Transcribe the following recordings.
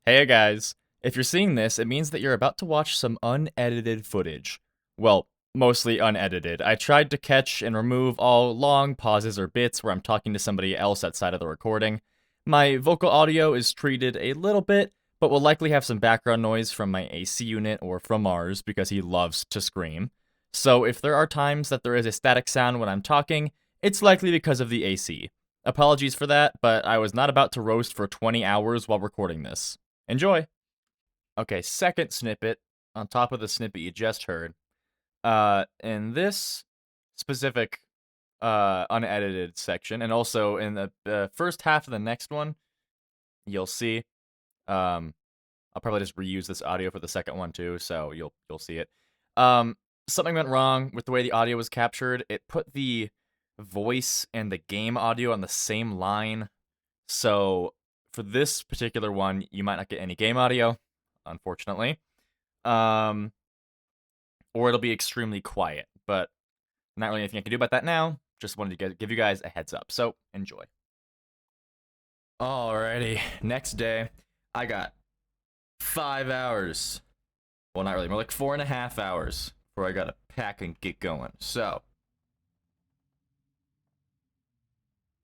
Hey guys, if you're seeing this, it means that you're about to watch some unedited footage. Well, mostly unedited. I tried to catch and remove all long pauses or bits where I'm talking to somebody else outside of the recording. My vocal audio is treated a little bit, but will likely have some background noise from my AC unit or from Mars because he loves to scream. So if there are times that there is a static sound when I'm talking, it's likely because of the AC. Apologies for that, but I was not about to roast for 20 hours while recording this. Enjoy. Okay, second snippet on top of the snippet you just heard. In this specific unedited section, and also in the first half of the next one, you'll see. Um, I'll probably just reuse this audio for the second one too, so you'll see it. Um, Something went wrong with the way the audio was captured. It put the voice and the game audio on the same line. So for this particular one, you might not get any game audio, unfortunately. Um, or it'll be extremely quiet. But not really anything I can do about that now. Just wanted to give you guys a heads up. So enjoy. Alrighty, next day, I got 5 hours. Well, not really, more like 4.5 hours before I gotta pack and get going. So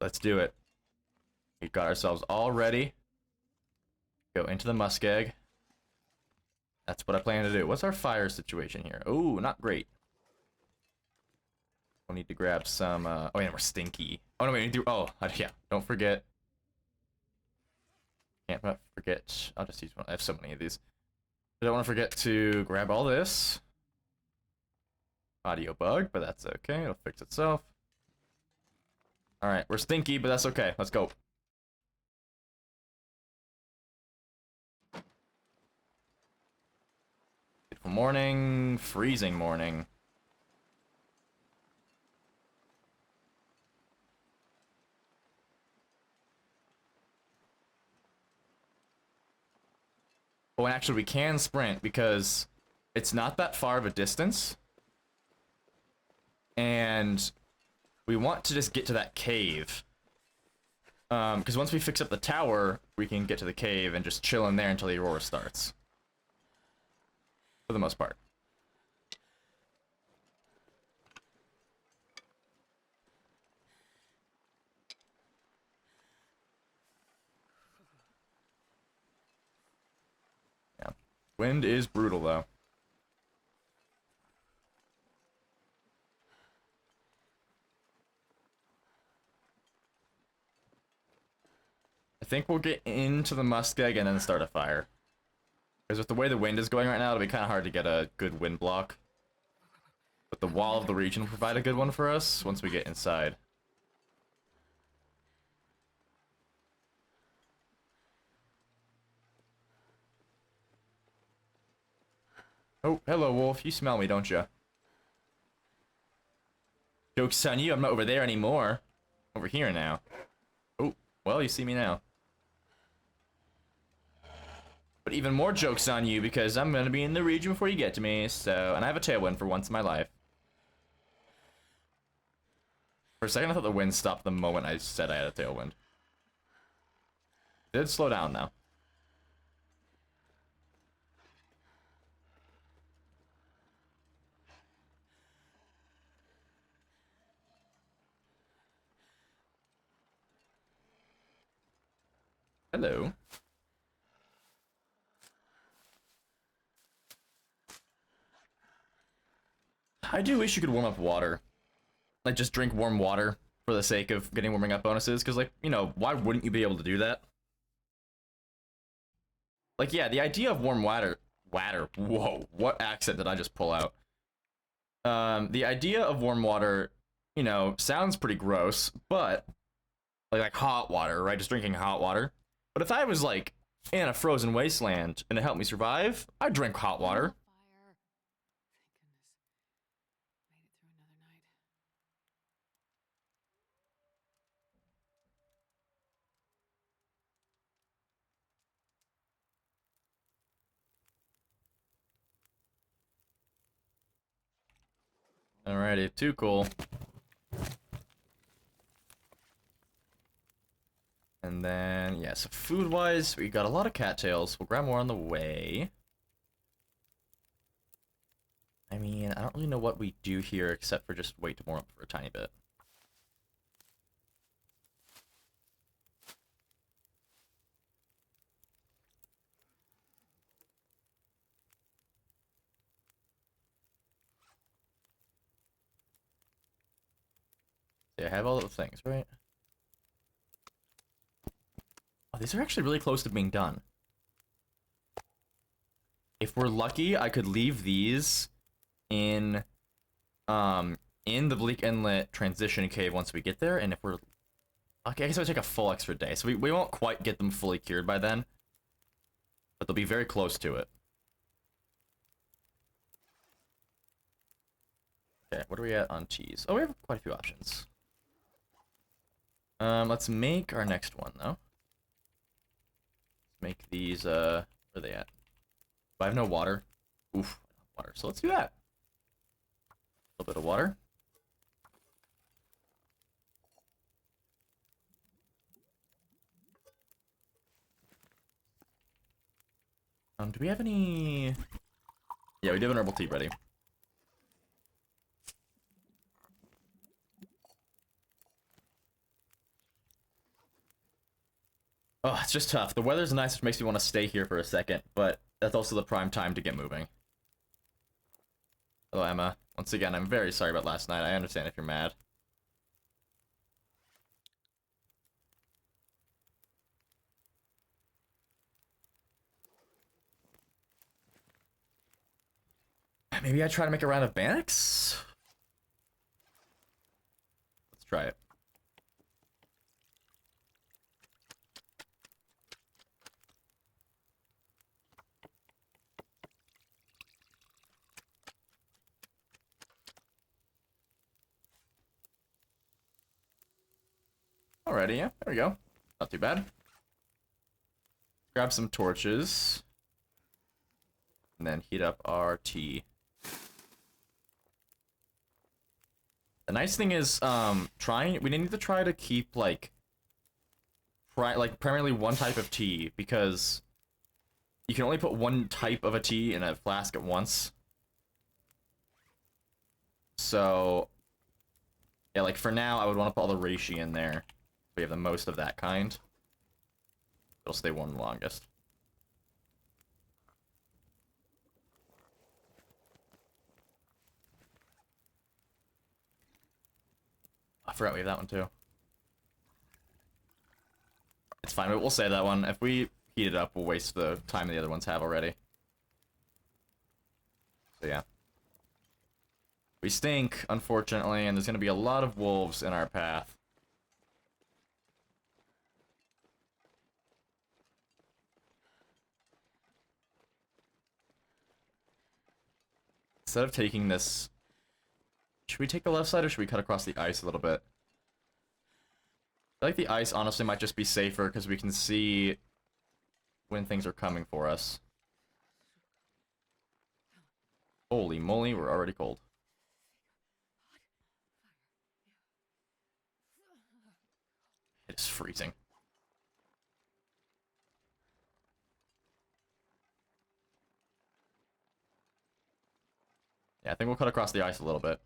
let's do it. We got ourselves all ready. Go into the muskeg. That's what I plan to do. What's our fire situation here? Oh, not great. We'll need to grab some, oh yeah, we're stinky. Oh no, we need to, oh, yeah, don't forget. Can't forget, I'll just use one. I have so many of these. I don't want to forget to grab all this. Audio bug, but that's okay, it'll fix itself. Alright, we're stinky, but that's okay. Let's go. Beautiful morning, freezing morning. Oh, and actually we can sprint because it's not that far of a distance. And we want to just get to that cave. Because once we fix up the tower, we can get to the cave and just chill in there until the aurora starts. For the most part. Yeah. Wind is brutal, though. I think we'll get into the muskeg and then start a fire. Because with the way the wind is going right now, it'll be kind of hard to get a good wind block. But the wall of the region will provide a good one for us once we get inside. Oh, hello, wolf. You smell me, don't you? Joke's on you, I'm not over there anymore. Over here now. Oh, well, you see me now. But even more joke's on you because I'm gonna be in the region before you get to me, so... And I have a tailwind for once in my life. For a second, I thought the wind stopped the moment I said I had a tailwind. It did slow down, though. Hello. I do wish you could warm up water. Like, just drink warm water for the sake of getting warming up bonuses, because, like, you know, why wouldn't you be able to do that? Like, yeah, the idea of warm water... Whoa, what accent did I just pull out? The idea of warm water, you know, sounds pretty gross, but... Like hot water, right? Just drinking hot water. But if I was, like, in a frozen wasteland and it helped me survive, I'd drink hot water. Fire. Thank goodness. Made it through another night. Alrighty, too cool. And And then, yeah, so food-wise, we got a lot of cattails. We'll grab more on the way. I mean, I don't really know what we do here except for just wait to warm up for a tiny bit. Yeah, I have all those things, right? Oh, these are actually really close to being done. If we're lucky, I could leave these in the Bleak Inlet transition cave once we get there, and if we're... Okay, I guess it would take a full extra day, so we won't quite get them fully cured by then. But they'll be very close to it. Okay, what are we at on cheese? Oh, we have quite a few options. Let's make our next one, though. Let's make these, where are they at? I have no water. Oof, water. So let's do that. A little bit of water. Do we have any... Yeah, we do have an herbal tea ready. Oh, it's just tough. The weather's nice, which makes me want to stay here for a second, but that's also the prime time to get moving. Hello, Emma. Once again, I'm very sorry about last night. I understand if you're mad. Maybe I try to make a round of Bannock's? Let's try it. Alrighty, yeah, there we go. Not too bad. Grab some torches. And then heat up our tea. The nice thing is, we need to try to keep, like, primarily one type of tea, because you can only put one type of a tea in a flask at once. So, yeah, like, for now, I would want to put all the reishi in there. So we have the most of that kind. It'll stay warm the longest. I forgot we have that one, too. It's fine, we'll save that one. If we heat it up, we'll waste the time the other ones have already. So, yeah. We stink, unfortunately, and there's going to be a lot of wolves in our path. Instead of taking this... Should we take the left side, or should we cut across the ice a little bit? I feel like the ice, honestly, might just be safer, because we can see when things are coming for us. Holy moly, we're already cold. It is freezing. Yeah, I think we'll cut across the ice a little bit.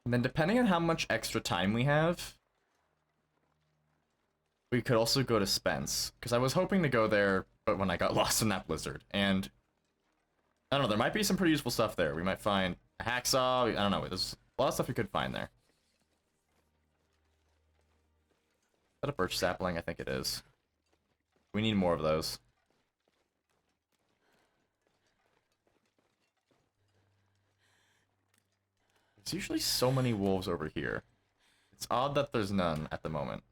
And then depending on how much extra time we have, we could also go to Spence. Because I was hoping to go there, but when I got lost in that blizzard. And, I don't know, there might be some pretty useful stuff there. We might find a hacksaw, I don't know, there's a lot of stuff we could find there. Is that a birch sapling? I think it is. We need more of those. There's usually so many wolves over here. It's odd that there's none at the moment.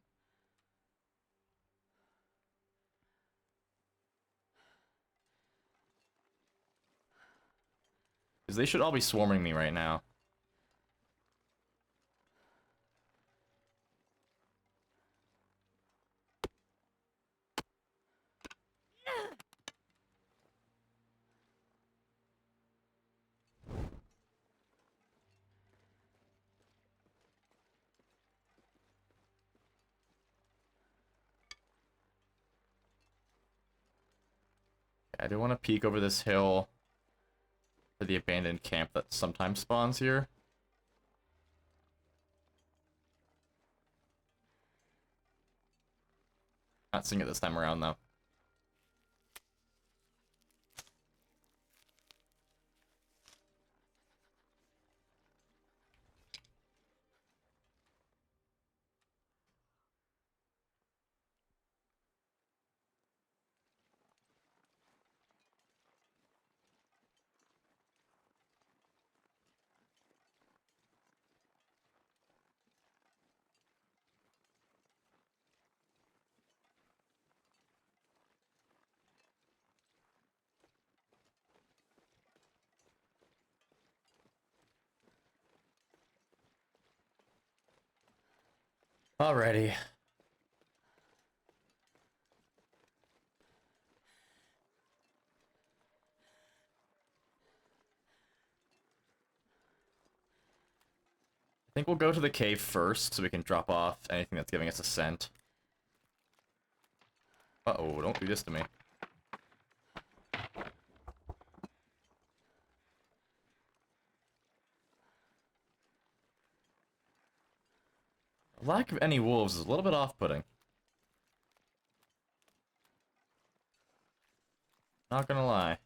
Because they should all be swarming me right now. I do want to peek over this hill for the abandoned camp that sometimes spawns here. Not seeing it this time around, though. Alrighty. I think we'll go to the cave first so we can drop off anything that's giving us a scent. Uh-oh, don't do this to me. Lack of any wolves is a little bit off-putting. Not gonna lie.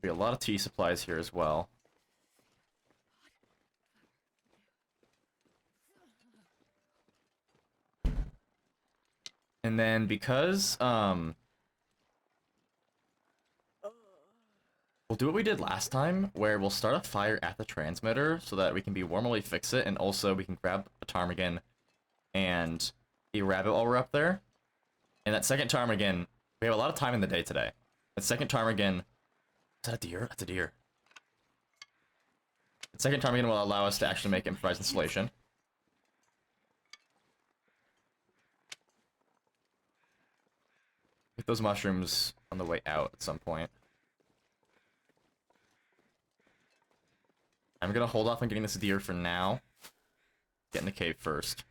Be a lot of tea supplies here as well. And then because, we'll do what we did last time, where we'll start a fire at the transmitter so that we can be warm while we fix it, and also we can grab a ptarmigan and a rabbit while we're up there. And that second ptarmigan, we have a lot of time in the day today. That second ptarmigan, is that a deer? That's a deer. The second ptarmigan will allow us to actually make improvised installation. Get those mushrooms on the way out at some point. I'm gonna hold off on getting this deer for now. Get in the cave first.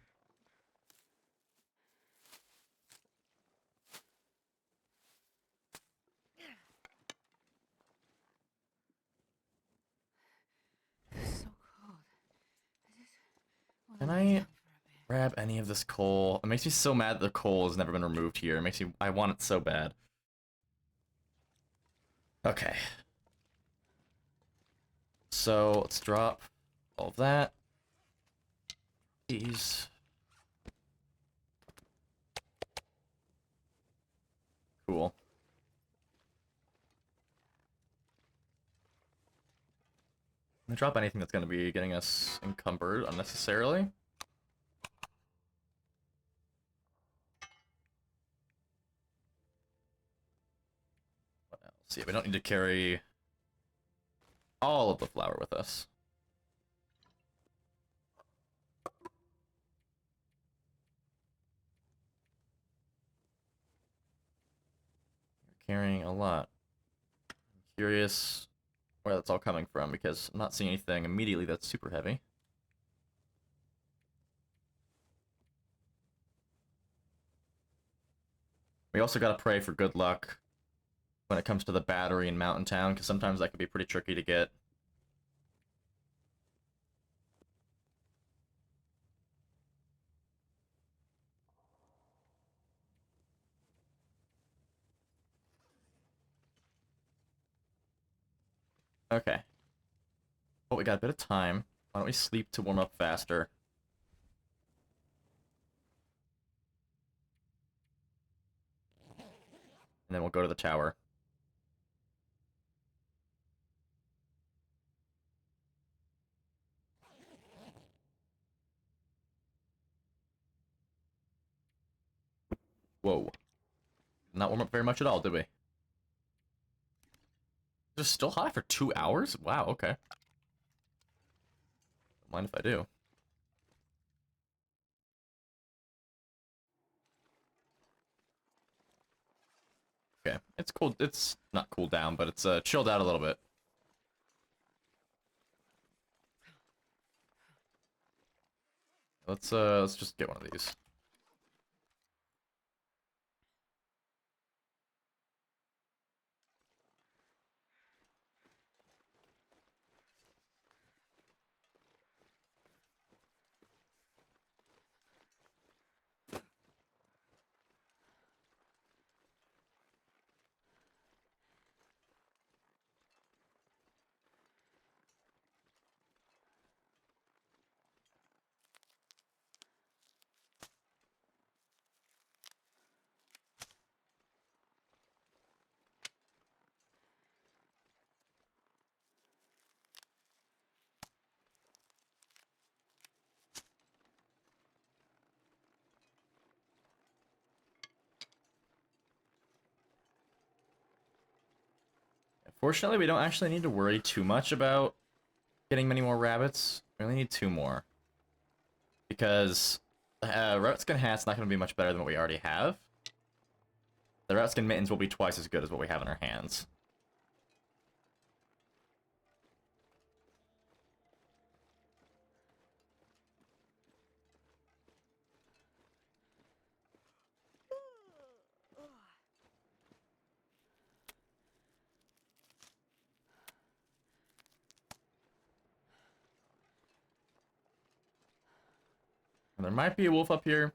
It's so cold. Can I grab any of this coal? It makes me so mad that the coal has never been removed here. It makes me... I want it so bad. Okay. So, let's drop all of that. These. Cool. I'm gonna drop anything that's gonna be getting us encumbered unnecessarily. What else? Yeah, we don't need to carry all of the flour with us. We're carrying a lot. I'm curious where that's all coming from, because I'm not seeing anything immediately that's super heavy. We also gotta pray for good luck when it comes to the battery in Mountain Town, because sometimes that can be pretty tricky to get. Okay. Well, we got a bit of time. Why don't we sleep to warm up faster? And then we'll go to the tower. Whoa. Not warm up very much at all, did we? Just still hot for 2 hours? Wow, okay. Don't mind if I do. Okay, it's cool. It's not cooled down, but it's chilled out a little bit. Let's just get one of these. Fortunately, we don't actually need to worry too much about getting many more rabbits. We only need 2 more. Because rabbit skin hat's not going to be much better than what we already have. The rabbit skin mittens will be twice as good as what we have in our hands. And there might be a wolf up here.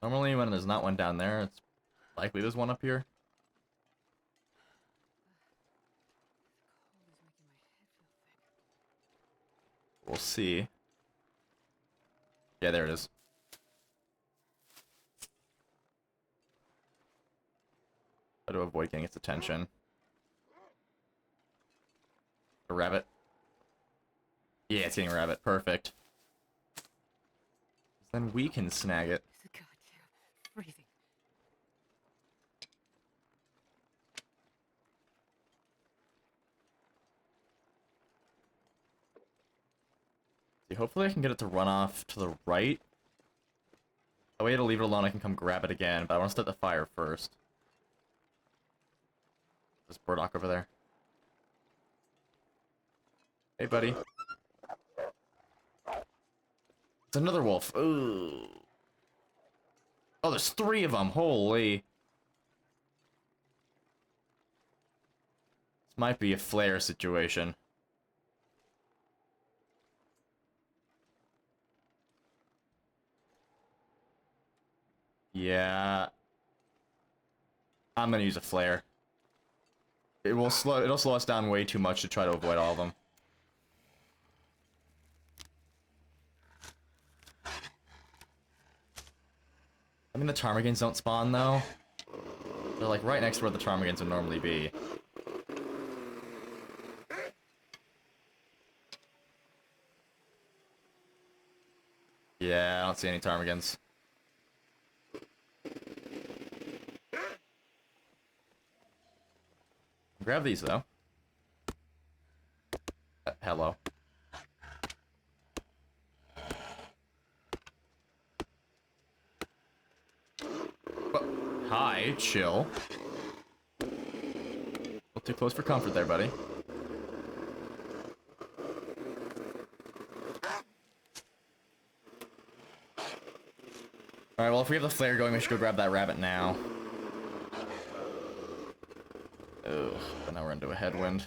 Normally when there's not one down there, it's likely there's one up here. We'll see. Yeah, there it is. Try to avoid getting its attention. A rabbit. Yeah, it's getting a rabbit. Perfect. Then we can snag it. It's a goddamn freezing. See, hopefully I can get it to run off to the right. That way it'll leave it alone, I can come grab it again, but I want to start the fire first. There's Burdock over there. Hey, buddy. It's another wolf. Ooh. Oh, there's 3 of them. Holy. This might be a flare situation. Yeah. I'm gonna use a flare. It'll slow us down way too much to try to avoid all of them. I mean, the ptarmigans don't spawn, though. They're, like, right next to where the ptarmigans would normally be. Yeah, I don't see any ptarmigans. Grab these, though. Hello. Hi, chill. A little too close for comfort there, buddy. Alright, well, if we have the flare going, we should go grab that rabbit now. Ugh, but now we're into a headwind.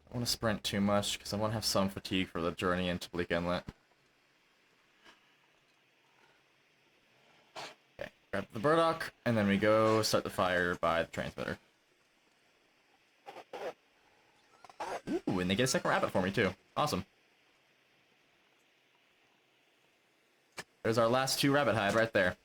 I don't want to sprint too much, because I want to have some fatigue for the journey into Bleak Inlet. Grab the burdock, and then we go start the fire by the transmitter. Ooh, and they get a second rabbit for me, too. Awesome. There's our last 2 rabbit hide right there.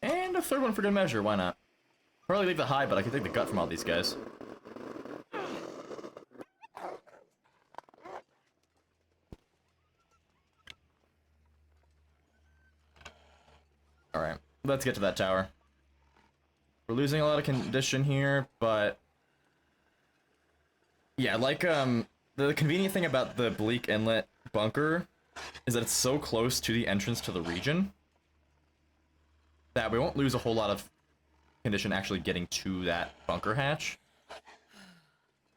And a 3rd one for good measure, why not? Probably leave the hide, but I can take the gut from all these guys. Alright, let's get to that tower. We're losing a lot of condition here, but... yeah, like, the convenient thing about the Bleak Inlet bunker is that it's so close to the entrance to the region that we won't lose a whole lot of condition actually getting to that bunker hatch.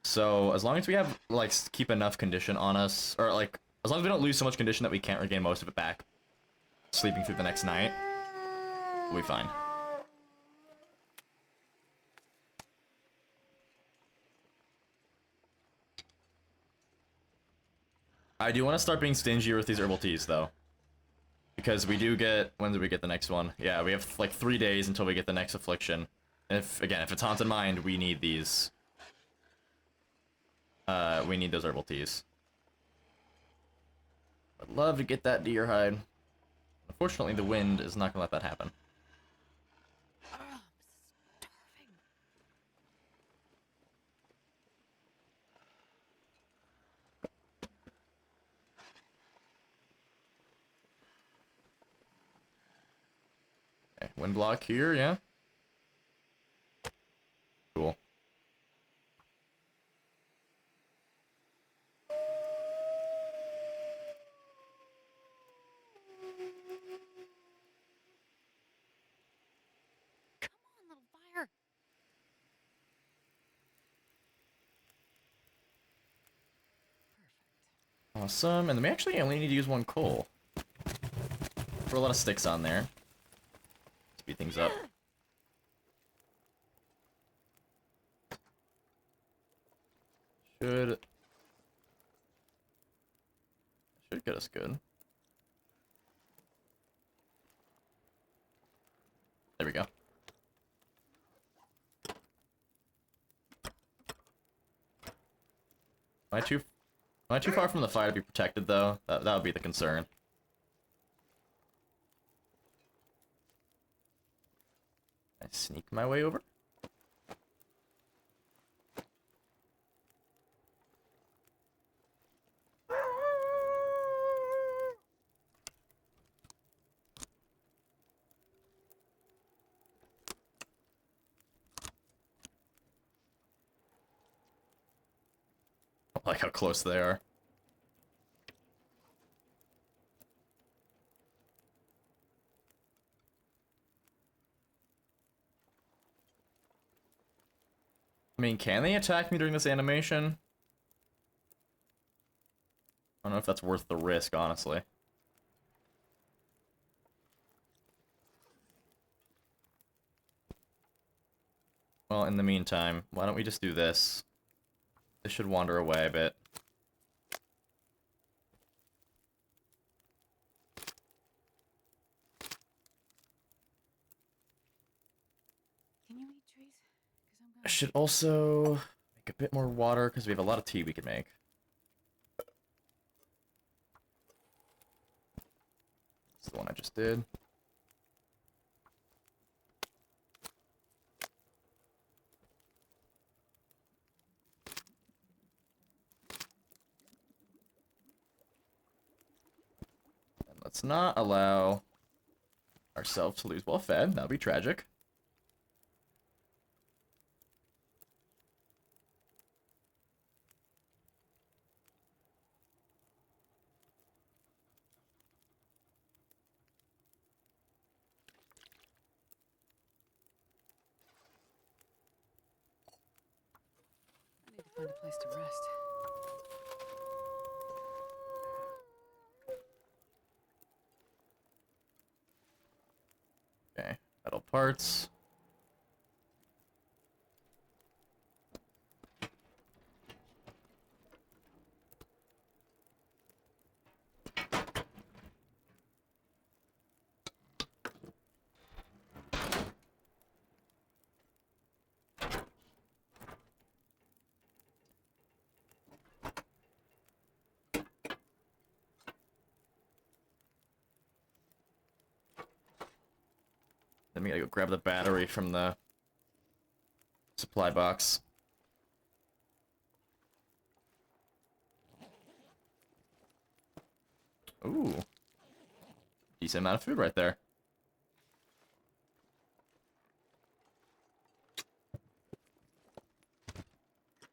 So, as long as we have, like, keep enough condition on us, or, like, as long as we don't lose so much condition that we can't regain most of it back sleeping through the next night, we'll be fine. I do want to start being stingier with these herbal teas, though. Because we do get... when do we get the next one? Yeah, we have, like, 3 days until we get the next affliction. If, again, if it's Haunted Mind, we need these. We need those herbal teas. I'd love to get that deer hide. Unfortunately, the wind is not going to let that happen. Oh, I'm starving. Okay, wind block here, yeah. Cool. Come on, little fire. Perfect. Awesome, and then we actually only need to use 1 coal. Throw a lot of sticks on there. Speed things up. Should get us good. There we go. Am I too far from the fire to be protected, though? That would be the concern. I sneak my way over? I like how close they are. I mean, can they attack me during this animation? I don't know if that's worth the risk, honestly. Well, in the meantime, why don't we just do this? This should wander away a bit. Can you eat trees? Because I'm I gonna... should also make a bit more water, because we have a lot of tea we can make. That's the one I just did. And let's not allow ourselves to lose well fed. That would be tragic. I need to find a place to rest. Okay, metal parts. Then we gotta go grab the battery from the supply box. Ooh. Decent amount of food right there.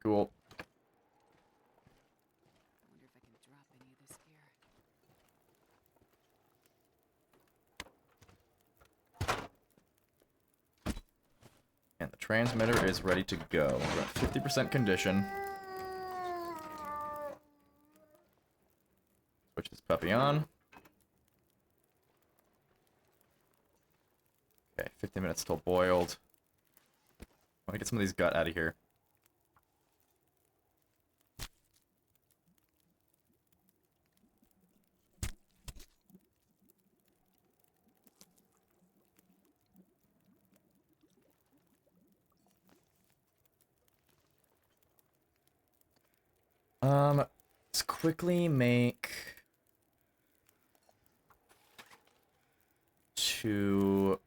Cool. I wonder if I can drop any of this here. And the transmitter is ready to go. We're at 50% condition. Switch this puppy on. Okay, 15 minutes till boiled. I want to get some of these gut out of here. Let's quickly make 2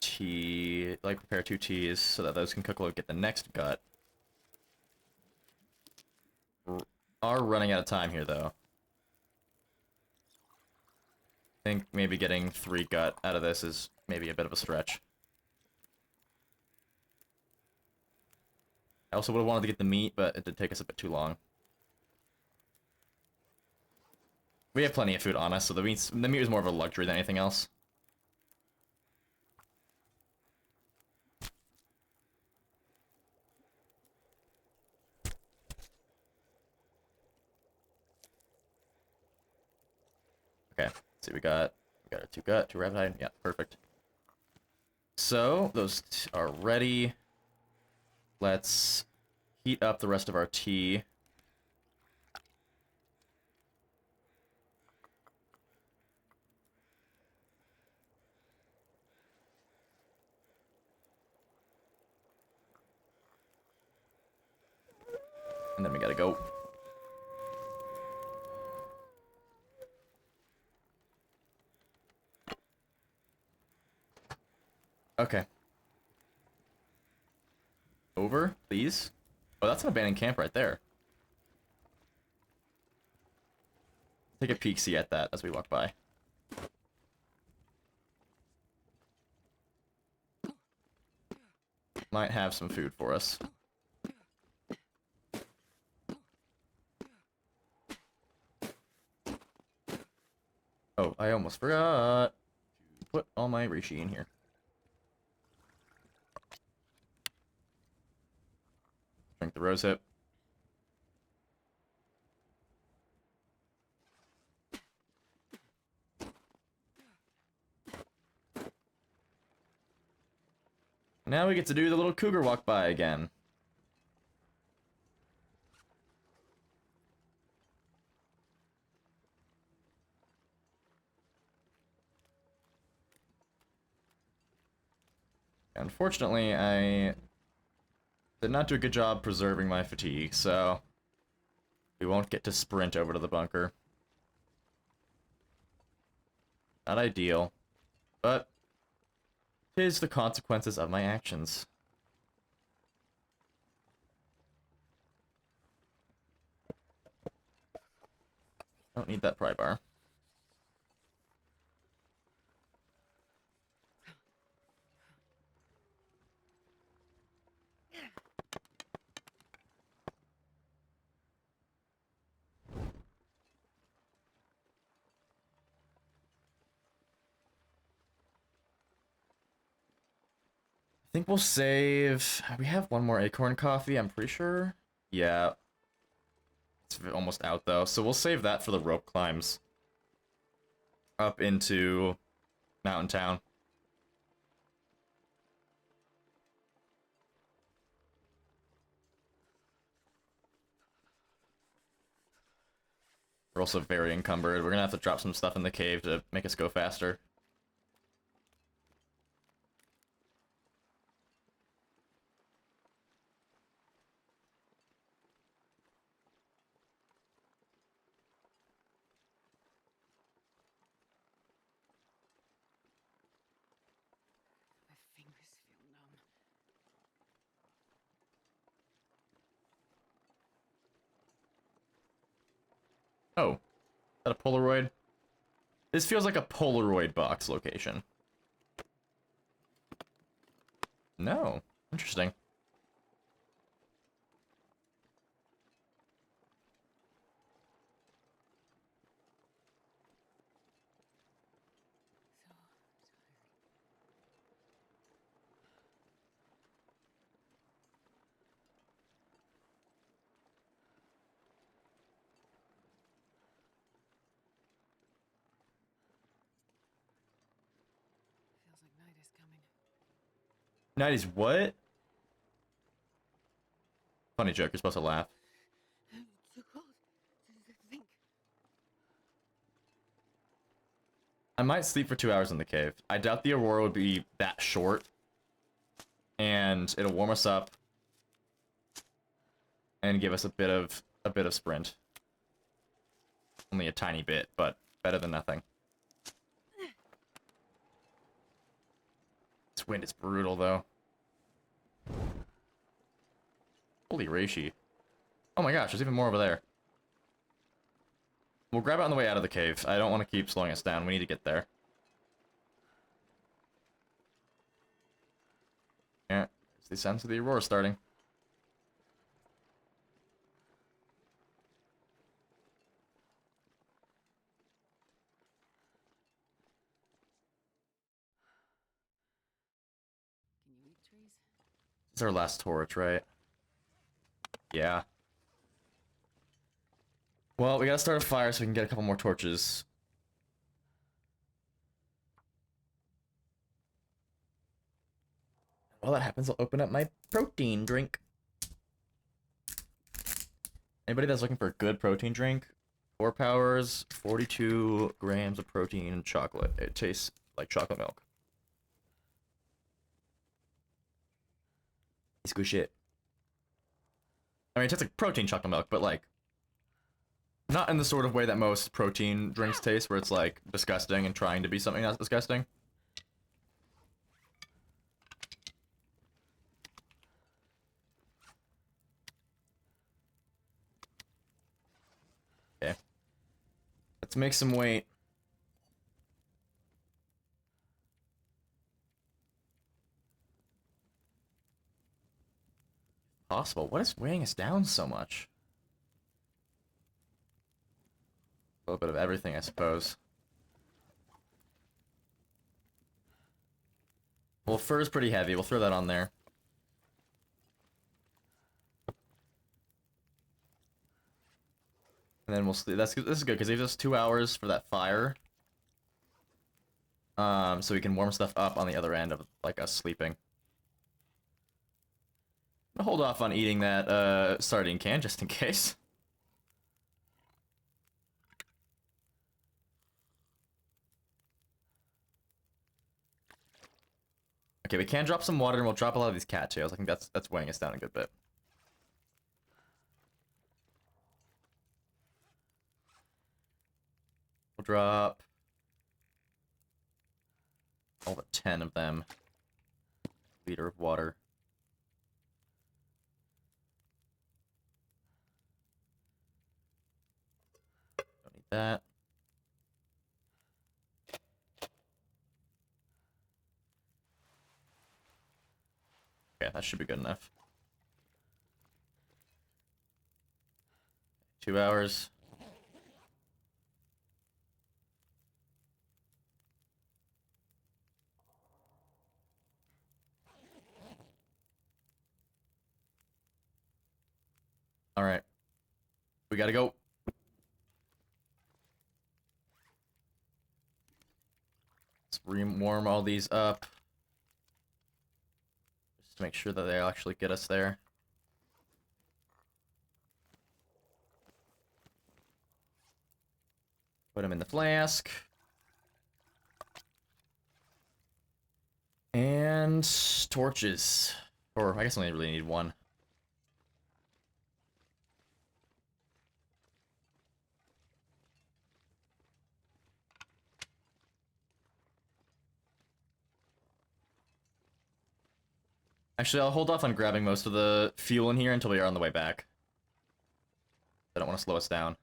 tea, like prepare 2 teas so that those can cook while we get the next gut. Are running out of time here though. I think maybe getting 3 gut out of this is maybe a bit of a stretch. I also would have wanted to get the meat, but it did take us a bit too long. We have plenty of food on us, so the meat is more of a luxury than anything else. Okay, let's see, we got a 2 gut, 2 rabbit hide. Yeah, perfect. So those are ready. Let's heat up the rest of our tea. And then we gotta go. Okay. Over, please. Oh, that's an abandoned camp right there. Take a peek-see at that as we walk by. Might have some food for us. Oh, I almost forgot to put all my reishi in here. Drink the rosehip. Now we get to do the little cougar walk by again. Unfortunately, I did not do a good job preserving my fatigue, so we won't get to sprint over to the bunker. Not ideal, but 'tis the consequences of my actions. Don't need that pry bar. I think we'll save... We have one more acorn coffee, I'm pretty sure. Yeah. It's almost out, though, so we'll save that for the rope climbs. Up into Mountain Town. We're also very encumbered. We're gonna have to drop some stuff in the cave to make us go faster. My fingers feel numb. Oh, is that a Polaroid? This feels like a Polaroid box location. No. Interesting. So tired. Feels like night is coming. Night is what? Funny joke, you're supposed to laugh. It's too cold to think. I might sleep for 2 hours in the cave. I doubt the aurora would be that short. And it'll warm us up. And give us a bit of sprint. Only a tiny bit, but better than nothing. This wind is brutal, though. Holy reishi. Oh my gosh, there's even more over there. We'll grab it on the way out of the cave. I don't want to keep slowing us down. We need to get there. Yeah, it's the sense of the aurora starting. Can you eat trees? This is our last torch, right? Yeah. Well, we gotta start a fire so we can get a couple more torches. While that happens, I'll open up my protein drink. Anybody that's looking for a good protein drink, 4 powers, 42 grams of protein and chocolate. It tastes like chocolate milk. It's good shit. I mean, it tastes like protein chocolate milk, but like, not in the sort of way that most protein drinks taste, where it's like disgusting and trying to be something that's disgusting. Okay. Let's make some weight. Possible. What is weighing us down so much? A little bit of everything, I suppose. Well, fur's pretty heavy. We'll throw that on there. And then we'll sleep. This is good, because it gives us 2 hours for that fire. So we can warm stuff up on the other end of, like, us sleeping. I'll hold off on eating that, sardine can, just in case. Okay, we can drop some water, and we'll drop a lot of these cattails. I think that's weighing us down a good bit. We'll drop all but 10 of them. Liter of water. Don't need that. Okay, that should be good enough. 2 hours. Alright. We gotta go. Let's warm all these up. Just to make sure that they actually get us there. Put them in the flask. And torches. Or I guess I only really need one. Actually, I'll hold off on grabbing most of the fuel in here until we are on the way back. I don't want to slow us down.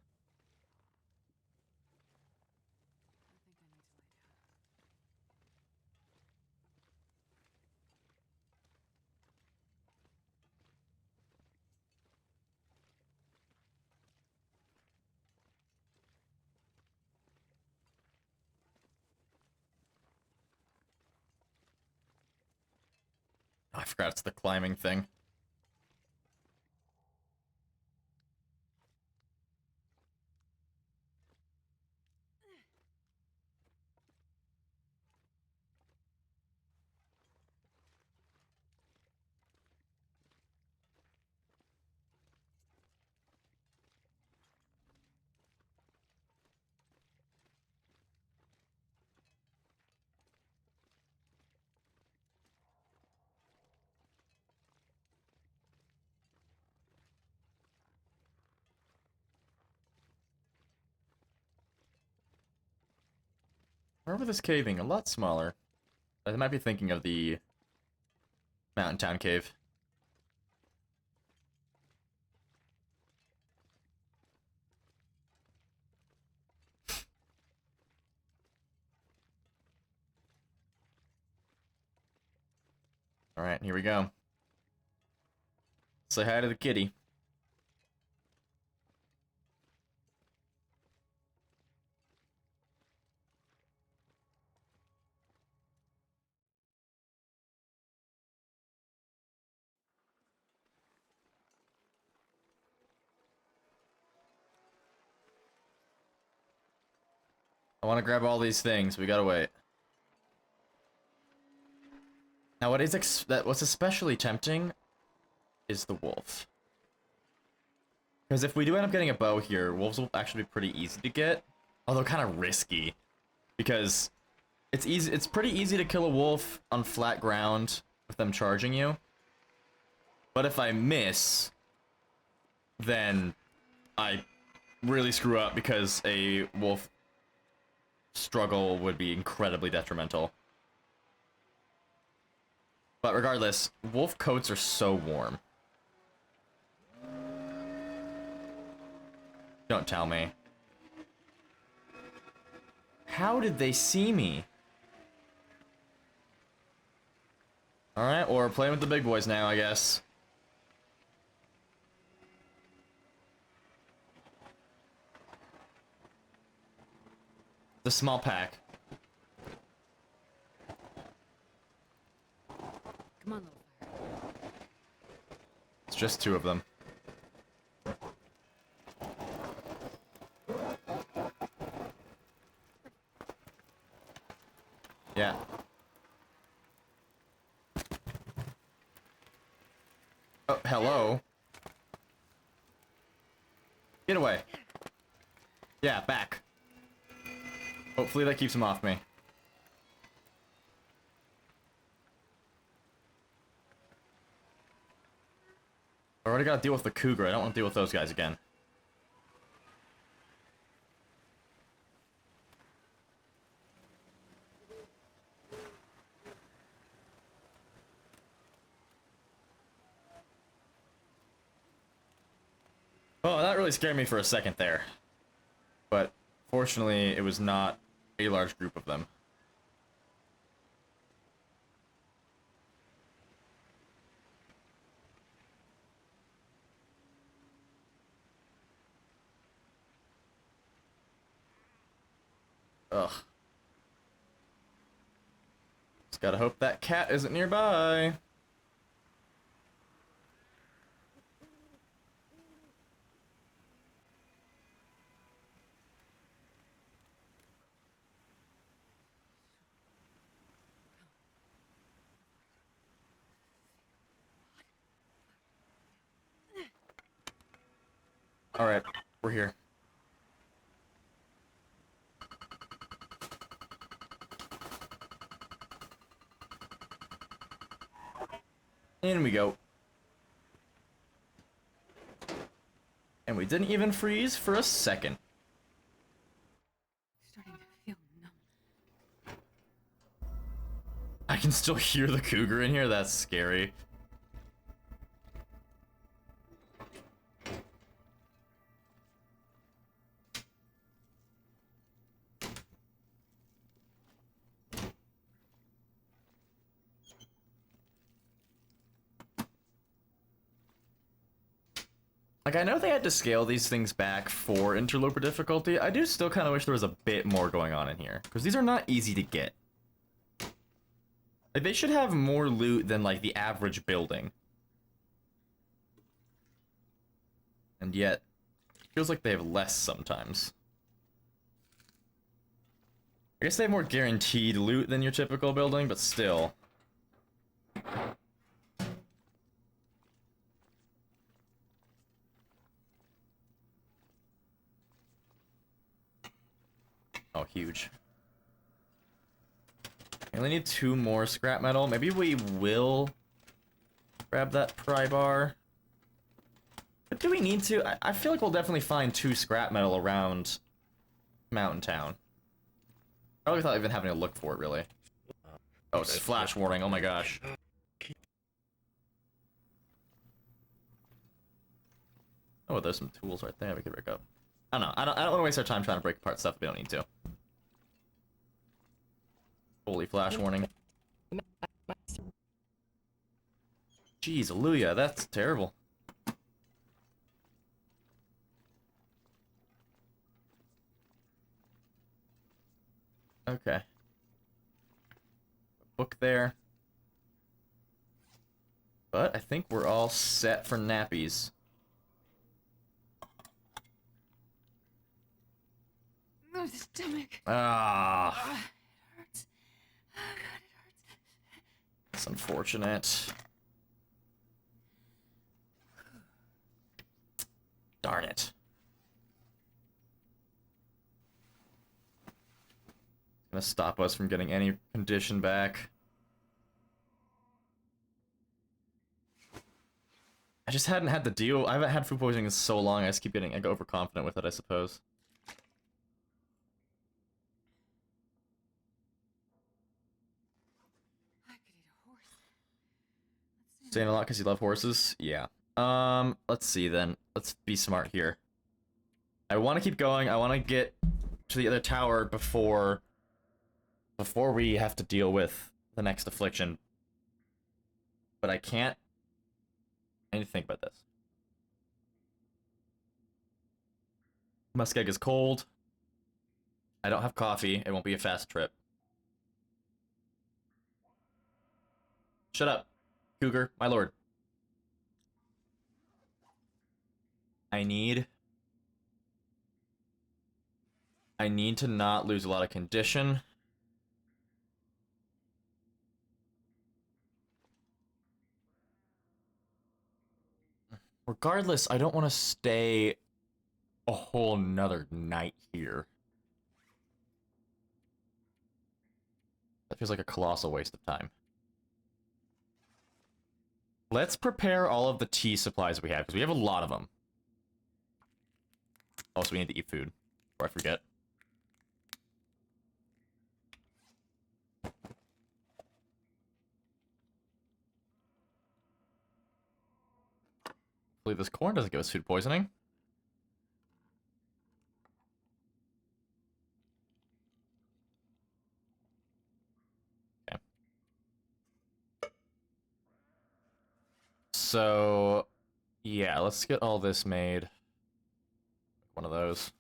Oh, I forgot it's the climbing thing. Remember this caving? A lot smaller. I might be thinking of the Mountain Town cave. Alright, here we go. Say hi to the kitty. I want to grab all these things. We gotta wait. Now, what's especially tempting is the wolf. Because if we do end up getting a bow here, wolves will actually be pretty easy to get. Although kind of risky. Because it's pretty easy to kill a wolf on flat ground with them charging you. But if I miss, then I really screw up because a wolf struggle would be incredibly detrimental. But regardless, wolf coats are so warm. Don't tell me. How did they see me? Alright, or playing with the big boys now, I guess. The small pack. Come on, little fire. It's just two of them. Yeah. Oh, hello. Get away. Yeah, back. Hopefully that keeps him off me. I already gotta deal with the cougar. I don't want to deal with those guys again. Well, that really scared me for a second there. But fortunately, it was not a large group of them. Ugh. Just gotta hope that cat isn't nearby. Alright, we're here. In we go. And we didn't even freeze for a second. Starting to feel numb. I can still hear the cougar in here. That's scary. Like, I know they had to scale these things back for interloper difficulty. I do still kind of wish there was a bit more going on in here. Because these are not easy to get. Like, they should have more loot than, like, the average building. And yet, it feels like they have less sometimes. I guess they have more guaranteed loot than your typical building, but still. Oh, huge. I only need 2 more scrap metal. Maybe we will grab that pry bar. But do we need to? I feel like we'll definitely find 2 scrap metal around Mountain Town. I really thought I'd been having to look for it, really. Oh, it's flash warning. Oh my gosh. Oh, there's some tools right there we could break up. I don't know. I don't want to waste our time trying to break apart stuff if we don't need to. Holy flash warning. Jeez, Aleluya, that's terrible. Okay. Book there. But I think we're all set for nappies. Oh, stomach. Ah. It hurts. Oh, God, it hurts. That's unfortunate. Darn it. It's gonna stop us from getting any condition back. I just hadn't had the deal. I haven't had food poisoning in so long. I just keep getting like, overconfident with it, I suppose. I could eat a horse. Saying a lot because you love horses? Yeah. Let's see then. Let's be smart here. I want to keep going. I want to get to the other tower before we have to deal with the next affliction. But I can't. I need to think about this. Muskeg is cold. I don't have coffee. It won't be a fast trip. Shut up, Cougar, my lord. I need to not lose a lot of condition. Regardless, I don't want to stay a whole nother night here. That feels like a colossal waste of time. Let's prepare all of the tea supplies we have, because we have a lot of them. Also, we need to eat food, before I forget. Hopefully this corn doesn't give us food poisoning. Okay. So, yeah, let's get all this made. One of those.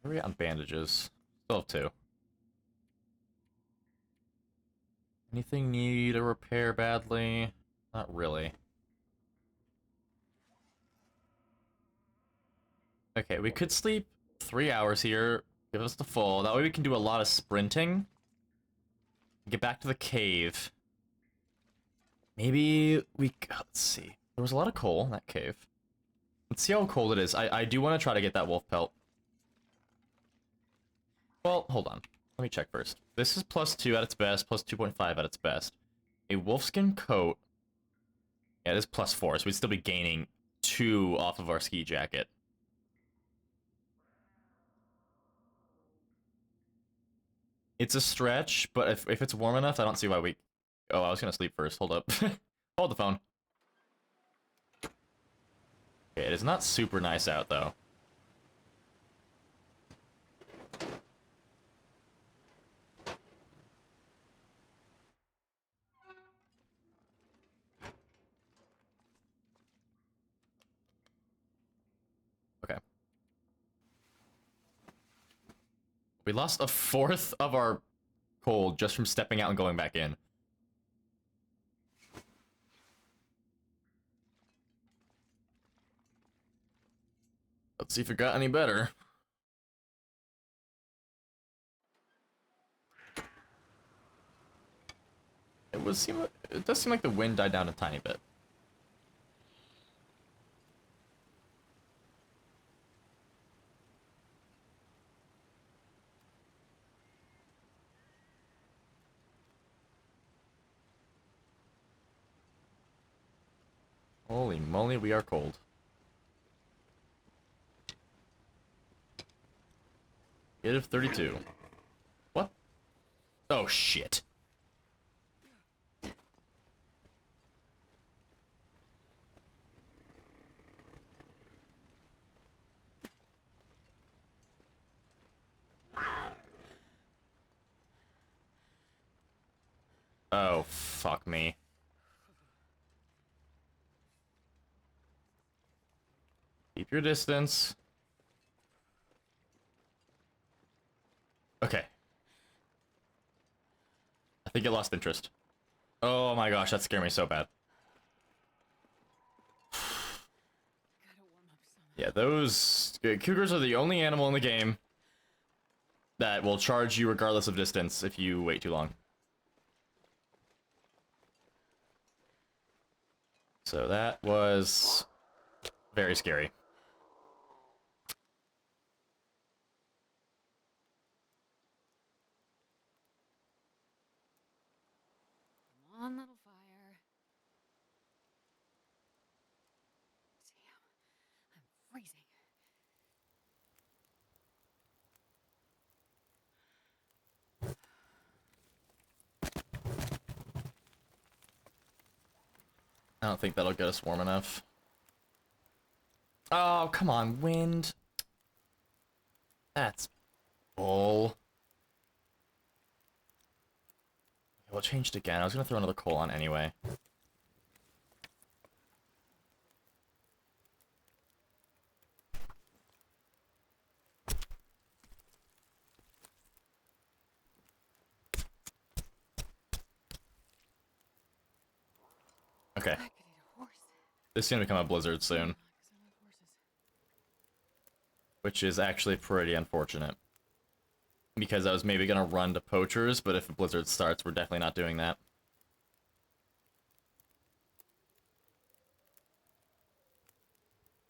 Where are we at on bandages? Still have 2. Anything need a repair badly? Not really. Okay, we could sleep 3 hours here. Give us the full. That way we can do a lot of sprinting. Get back to the cave. Maybe we... Let's see. There was a lot of coal in that cave. Let's see how cold it is. I do want to try to get that wolf pelt. Well, hold on. Let me check first. This is +2 at its best, plus 2.5 at its best. A wolfskin coat... Yeah, it is +4, so we'd still be gaining 2 off of our ski jacket. It's a stretch, but if it's warm enough, I don't see why we... Oh, I was gonna sleep first. Hold up. Hold the phone. Okay, it is not super nice out, though. Okay. We lost 1/4 of our coal just from stepping out and going back in. Let's see if it got any better. It does seem like the wind died down a tiny bit. Holy moly, we are cold. -32. What? Oh, shit. Oh, fuck me. Keep your distance. Okay. I think it lost interest. Oh my gosh, that scared me so bad. Yeah, those... Cougars are the only animal in the game that will charge you regardless of distance if you wait too long. So that was very scary. Come on, little fire. Damn, I'm freezing. I don't think that'll get us warm enough. Oh, come on, wind. That's bull. Okay, we'll change it again. I was gonna throw another coal on anyway. Okay. I could eat a horse. This is gonna become a blizzard soon, 'Cause I love horses. which is actually pretty unfortunate. Because I was maybe gonna run to poachers, but if a blizzard starts, we're definitely not doing that.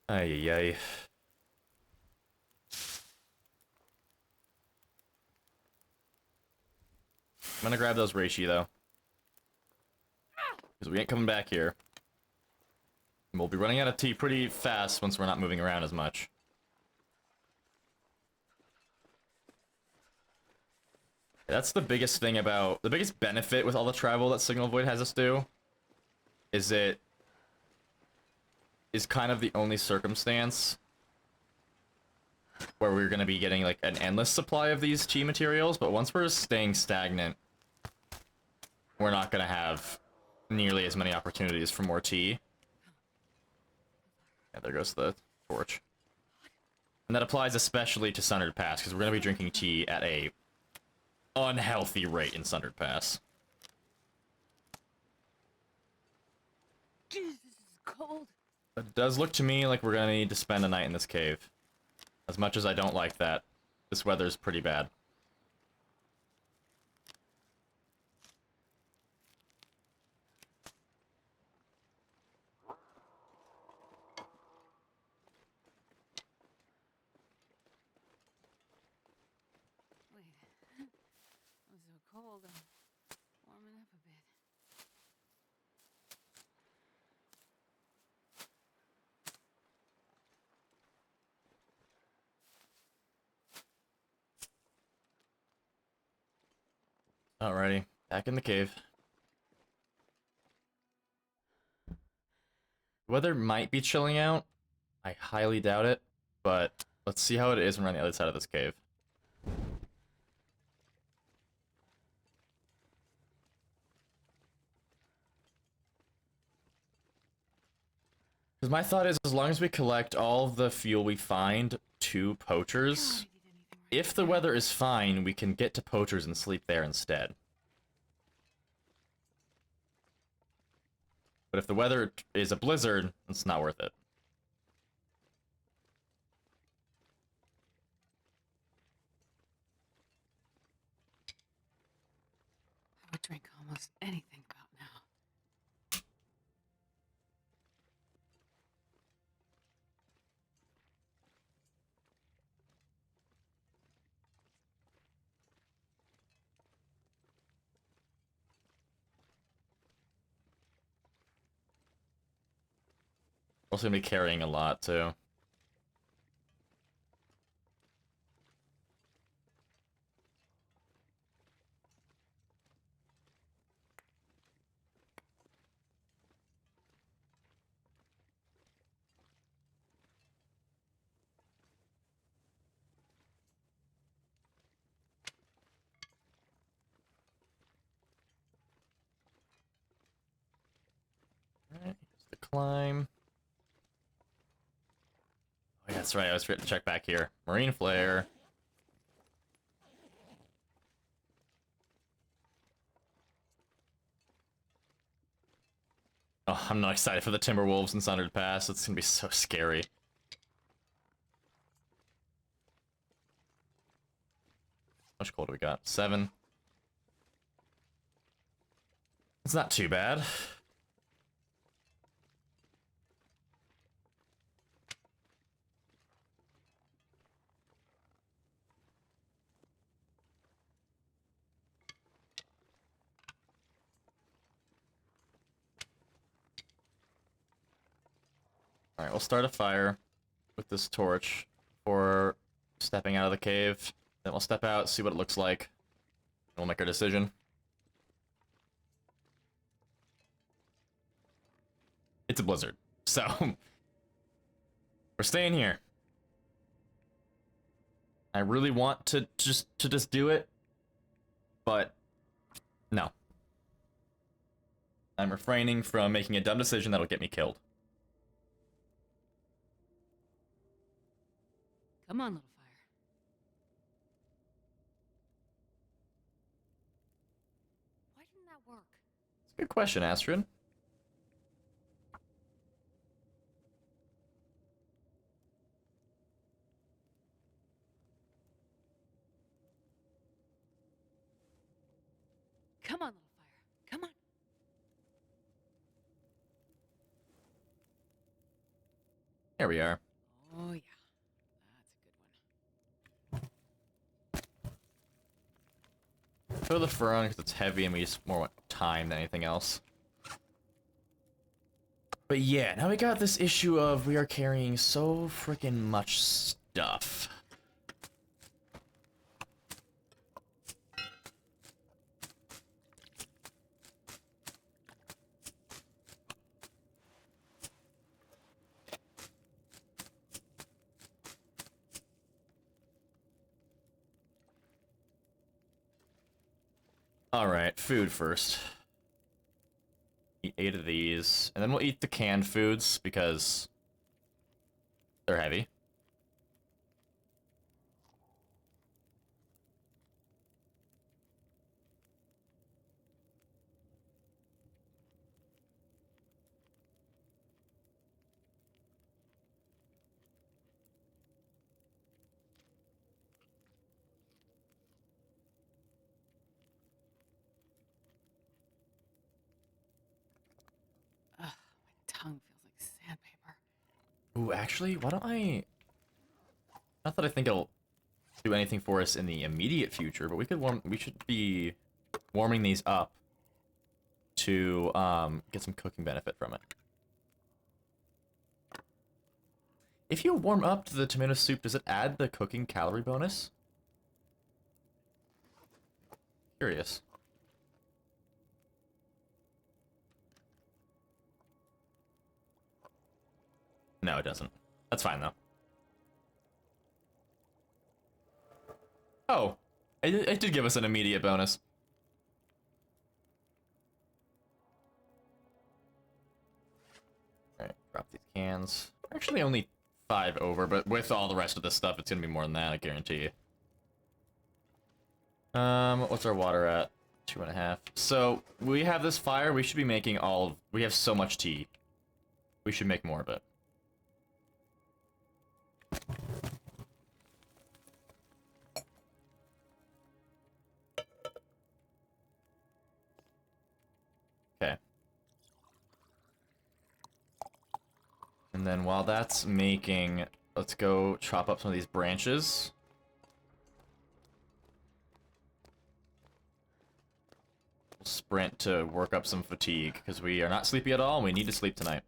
Ay, ay. I'm gonna grab those reishi, though. Because we ain't coming back here. And we'll be running out of tea pretty fast once we're not moving around as much. That's the biggest thing about... The biggest benefit with all the travel that Signal Void has us do is it is kind of the only circumstance where we're going to be getting like an endless supply of these tea materials, but once we're staying stagnant, we're not going to have nearly as many opportunities for more tea. Yeah, there goes the torch. And that applies especially to Sundered Pass, because we're going to be drinking tea at a unhealthy rate in Sundered Pass. Jesus, this is cold. But it does look to me like we're going to need to spend a night in this cave. As much as I don't like that, this weather's pretty bad. cold. I'm warming up a bit. Alrighty, back in the cave. The weather might be chilling out. I highly doubt it, but let's see how it is when we're on the other side of this cave. Because my thought is, as long as we collect all of the fuel we find to poachers, if the weather is fine, we can get to poachers and sleep there instead. But if the weather is a blizzard, it's not worth it. I would drink almost anything about now. Also gonna be carrying a lot, too. Alright, here's the climb. Oh, yeah, that's right, I was forgetting to check back here. Marine flare. Oh, I'm not excited for the Timberwolves in Sundered Pass. It's gonna be so scary. How much coal do we got? 7. It's not too bad. Alright, we'll start a fire with this torch before stepping out of the cave. Then we'll step out, see what it looks like, and we'll make our decision. It's a blizzard, so we're staying here. I really want to just do it, but no. I'm refraining from making a dumb decision that'll get me killed. Come on, little fire. Why didn't that work? It's a good question, Astrid. Come on, little fire. Come on. Here we are. Oh, yeah. That's a good one. Throw the fur on because it's heavy and we just more want time than anything else. But yeah, now we got this issue of we are carrying so freaking much stuff. Alright, food first. Eat 8 of these, and then we'll eat the canned foods because they're heavy. Ugh, my tongue feels like sandpaper. Ooh, actually, why don't I... Not that I think it'll do anything for us in the immediate future, but we should be warming these up to get some cooking benefit from it. If you warm up the tomato soup, does it add the cooking calorie bonus? Curious. No, it doesn't. That's fine, though. Oh, it did give us an immediate bonus. Alright, drop these cans. Actually, only 5 over, but with all the rest of this stuff, it's gonna be more than that, I guarantee you. What's our water at? 2.5. So, we have this fire, we should be making all of... We have so much tea. We should make more of it. Okay. And then while that's making, let's go chop up some of these branches. We'll sprint to work up some fatigue, because we are not sleepy at all, and we need to sleep tonight.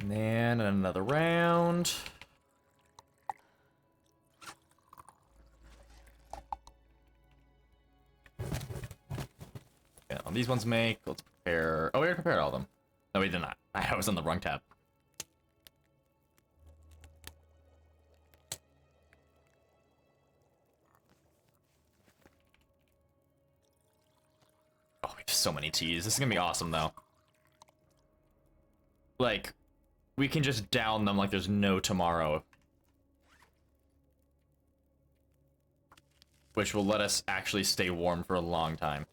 And then another round. Yeah, these ones make. Let's prepare. Oh, we already prepared all of them. No, we did not. I was on the wrong tab. Oh, we have so many teas. This is gonna be awesome, though. Like, we can just down them like there's no tomorrow. Which will let us actually stay warm for a long time.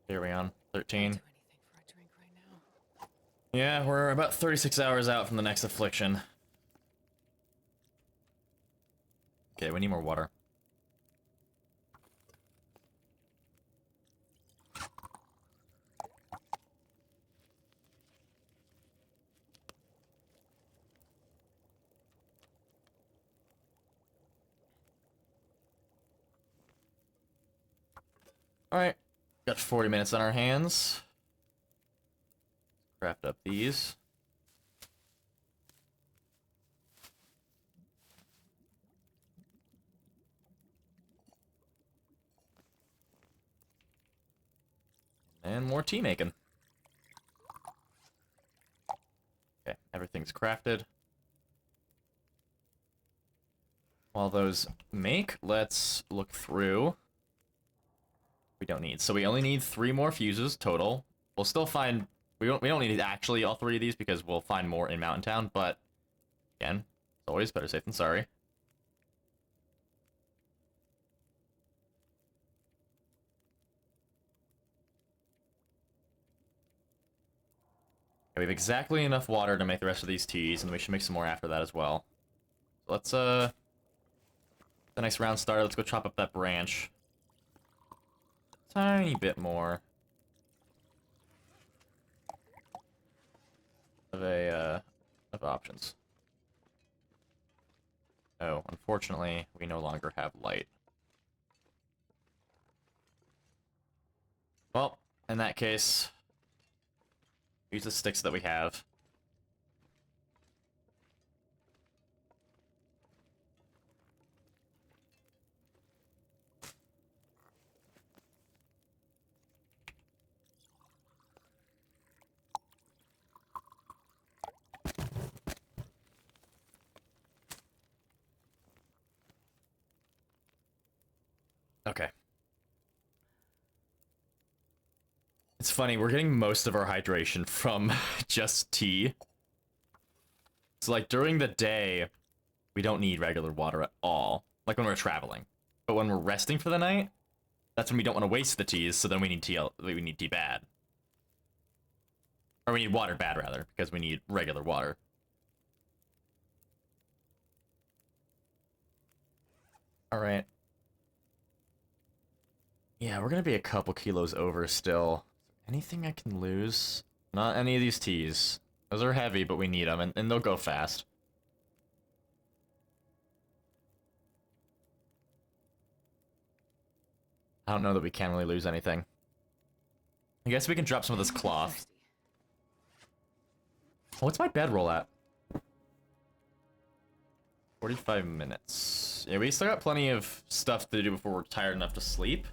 Here we on 13. Do anything for a drink right now. Yeah, we're about 36 hours out from the next affliction. Okay, we need more water. Alright, got 40 minutes on our hands. Craft up these. And more tea making. Okay, everything's crafted. While those make, let's look through. We don't need. So we only need 3 more fuses total. We'll still find... We don't need actually all 3 of these because we'll find more in Mountain Town, but... Again, it's always better safe than sorry. We have exactly enough water to make the rest of these teas, and we should make some more after that as well. So let's, a nice round start. Let's go chop up that branch. Tiny bit more of options. Oh, unfortunately, we no longer have light. Well, in that case, use the sticks that we have. Okay. It's funny, we're getting most of our hydration from just tea. So, like, during the day, we don't need regular water at all. Like when we're traveling. But when we're resting for the night, that's when we don't want to waste the teas, so then we need tea, we need tea bad. Or we need water bad, rather, because we need regular water. Alright. Yeah, we're gonna be a couple kilos over still. Anything I can lose? Not any of these teas. Those are heavy, but we need them, and they'll go fast. I don't know that we can really lose anything. I guess we can drop some of this cloth. What's my bedroll at? 45 minutes. Yeah, we still got plenty of stuff to do before we're tired enough to sleep.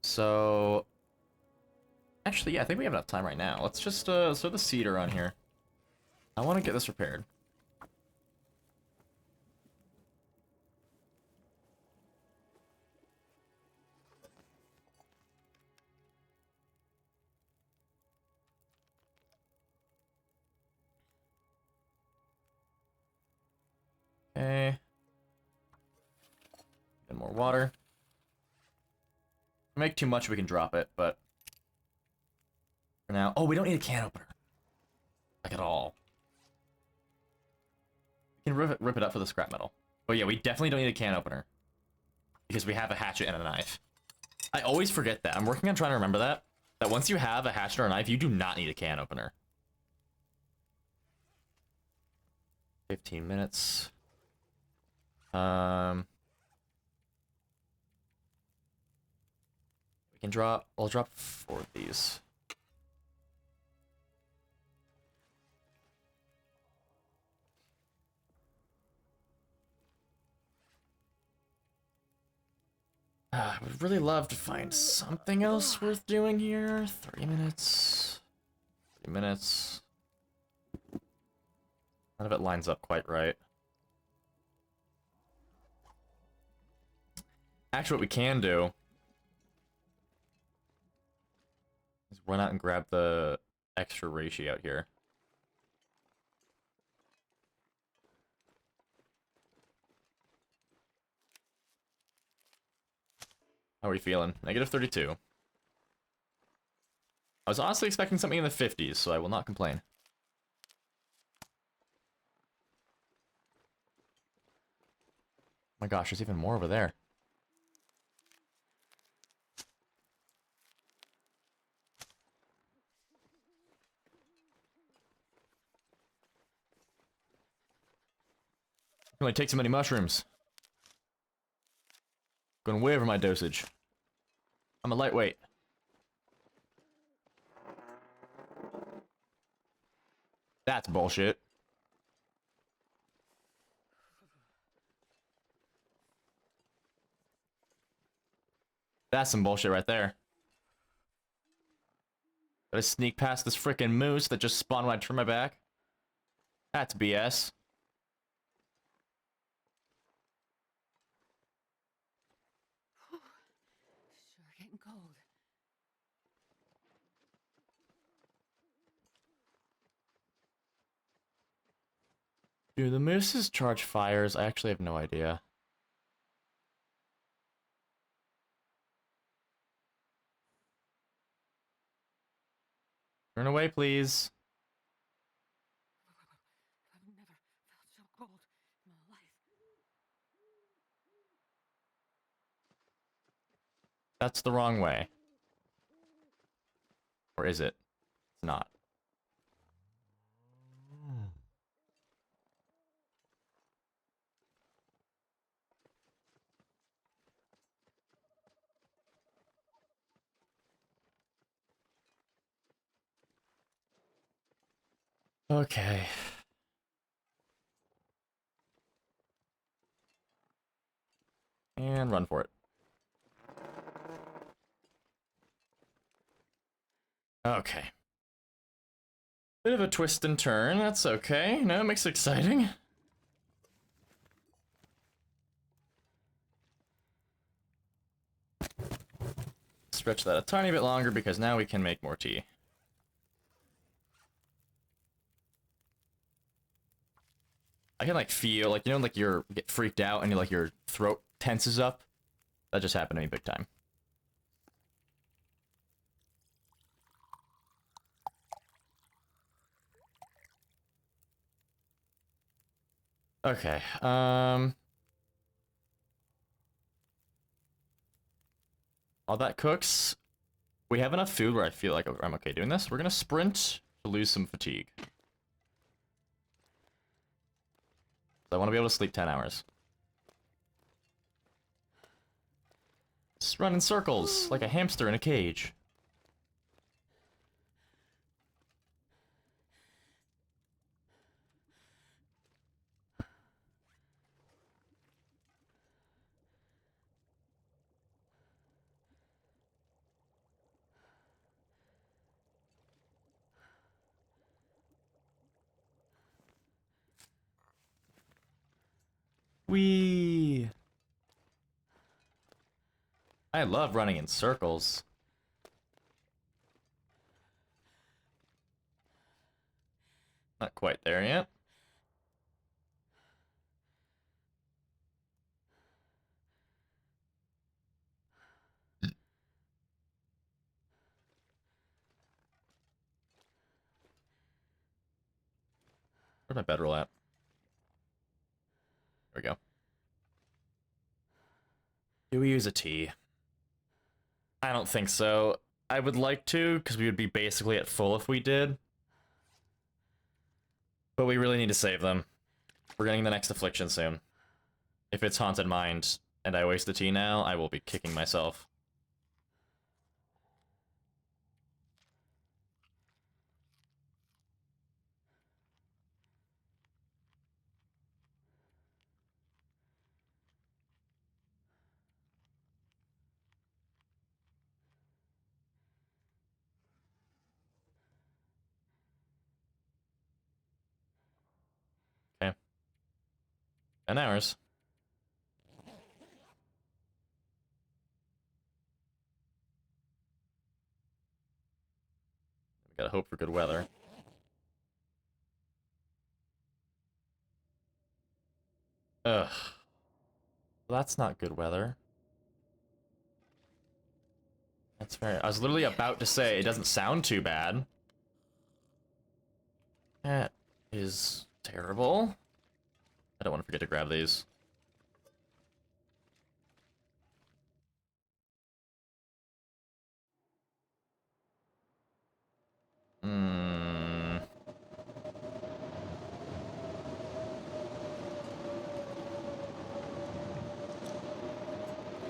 So... Actually, yeah, I think we have enough time right now. Let's just throw the cedar on here. I want to get this repaired. Okay. And more water. If we make too much, we can drop it, but... For now... Oh, we don't need a can opener. Like, at all. We can rip it up for the scrap metal. Oh yeah, we definitely don't need a can opener. Because we have a hatchet and a knife. I always forget that. I'm working on trying to remember that. That once you have a hatchet or a knife, you do not need a can opener. 15 minutes. We can drop... I'll drop 4 of these. I would really love to find something else worth doing here. 30 minutes. 30 minutes. None of it lines up quite right. Actually, what we can do is run out and grab the extra reishi out here. How are we feeling? Negative 32. I was honestly expecting something in the 50s, so I will not complain. Oh my gosh, there's even more over there. I can only take so many mushrooms. Going way over my dosage. I'm a lightweight. That's bullshit. That's some bullshit right there. Gotta sneak past this frickin' moose that just spawned when I turned my back. That's BS. Sure getting cold. Do the mooses charge fires? I actually have no idea. Turn away, please. I've never felt so cold in my life. That's the wrong way. Or is it? It's not. Okay. And run for it. Okay. Bit of a twist and turn, that's okay. No, it makes it exciting. stretch that a tiny bit longer because now we can make more tea. I can like feel like, you know, like you get freaked out and you like your throat tenses up. That just happened to me big time. Okay. While that cooks, we have enough food where I feel like I'm okay doing this. We're gonna sprint to lose some fatigue. I want to be able to sleep 10 hours. Just run in circles like a hamster in a cage. Whee! I love running in circles. Not quite there yet. Where's my bedroll at? There we go. Do we use a tea? I don't think so. I would like to, because we would be basically at full if we did. But we really need to save them. We're getting the next affliction soon. If it's Haunted Mind and I waste the tea now, I will be kicking myself. Okay. 10 hours. We gotta hope for good weather. Ugh. That's not good weather. That's fair. I was literally about to say, it doesn't sound too bad. That is terrible. I don't want to forget to grab these. Hmm.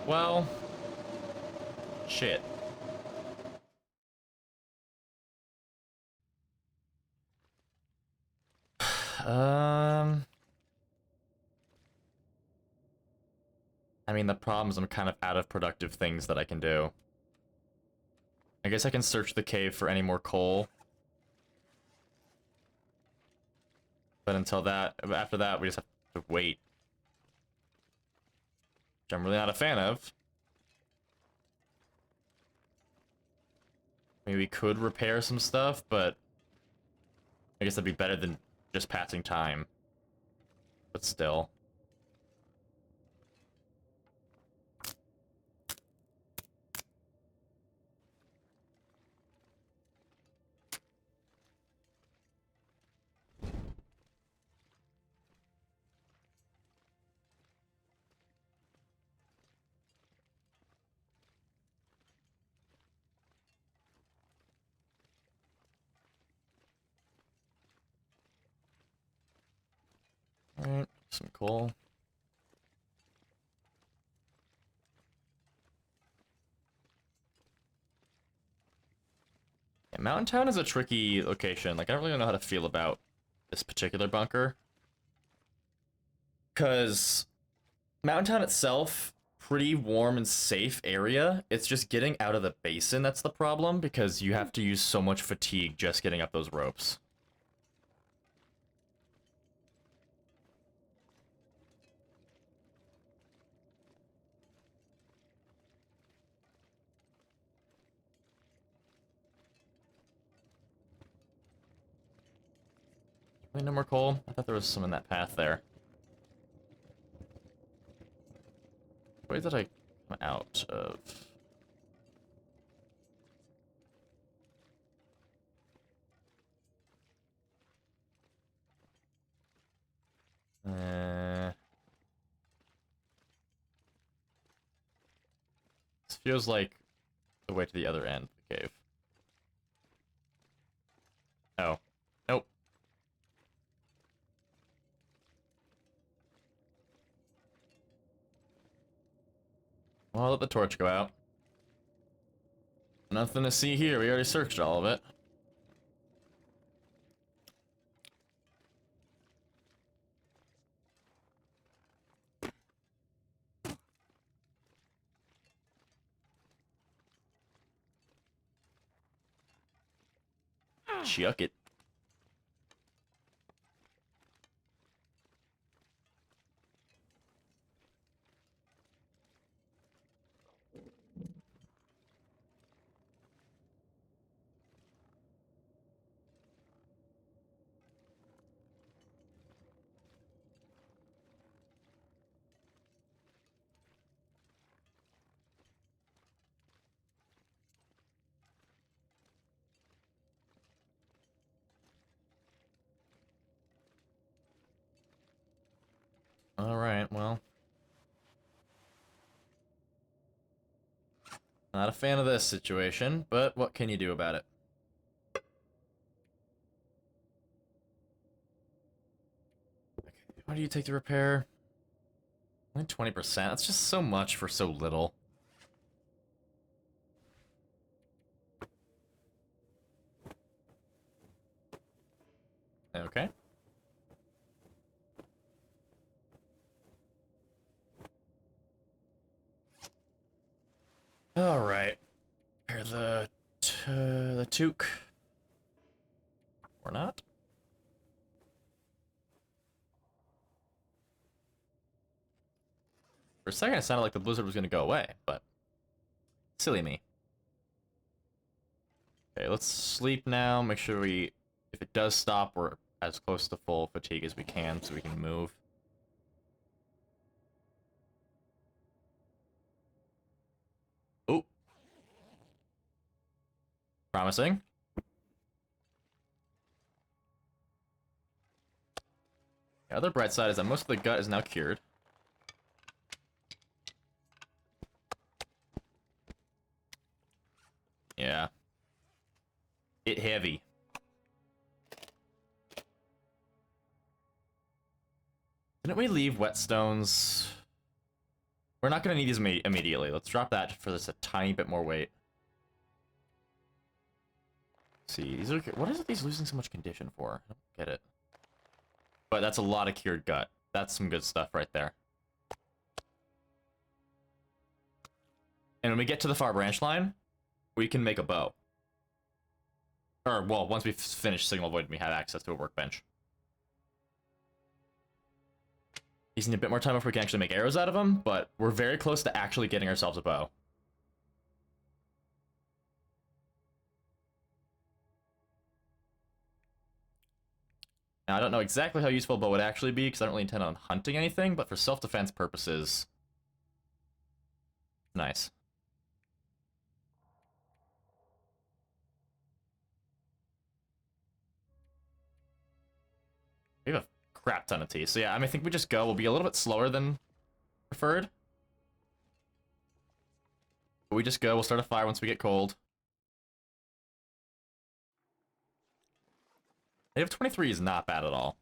Well, shit. Um, I mean, the problem is I'm kind of out of productive things that I can do. I guess I can search the cave for any more coal. But until that, after that, we just have to wait. Which I'm really not a fan of. Maybe we could repair some stuff, but I guess that'd be better than just passing time. But still. Alright, some coal. Yeah, Mountain Town is a tricky location. Like, I don't really know how to feel about this particular bunker. Because Mountain Town itself, pretty warm and safe area. It's just getting out of the basin that's the problem, because you have to use so much fatigue just getting up those ropes. No more coal? I thought there was some in that path there. Where did I come out of? This feels like the way to the other end of the cave. Oh. Nope. Well, I'll let the torch go out. Nothing to see here. We already searched all of it. Chuck it. Alright, well. Not a fan of this situation, but what can you do about it? Why do you take the repair? Only 20%? That's just so much for so little. Okay. Alright. Repair the toque. Or not. For a second, it sounded like the blizzard was going to go away, but silly me. Okay, let's sleep now. Make sure if it does stop, we're as close to full fatigue as we can so we can move. Oh. Promising. The other bright side is that most of the gut is now cured. Yeah. It heavy. Didn't we leave whetstones? We're not going to need these immediately. Let's drop that for this a tiny bit more weight. Let's see, these are, what is it these losing so much condition for? I don't get it. But that's a lot of cured gut. That's some good stuff right there. And when we get to the far branch line, we can make a bow. Or, well, once we finish Signal Void, we have access to a workbench. These need a bit more time before we can actually make arrows out of them, but we're very close to actually getting ourselves a bow. Now, I don't know exactly how useful a bow would actually be, because I don't really intend on hunting anything, but for self-defense purposes, nice. We have a crap ton of tea, so yeah, I think we just go. We'll be a little bit slower than preferred. But we just go, we'll start a fire once we get cold. Native 23 is not bad at all.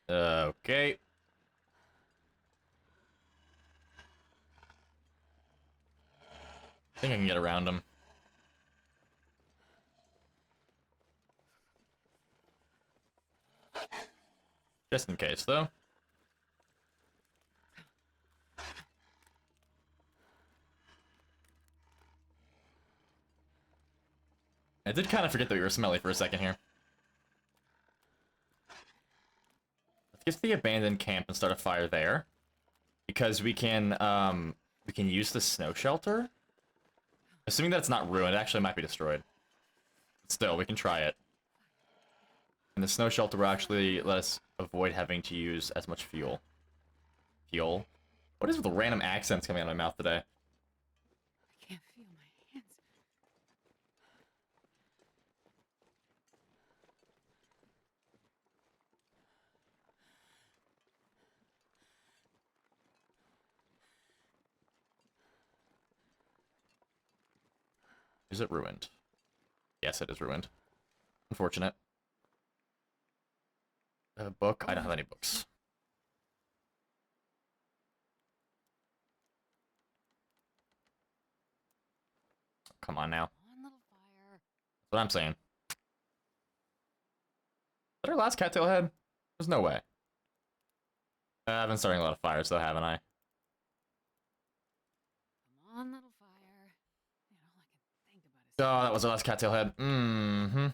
Okay. I think I can get around him. Just in case, though. I did kind of forget that we were smelly for a second here. get to the abandoned camp and start a fire there. Because we can use the snow shelter. Assuming that it's not ruined, it actually might be destroyed. Still, we can try it. And the snow shelter will actually let us avoid having to use as much fuel. Fuel? What is with the random accents coming out of my mouth today? I can't feel my hands. Is it ruined? Yes, it is ruined. Unfortunate. A book? I don't have any books. Come on now. One little fire. That's what I'm saying. Is that our last cattail head? There's no way. I've been starting a lot of fires though, haven't I? Come on, little fire. Man, all I can think about is. Oh, that was our last cattail head. Mm-hmm.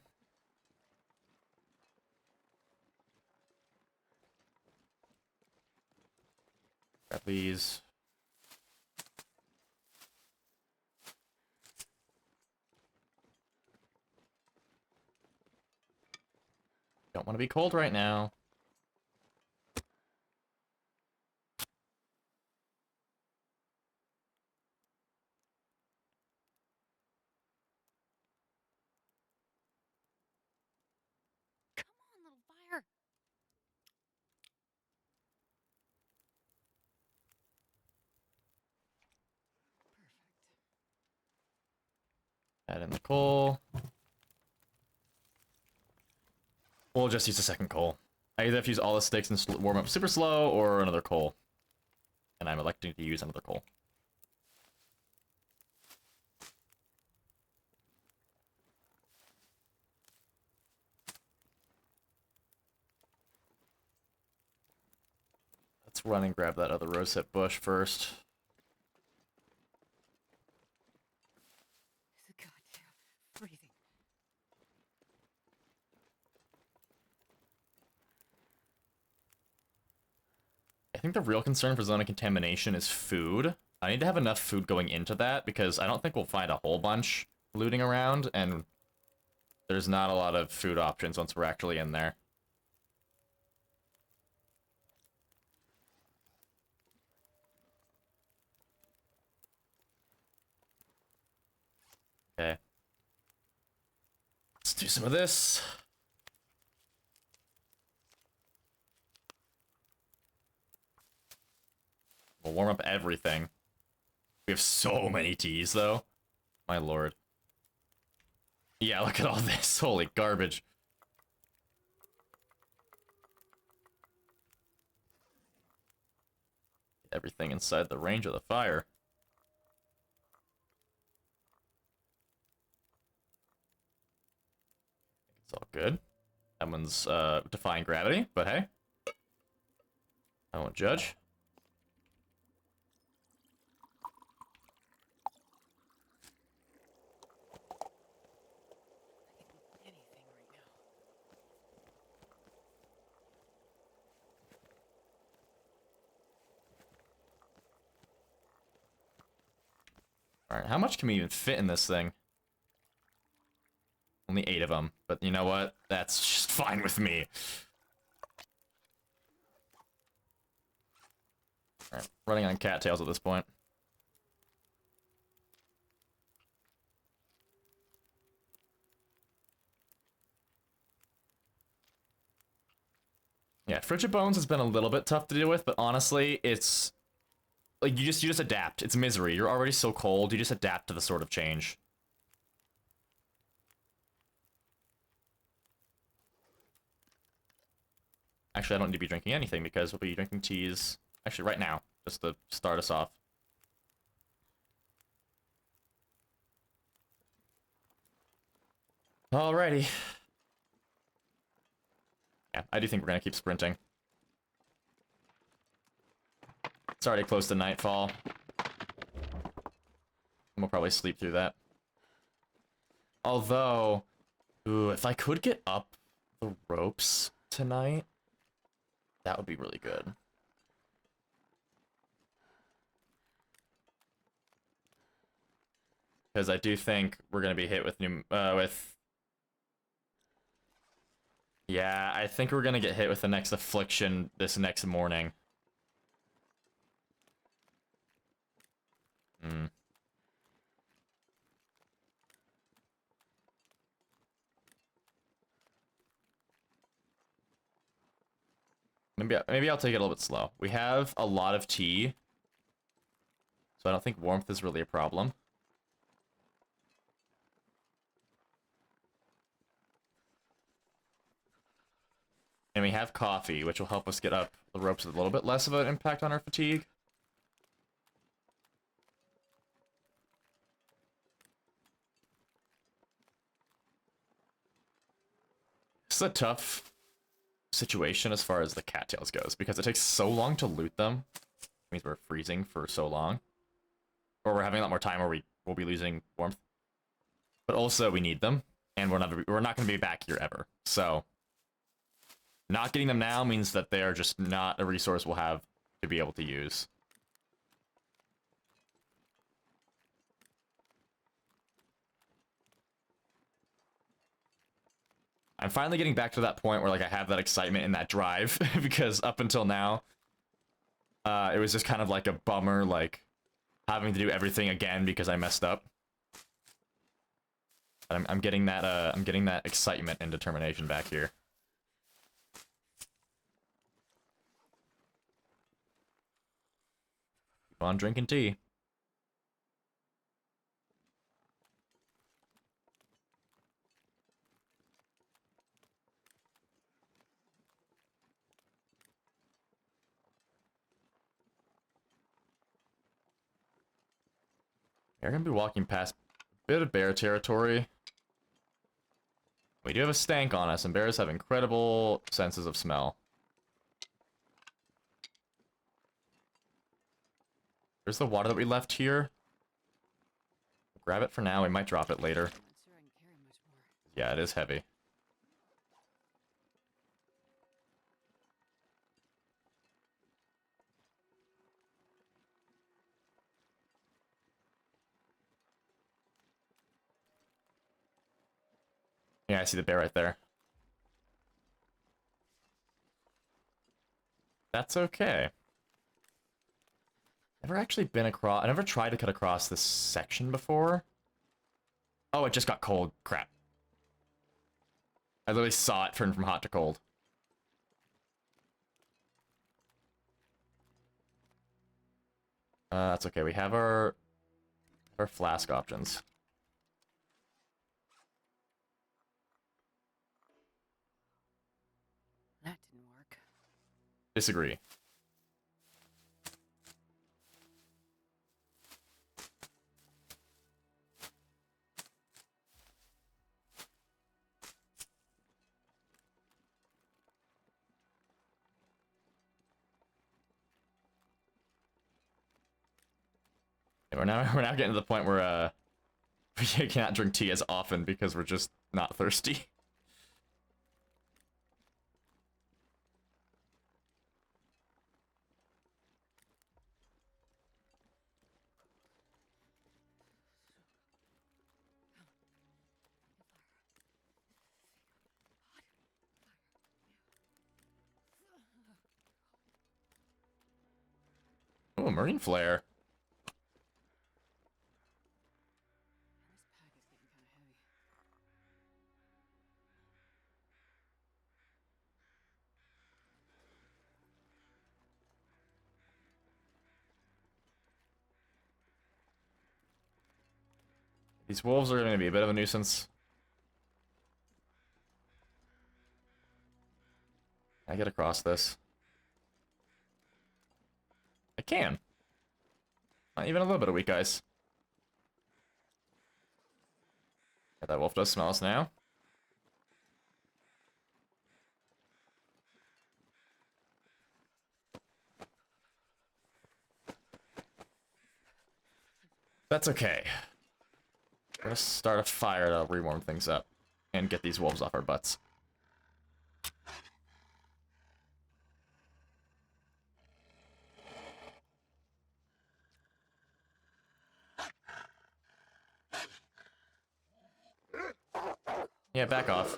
Grab these. Don't want to be cold right now. Come on, little fire. Perfect. Add in the coal. We'll just use the second coal. I either have to use all the sticks and warm up super slow, or another coal. And I'm electing to use another coal. Let's run and grab that other rosehip bush first. It's a goddamn freezing. I think the real concern for zone of contamination is food. I need to have enough food going into that, because I don't think we'll find a whole bunch looting around, and there's not a lot of food options once we're actually in there. Okay. Let's do some of this. We'll warm up everything. We have so many teas, though. My lord. Yeah, look at all this. Holy garbage. Everything inside the range of the fire. It's all good. That one's defying gravity, but hey. I won't judge. I can eat anything right now. Alright, how much can we even fit in this thing? Only 8 of them, but you know what? That's just fine with me. Alright, running on cattails at this point. Yeah, frigid bones has been a little bit tough to deal with, but honestly, it's like you just adapt. It's misery. You're already so cold, you just adapt to the sort of change. Actually, I don't need to be drinking anything because we'll be drinking teas actually right now, just to start us off. Alrighty. Yeah, I do think we're gonna keep sprinting. It's already close to nightfall. We'll probably sleep through that. Although, ooh, if I could get up the ropes tonight, That would be really good. Because I do think we're gonna be hit with yeah, I think we're gonna get hit with the next affliction this next morning. Hmm. Maybe I'll take it a little bit slow. We have a lot of tea, so I don't think warmth is really a problem. And we have coffee, which will help us get up the ropes with a little bit less of an impact on our fatigue. It's a tough situation as far as the cattails goes, because it takes so long to loot them. It means we're freezing for so long. Or we're having a lot more time where we'll be losing warmth. But also, we need them, and we're not going to be back here ever. So, not getting them now means that they are just not a resource we'll have to be able to use. I'm finally getting back to that point where like I have that excitement and that drive, because up until now, it was just kind of like a bummer, like having to do everything again because I messed up. But I'm getting that excitement and determination back here. Keep on drinking tea. We're gonna be walking past a bit of bear territory. We do have a stank on us, and bears have incredible senses of smell. There's the water that we left here. Grab it for now, we might drop it later. I'm not sure I can carry much more. Yeah, it is heavy. Yeah, I see the bear right there. That's okay. Never actually been across... I never tried to cut across this section before. Oh, it just got cold. Crap. I literally saw it turn from hot to cold. That's okay. We have our flask options. That didn't work. Disagree. Yeah, we're now getting to the point where we cannot drink tea as often because we're just not thirsty. Oh, a marine flare. This pack is getting kind of heavy. These wolves are going to be a bit of a nuisance. Can I get across this? I can. Not even a little bit of weak ice. Yeah, that wolf does smell us now. That's okay. We're gonna start a fire to rewarm things up and get these wolves off our butts. Yeah, back off.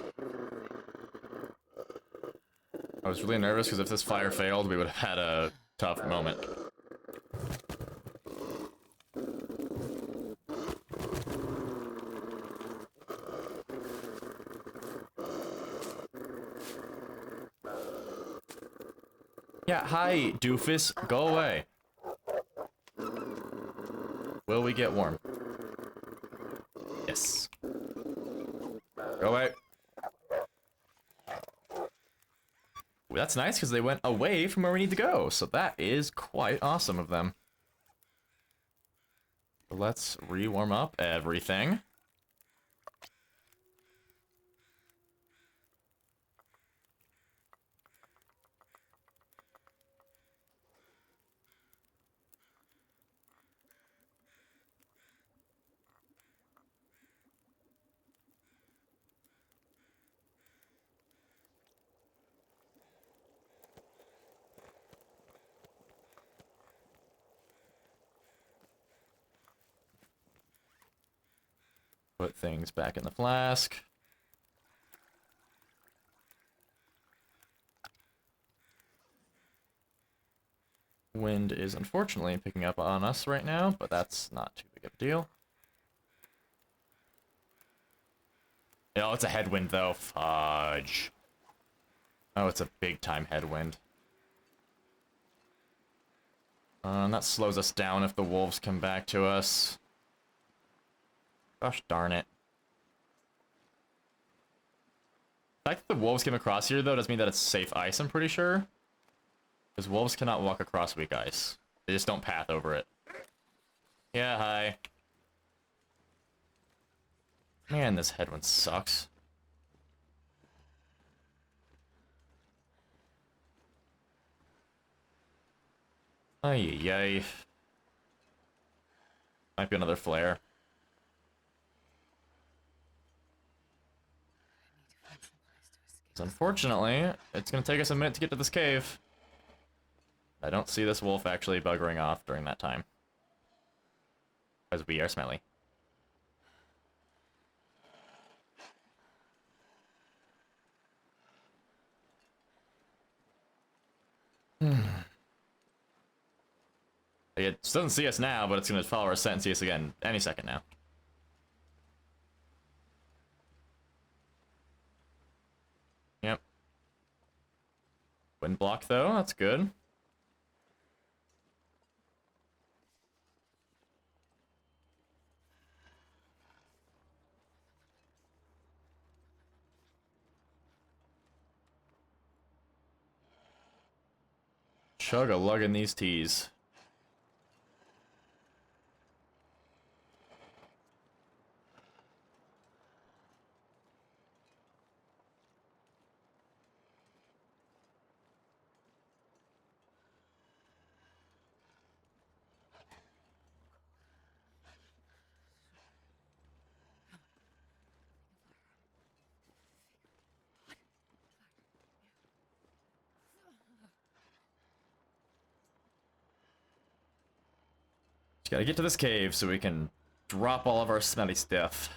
I was really nervous because if this fire failed, we would have had a tough moment. Yeah, hi, doofus. Go away. Will we get warm? Yes. Go away. Well, that's nice because they went away from where we need to go, so that is quite awesome of them. Let's re-warm up everything. Put things back in the flask. Wind is unfortunately picking up on us right now, but that's not too big of a deal. Oh, it's a headwind though. Fudge. Oh, it's a big time headwind. And that slows us down if the wolves come back to us. Gosh darn it. The fact that the wolves came across here, though, doesn't mean that it's safe ice, I'm pretty sure. Because wolves cannot walk across weak ice. They just don't path over it. Yeah, hi. Man, this headwind sucks. Ay, ay. Might be another flare. I need to find some place to escape. So unfortunately, it's gonna take us a minute to get to this cave. I don't see this wolf actually buggering off during that time. Because we are smelly. It doesn't see us now, but it's gonna follow our scent and see us again any second now. Yep. Wind block though, that's good. Chug-a-lugging these teas. Just gotta get to this cave so we can drop all of our smelly stuff.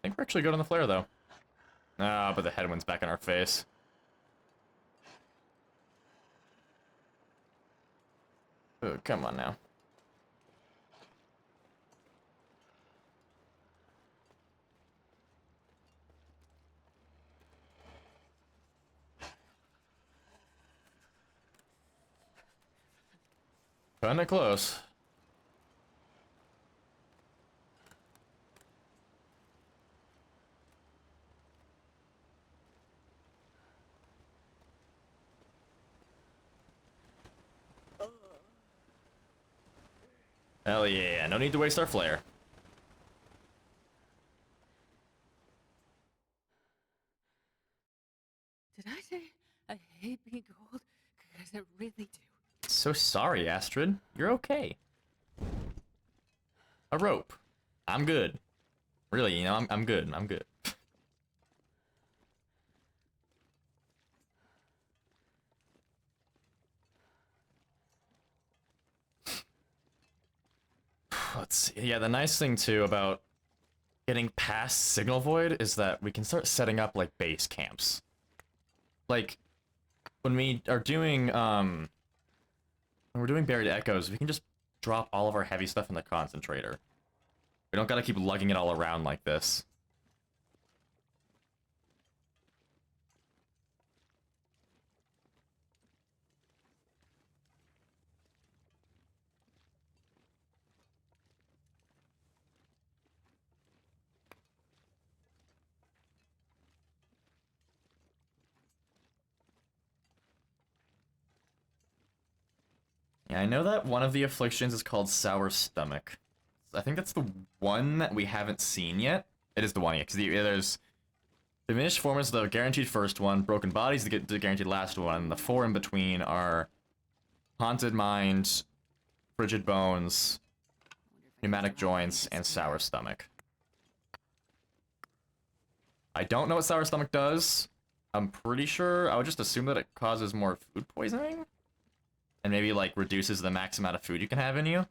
I think we're actually good on the flare though. Ah, but the headwind's back in our face. Oh, come on now. Kinda close. Hell yeah, no need to waste our flare. Did I say I hate being cold? Because I really do. So sorry, Astrid. You're okay. A rope. I'm good. Really, you know, I'm good. I'm good. Yeah, the nice thing too about getting past Signal Void is that we can start setting up like base camps. Like when we are doing when we're doing Buried Echoes, we can just drop all of our heavy stuff in the concentrator. We don't gotta keep lugging it all around like this. Yeah, I know that one of the afflictions is called Sour Stomach. I think that's the one that we haven't seen yet. It is the one, yeah, because there's Diminished Form is the guaranteed first one, Broken Bodies is the guaranteed last one, and the four in between are Haunted Mind, Frigid Bones, Pneumatic Joints, and Sour Stomach. I don't know what Sour Stomach does. I'm pretty sure, I would just assume that it causes more food poisoning? And maybe, like, reduces the max amount of food you can have in you?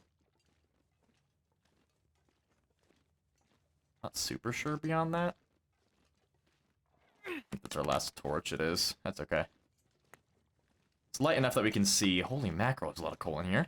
Not super sure beyond that. I think that's our last torch, it is. That's okay. It's light enough that we can see. Holy mackerel, there's a lot of coal in here.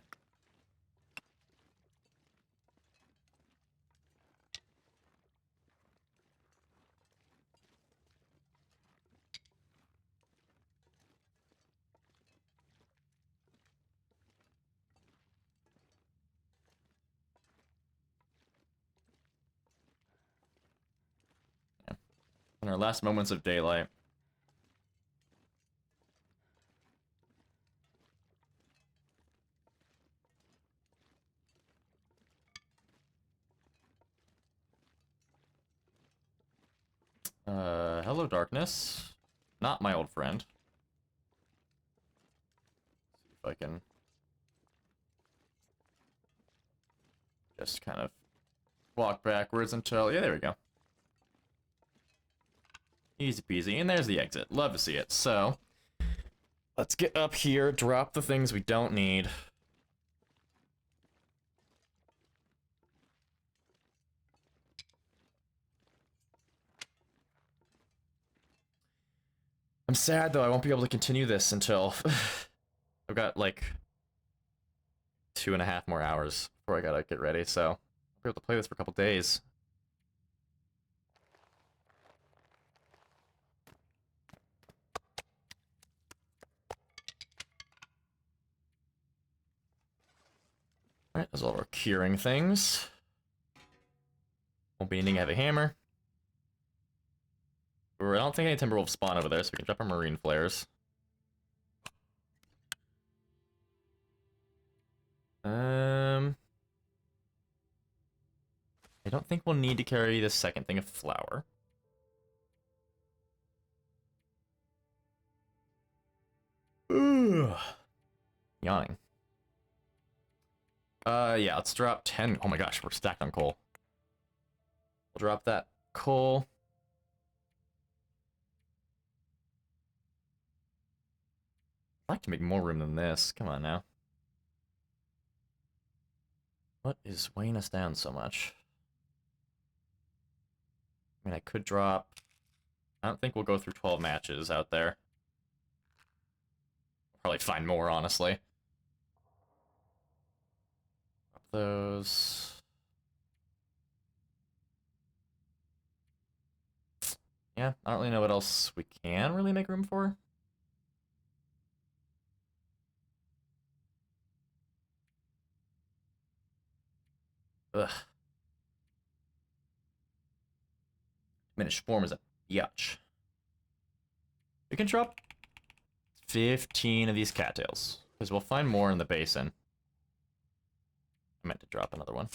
Yeah. In our last moments of daylight. Hello, darkness. Not my old friend. See if I can just kind of walk backwards until... Yeah, there we go. Easy peasy. And there's the exit. Love to see it. So, let's get up here, drop the things we don't need. I'm sad, though, I won't be able to continue this until... I've got, like, 2.5 more hours before I gotta get ready, so... I'll be able to play this for a couple days. Alright, that's all of our curing things. Won't be needing to have a hammer. I don't think any Timberwolves spawn over there, so we can drop our Marine Flares. I don't think we'll need to carry the second thing of flour. Ugh. Yawning. Yeah, let's drop 10. Oh my gosh, we're stacked on coal. We'll drop that coal. I'd like to make more room than this. Come on now. What is weighing us down so much? I mean, I could drop... I don't think we'll go through 12 matches out there. Probably find more, honestly. Drop those... Yeah, I don't really know what else we can really make room for. Ugh. Diminished form is a biatch. We can drop 15 of these cattails, because we'll find more in the basin. I meant to drop another one.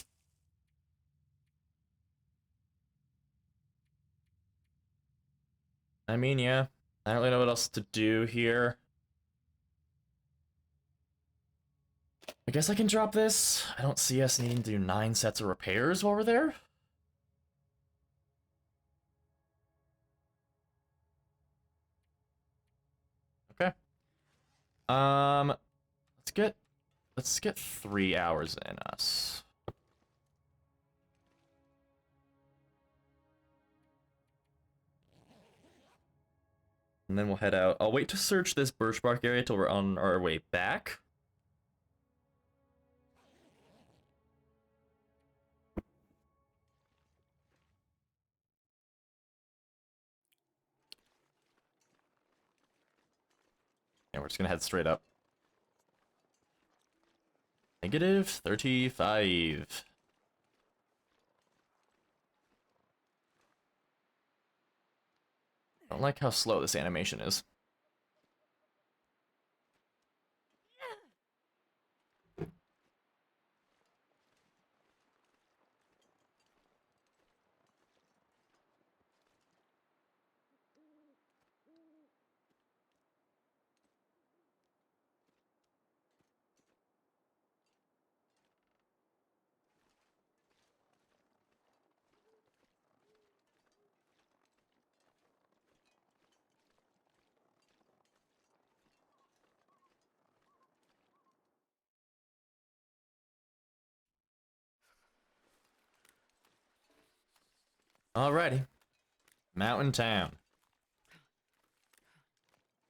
I mean, yeah. I don't really know what else to do here. I guess I can drop this. I don't see us needing to do 9 sets of repairs while we're there. Okay. Let's get 3 hours in us. And then we'll head out. I'll wait to search this birch bark area till we're on our way back. And we're just gonna head straight up. -35. I don't like how slow this animation is. Alrighty. Mountain Town.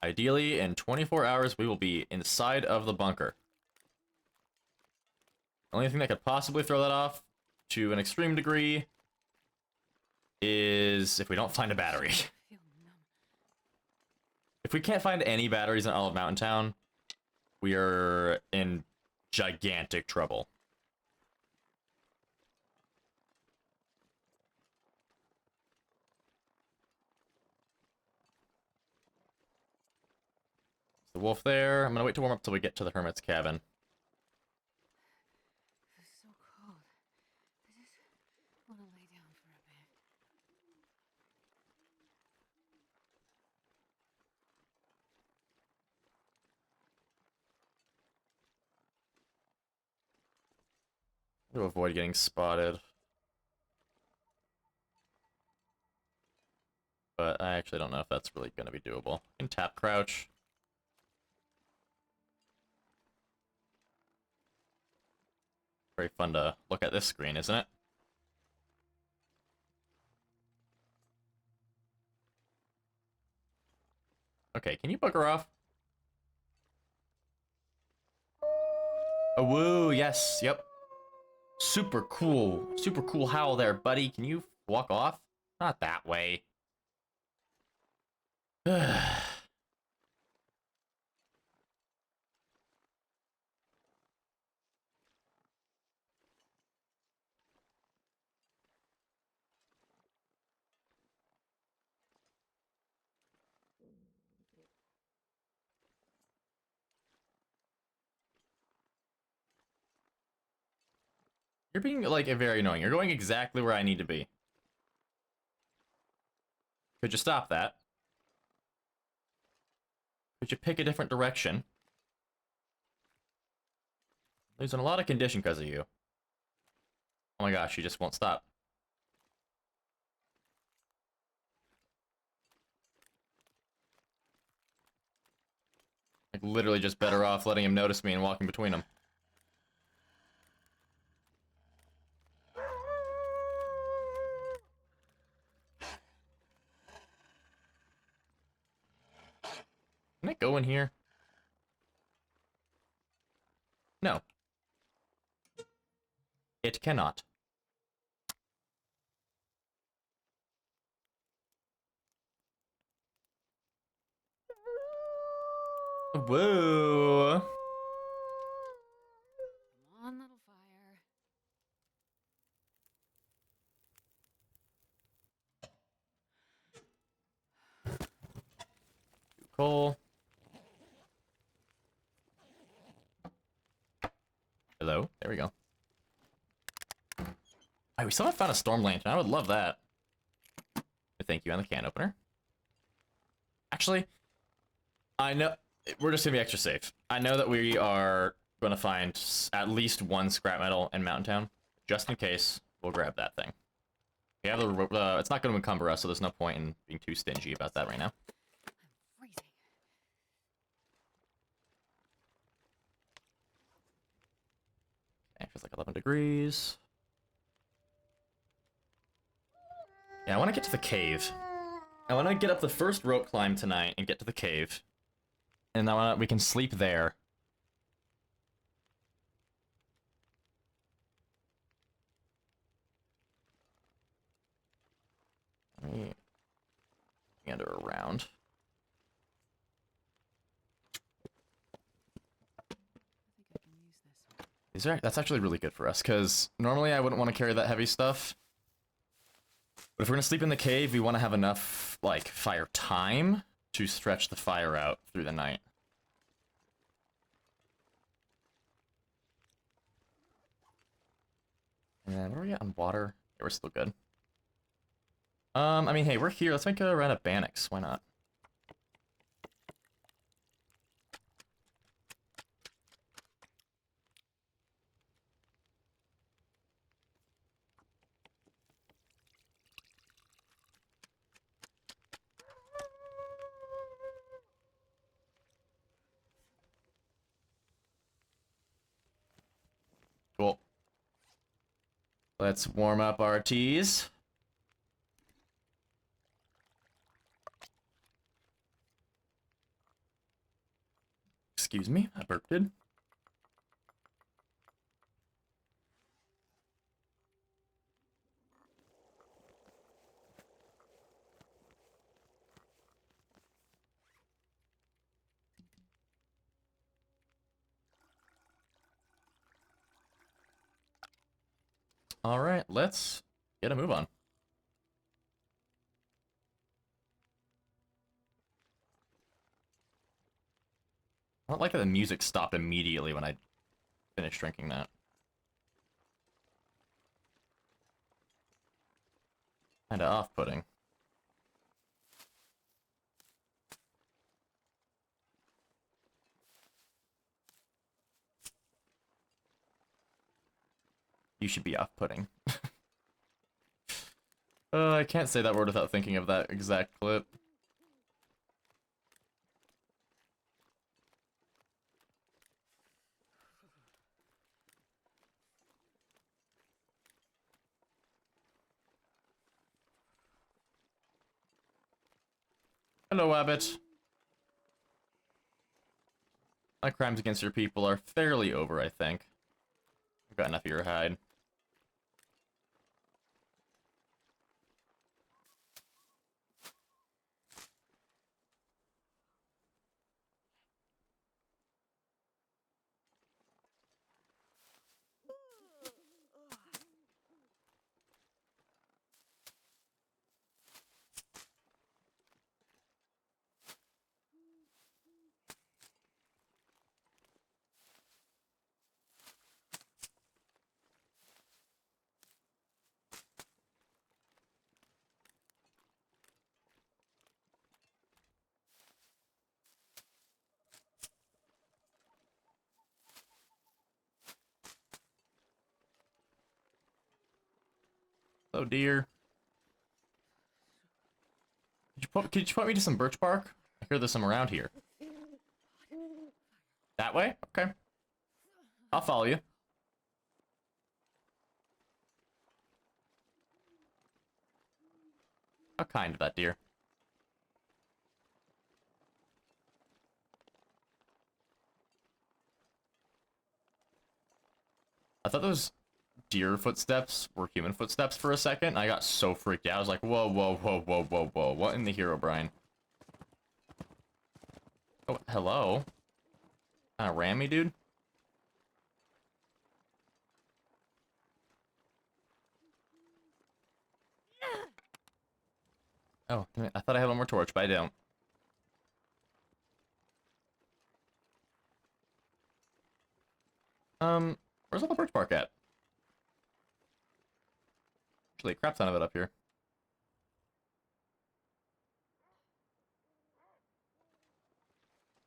Ideally, in 24 hours, we will be inside of the bunker. The only thing that could possibly throw that off, to an extreme degree, is if we don't find a battery. If we can't find any batteries in all of Mountain Town, we are in gigantic trouble. The wolf there. I'm gonna wait to warm up till we get to the hermit's cabin. It's so cold. I just want to lay down for a bit. To avoid getting spotted. But I actually don't know if that's really gonna be doable. I can tap crouch. Very fun to look at this screen, isn't it? Okay, can you bugger off? Oh, woo, yes, yep. Super cool howl there, buddy. Can you walk off? Not that way. You're being, like, very annoying. You're going exactly where I need to be. Could you stop that? Could you pick a different direction? Losing a lot of condition because of you. Oh my gosh, you just won't stop. Like, literally just better off letting him notice me and walking between them. Can I go in here? No. It cannot. Whoa. Come on, little fire. Cool. Hello? There we go. Oh, we still found a storm lantern. I would love that. Thank you on the can opener. Actually, I know we're just gonna be extra safe. I know that we are gonna find at least one scrap metal in Mountain Town. Just in case, we'll grab that thing. We have the it's not gonna encumber us, so there's no point in being too stingy about that right now. I'm freezing. Okay, it feels like 11 degrees. Yeah, I want to get to the cave. I want to get up the first rope climb tonight and get to the cave. And we can sleep there. Let me meander around. I think I can use this. That's actually really good for us, because normally I wouldn't want to carry that heavy stuff. But if we're going to sleep in the cave, we want to have enough, like, fire time to stretch the fire out through the night. And then, where are we at on water? Yeah, we're still good. I mean, hey, we're here. Let's make a run at Bannock's. Why not? Cool. Let's warm up our teas. Excuse me, I burped. Alright, let's get a move on. I don't like that the music stopped immediately when I finished drinking that. Kinda off-putting. You should be off-putting. I can't say that word without thinking of that exact clip. Hello, Abbott. My crimes against your people are fairly over, I think. I've got enough of your hide. Hello, dear. Could you point me to some birch bark? I hear there's some around here. That way? Okay. I'll follow you. How kind of that deer. I thought those deer footsteps were human footsteps for a second. I got so freaked out. I was like, whoa, whoa, whoa, whoa, whoa, whoa. What in the hero, Brian? Oh, hello. Kinda ram me, dude? Oh, I thought I had one more torch, but I don't. Where's all the birch bark at? Actually, a crap ton of it up here.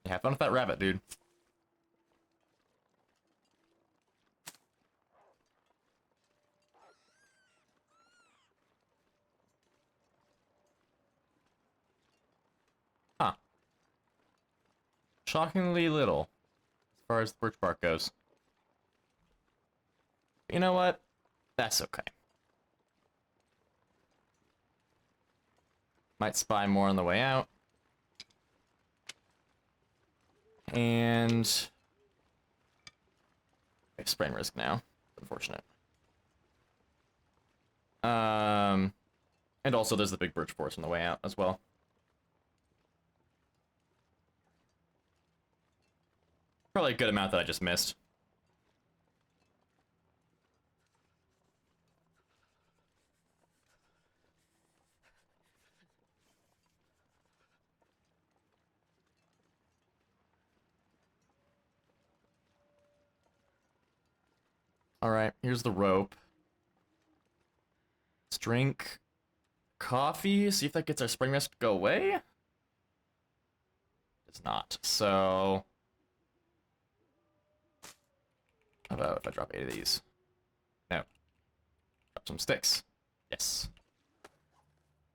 Yeah, have fun with that rabbit, dude. Huh. Shockingly little, as far as the birch bark goes. You know what? That's okay. Might spy more on the way out. And... okay, sprain risk now. Unfortunate. And also there's the big birch forest on the way out as well. Probably a good amount that I just missed. Alright, here's the rope. Let's drink coffee, see if that gets our spring rest to go away. It's not, so... how about if I drop 8 of these? No. Drop some sticks. Yes.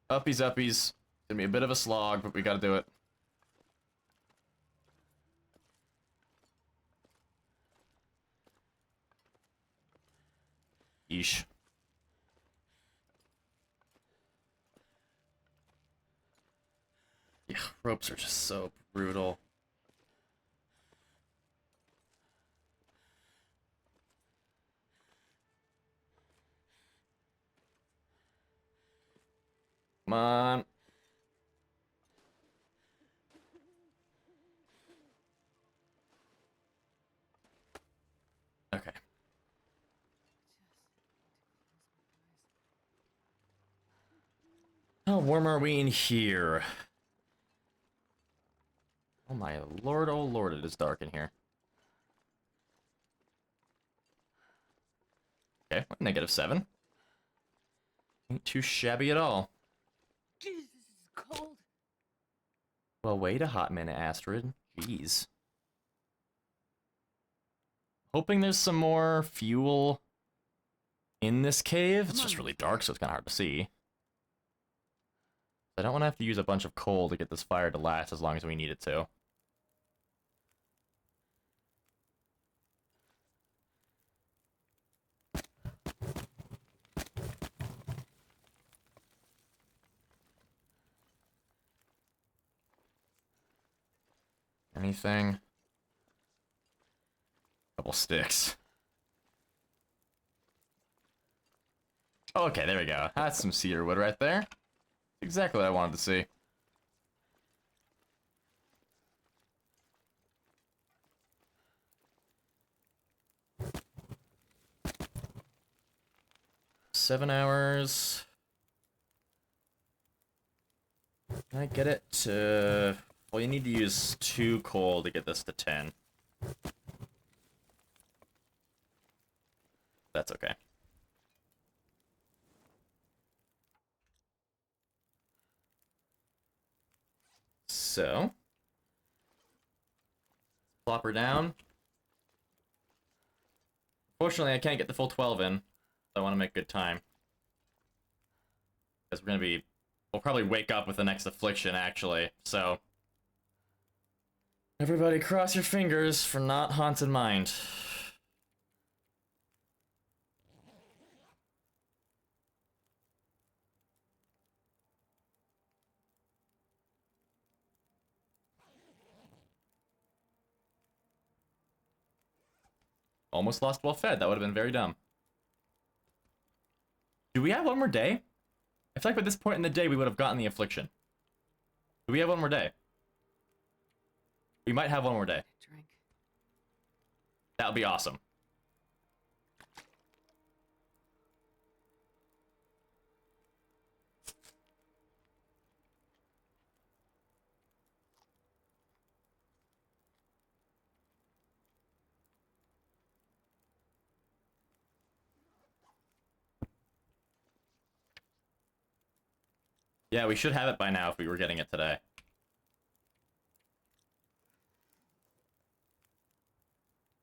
Uppies, uppies. It's gonna be a bit of a slog, but we gotta do it. Yeesh. Yeah, ropes are just so brutal. Come on. Okay. How warm are we in here? Oh my lord, it is dark in here. Okay, -7. Ain't too shabby at all. Jesus, this is cold. Well, wait a hot minute, Astrid. Jeez. Hoping there's some more fuel in this cave. It's just really dark, so it's kind of hard to see. I don't want to have to use a bunch of coal to get this fire to last as long as we need it to. Anything? Couple sticks. Okay, there we go. That's some cedar wood right there. Exactly what I wanted to see. Seven hours. Can I get it to... well, you need to use 2 coal to get this to 10. That's okay. So... plop her down. Fortunately, I can't get the full 12 in. I want to make good time. Because we're going to be... we'll probably wake up with the next affliction, actually, so... everybody cross your fingers for not Haunted Mind. Almost lost well fed. That would have been very dumb. Do we have one more day? I feel like by this point in the day we would have gotten the affliction. Do we have one more day? We might have one more day. Drink. That would be awesome. Yeah, we should have it by now if we were getting it today.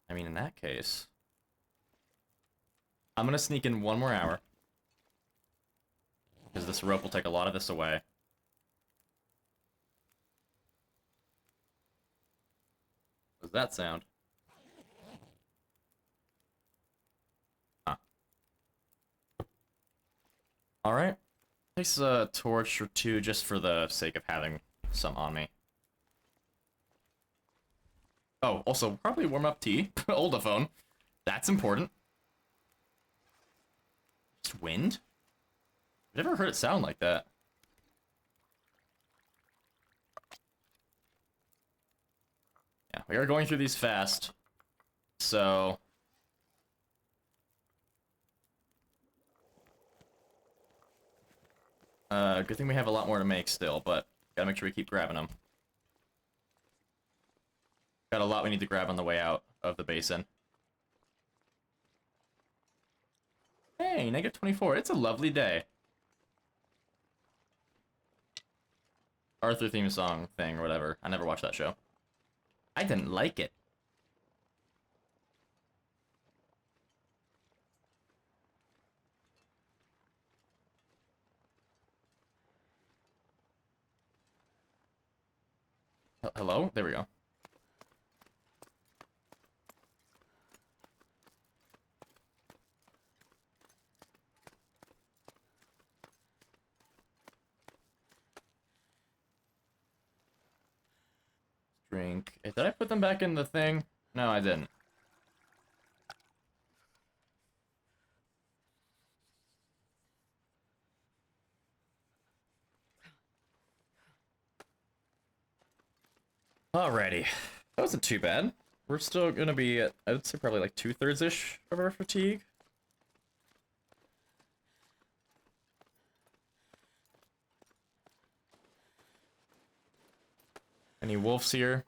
I mean, in that case... I'm gonna sneak in one more hour. Because this rope will take a lot of this away. What does that sound? Huh. Alright. Takes a torch or two just for the sake of having some on me. Oh, also, probably warm up tea. Oldophone. That's important. Just wind? I've never heard it sound like that. Yeah, we are going through these fast. So... good thing we have a lot more to make still, but gotta make sure we keep grabbing them. Got a lot we need to grab on the way out of the basin. Hey, -24. It's a lovely day. Arthur theme song thing or whatever. I never watched that show. I didn't like it. Hello? There we go. Drink. Did I put them back in the thing? No, I didn't. Alrighty. That wasn't too bad. We're still gonna be at, I'd say probably like 2/3-ish of our fatigue. Any wolves here?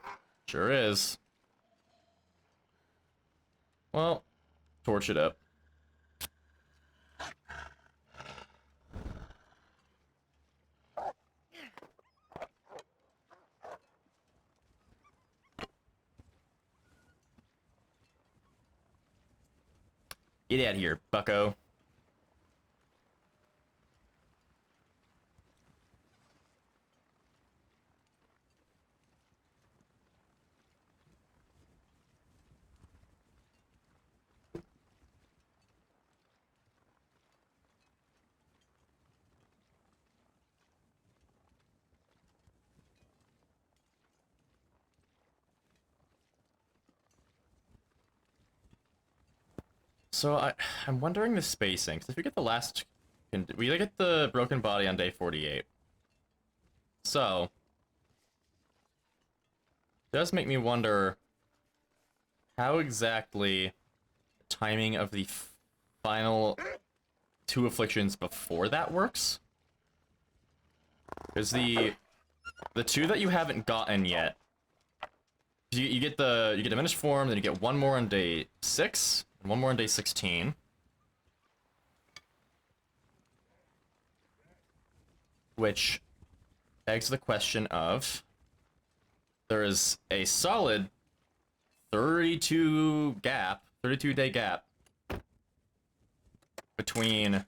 Sure is. Well, torch it up. Get out of here, bucko. So I'm wondering the spacing, because if we get the last... We get the broken body on day 48. So... It does make me wonder how exactly the timing of the final 2 afflictions before that works. Because the 2 that you haven't gotten yet, you get diminished form, then you get 1 more on day 6, and 1 more on day 16. Which begs the question of, there is a solid 32-day gap between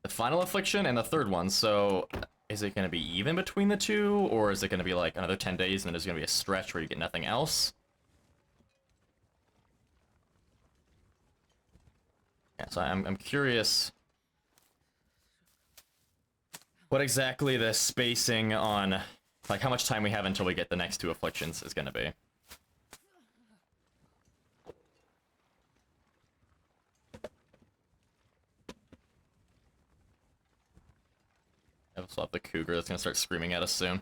the final affliction and the 3rd one, so is it going to be even between the 2, or is it going to be like another 10 days and then there's going to be a stretch where you get nothing else? Yeah, so I'm curious what exactly the spacing on, like, how much time we have until we get the next 2 afflictions is going to be. I also have the cougar that's going to start screaming at us soon.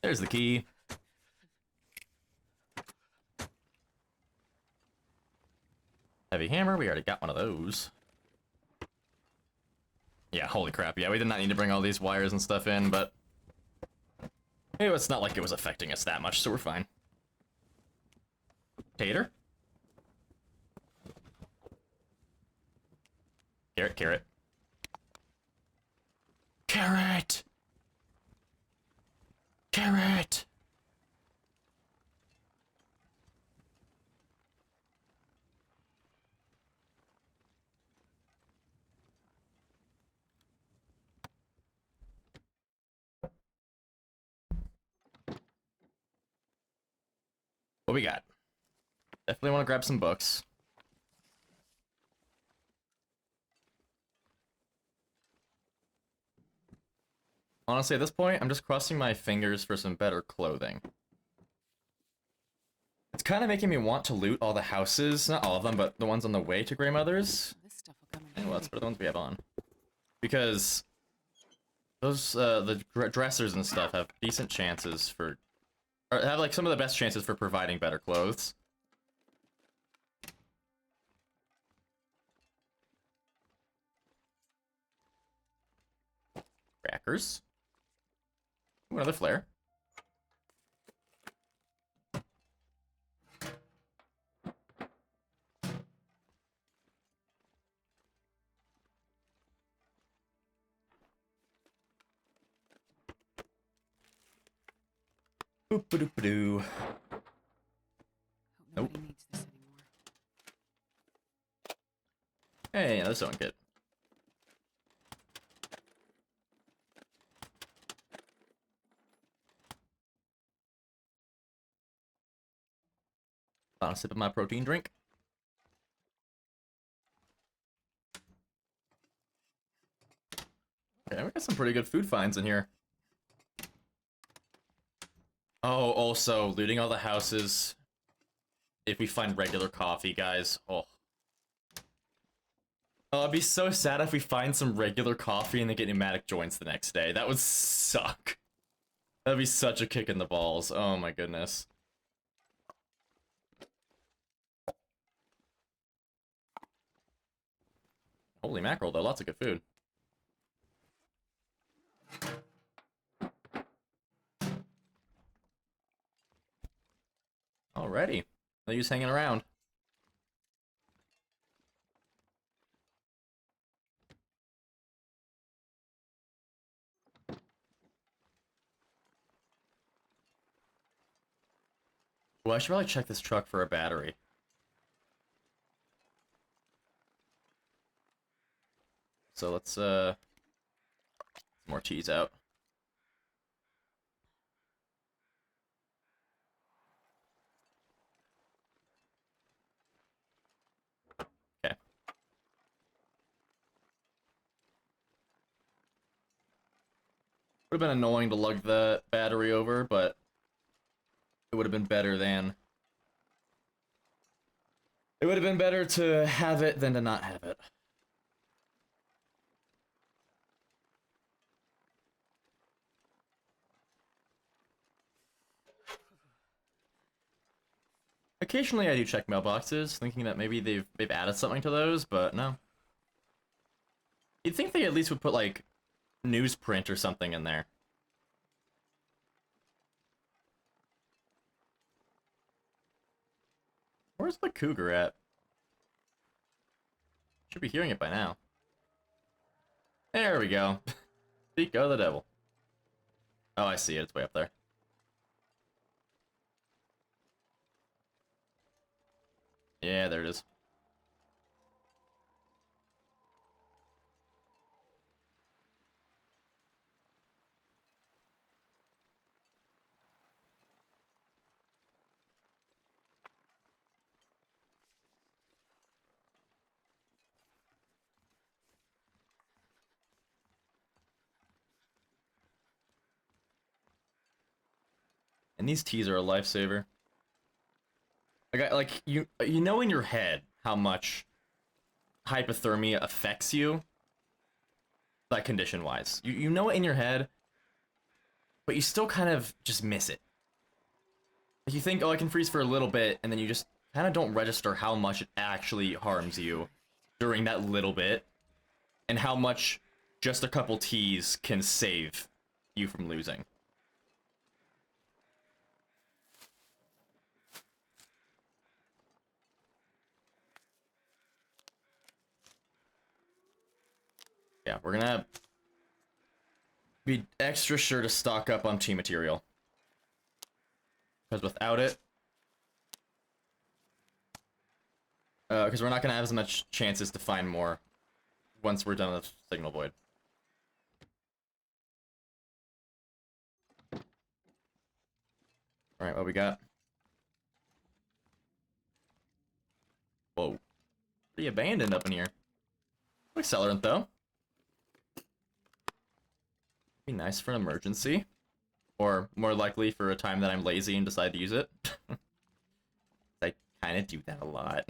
There's the key. Heavy hammer, we already got one of those. Yeah, holy crap, yeah, we did not need to bring all these wires and stuff in, but... it's not like it was affecting us that much, so we're fine. Tater? Carrot, carrot. Carrot! Carrot! What we got? Definitely want to grab some books. Honestly, at this point, I'm just crossing my fingers for some better clothing. It's kind of making me want to loot all the houses, not all of them, but the ones on the way to Grandmother's. This stuff will come in And handy. let's put the ones we have on. Because those, the dressers and stuff have decent chances for... Or have, like, some of the best chances for providing better clothes. Crackers. Ooh, another flare. Boop-a-doop-a-doo. Hope Nope. nobody needs this anymore. Hey, another sewing kit. I'll sip of my protein drink. Okay, we got some pretty good food finds in here. Oh, also, looting all the houses. If we find regular coffee, guys. Oh. Oh, it'd be so sad if we find some regular coffee and then get pneumatic joints the next day. That would suck. That'd be such a kick in the balls. Oh my goodness. Holy mackerel, though. Lots of good food. Alrighty. No use hanging around. Well, I should probably check this truck for a battery. So let's, some more cheese out. Okay. Would have been annoying to lug the battery over, but it would have been better than... It would have been better to have it than to not have it. Occasionally I do check mailboxes, thinking that maybe they've added something to those, but no. You'd think they at least would put, like, newsprint or something in there. Where's the cougar at? Should be hearing it by now. There we go. Speak of the devil. Oh, I see it. It's way up there. Yeah, there it is. And these teas are a lifesaver. Like you know in your head how much hypothermia affects you, like condition-wise. You know it in your head, but you still kind of just miss it. Like you think, oh, I can freeze for a little bit, and then you just kind of don't register how much it actually harms you during that little bit, and how much just a couple teas can save you from losing. Yeah, we're gonna be extra sure to stock up on tea material. Because without it... because we're not gonna have as much chances to find more once we're done with Signal Void. Alright, what we got? Pretty abandoned up in here. Accelerant, though. Be nice for an emergency. Or, more likely, for a time that I'm lazy and decide to use it. I kind of do that a lot.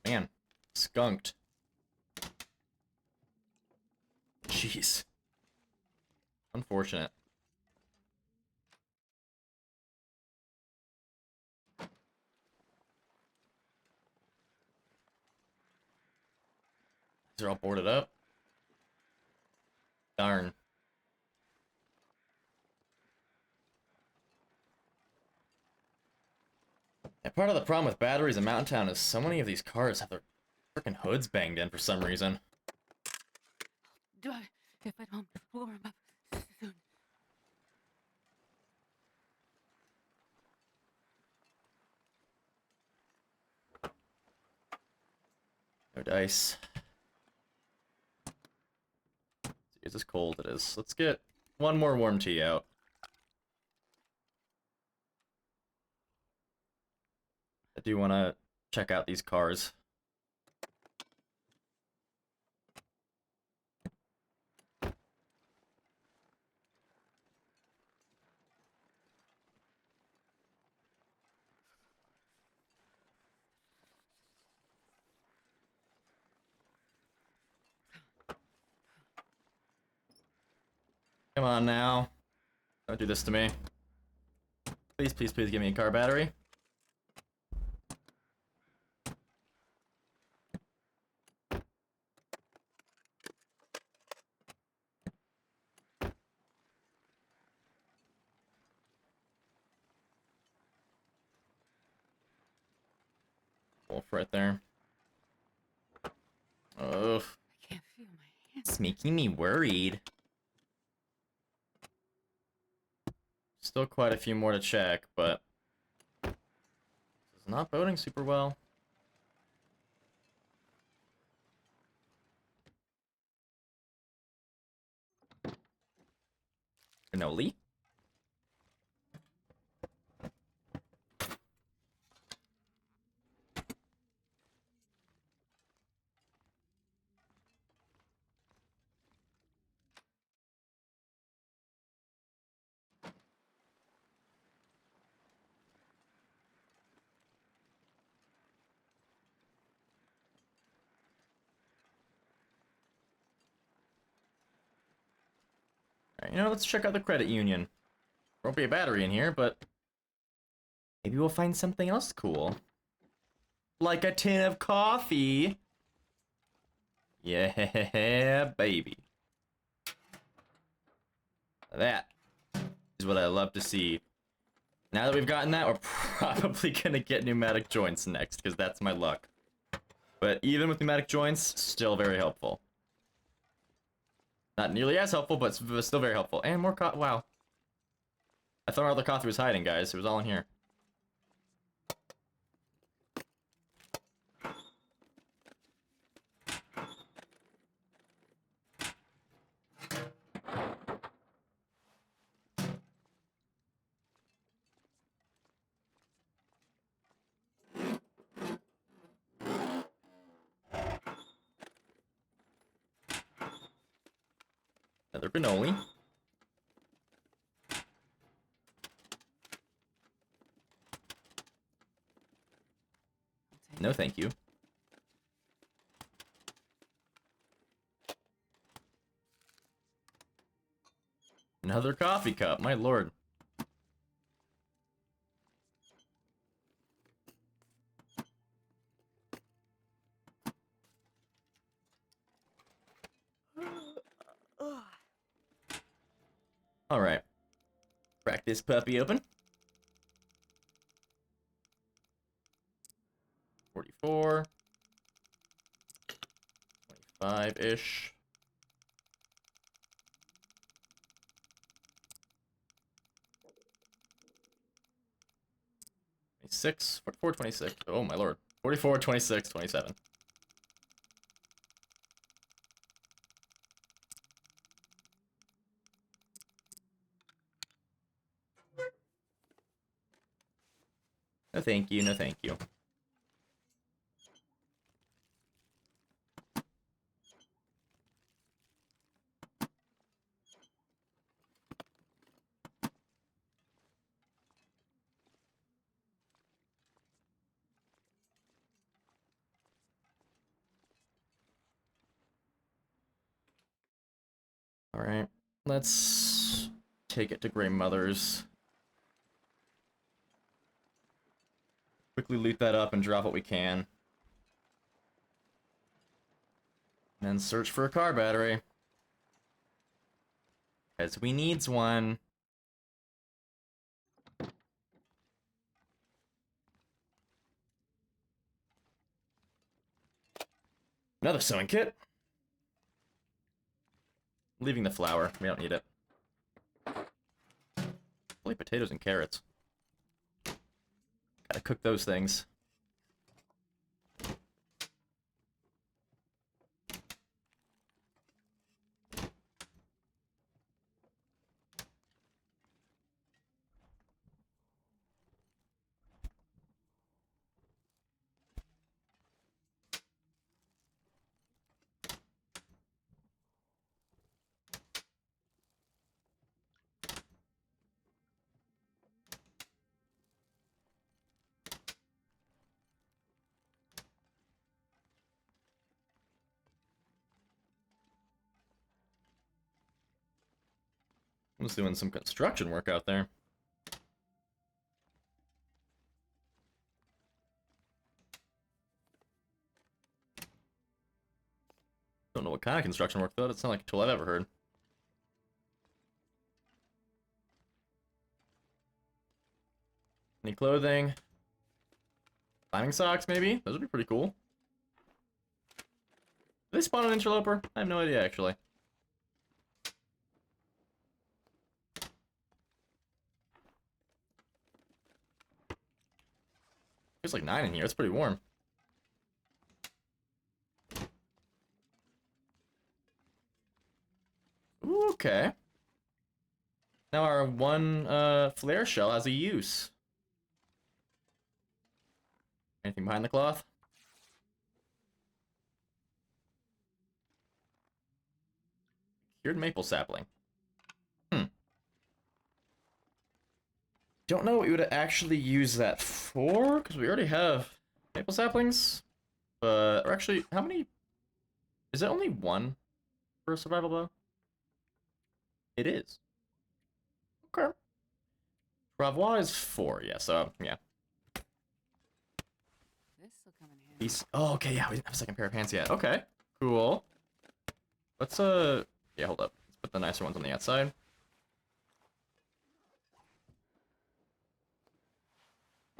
Man, skunked. Jeez. Unfortunate. They're all boarded up. Darn. And part of the problem with batteries in Mountain Town is so many of these cars have their freaking hoods banged in for some reason. Drive if I don't warm up soon. No dice. It's as cold it is. Let's get one more warm tea out. I do want to check out these cars. Come on now. Don't do this to me. Please, please, please give me a car battery. Wolf right there. Ugh. I can't feel my hands. It's making me worried. Still quite a few more to check, but this is not boding super well. Cannoli? Alright, you know, let's check out the credit union. There won't be a battery in here, but maybe we'll find something else cool. Like a tin of coffee. Yeah, baby. That is what I love to see. Now that we've gotten that, we're probably gonna get pneumatic joints next, because that's my luck. But even with pneumatic joints, still very helpful. Not nearly as helpful, but still very helpful. And more wow. I thought all the coffee was hiding, guys. It was all in here. Another cannoli. No, thank you. Another coffee cup, my lord. Alright. Crack this puppy open. 44. 25-ish. 26. 44, 26. Oh my lord. 44, 26, 27. No thank you, no thank you. Alright, let's take it to Grey Mother's. Quickly loot that up and drop what we can. And then search for a car battery. Because we needs one. Another sewing kit. Leaving the flour. We don't need it. Only potatoes and carrots. Gotta cook those things. I was doing some construction work out there. Don't know what kind of construction work, though. It doesn't sound like a tool I've ever heard. Any clothing? Climbing socks, maybe? Those would be pretty cool. Did they spawn an interloper? I have no idea, actually. There's like 9 in here. It's pretty warm. Ooh, okay. Now our one flare shell has a use. Anything behind the cloth? Cured maple sapling. Don't know what we would actually use that for, because we already have maple saplings. But, or actually, how many? Is it only one for a survival bow? It is. Okay. Bravois is 4, yeah, so, yeah. This will come in handy. Oh, okay, yeah, we didn't have a second pair of pants yet. Okay, cool. Let's, yeah, hold up. Let's put the nicer ones on the outside.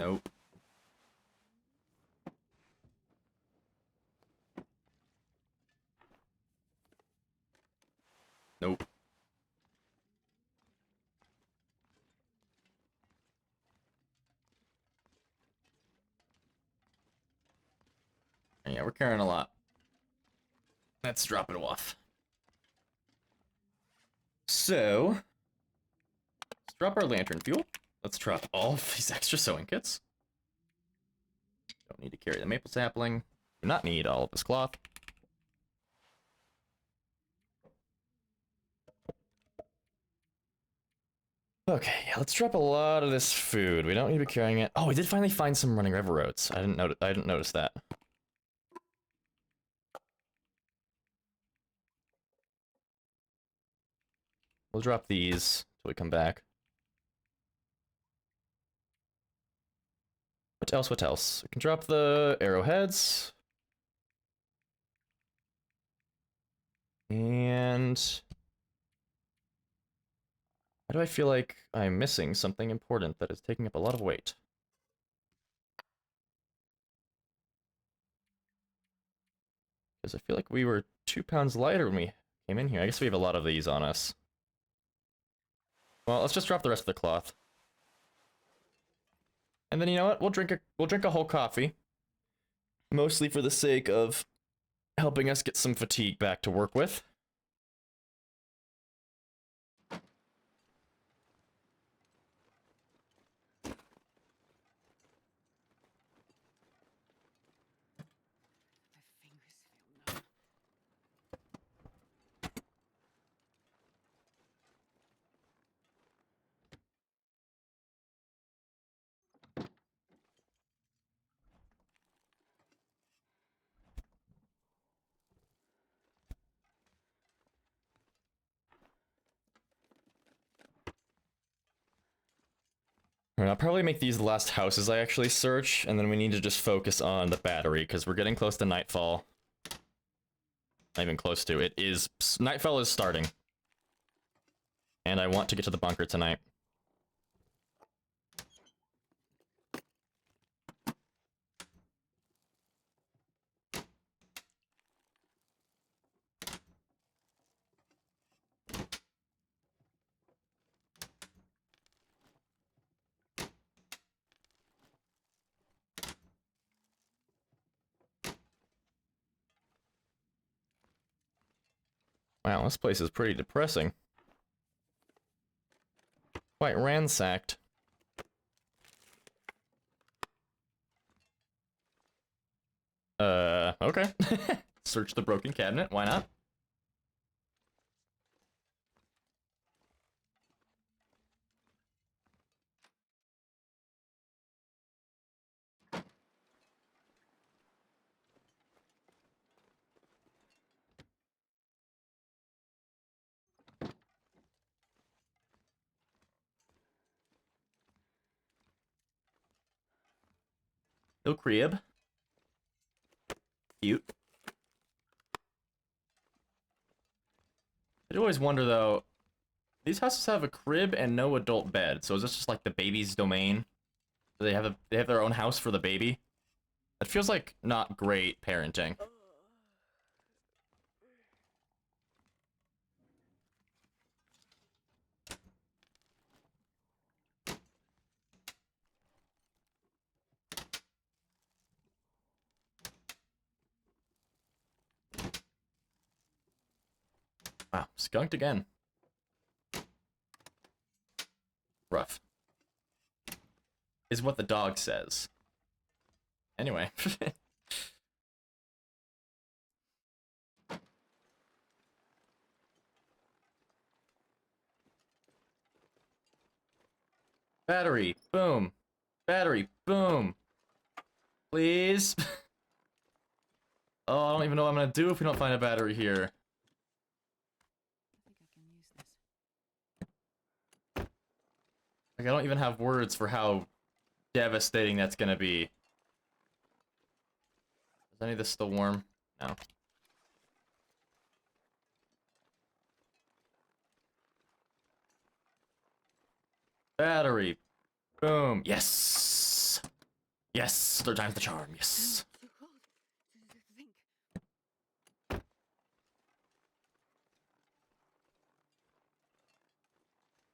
Nope. Nope. Yeah, we're carrying a lot. Let's drop it off. So, let's drop our lantern fuel. Let's drop all of these extra sewing kits. Don't need to carry the maple sapling. Do not need all of this cloth. Okay, yeah, let's drop a lot of this food. We don't need to be carrying it. Oh, we did finally find some running river roads. I didn't notice that. We'll drop these till we come back. What else? What else? We can drop the arrowheads. And Why do I feel like I'm missing something important that is taking up a lot of weight? Because I feel like we were 2 pounds lighter when we came in here. I guess we have a lot of these on us. Well, let's just drop the rest of the cloth. And then you know what? We'll drink a whole coffee. Mostly for the sake of helping us get some fatigue back to work with. My fingers feel numb. Alright, I'll probably make these the last houses I actually search, and then we need to just focus on the battery, because we're getting close to nightfall. Not even close to. It is... Nightfall is starting. And I want to get to the bunker tonight. Wow, this place is pretty depressing. Quite ransacked. Okay. Search the broken cabinet, why not? No crib. Cute. I always wonder though, these houses have a crib and no adult bed, so is this just like the baby's domain? Do they have their own house for the baby? That feels like not great parenting. Wow, skunked again. Rough. Is what the dog says. Anyway. Battery, boom. Battery, boom. Please. Oh, I don't even know what I'm gonna do if we don't find a battery here. I think I can use this. Like, I don't even have words for how devastating that's gonna be. Is any of this still warm? No. Battery. Boom. Yes! Yes! Third time's the charm. Yes! Too cold to think.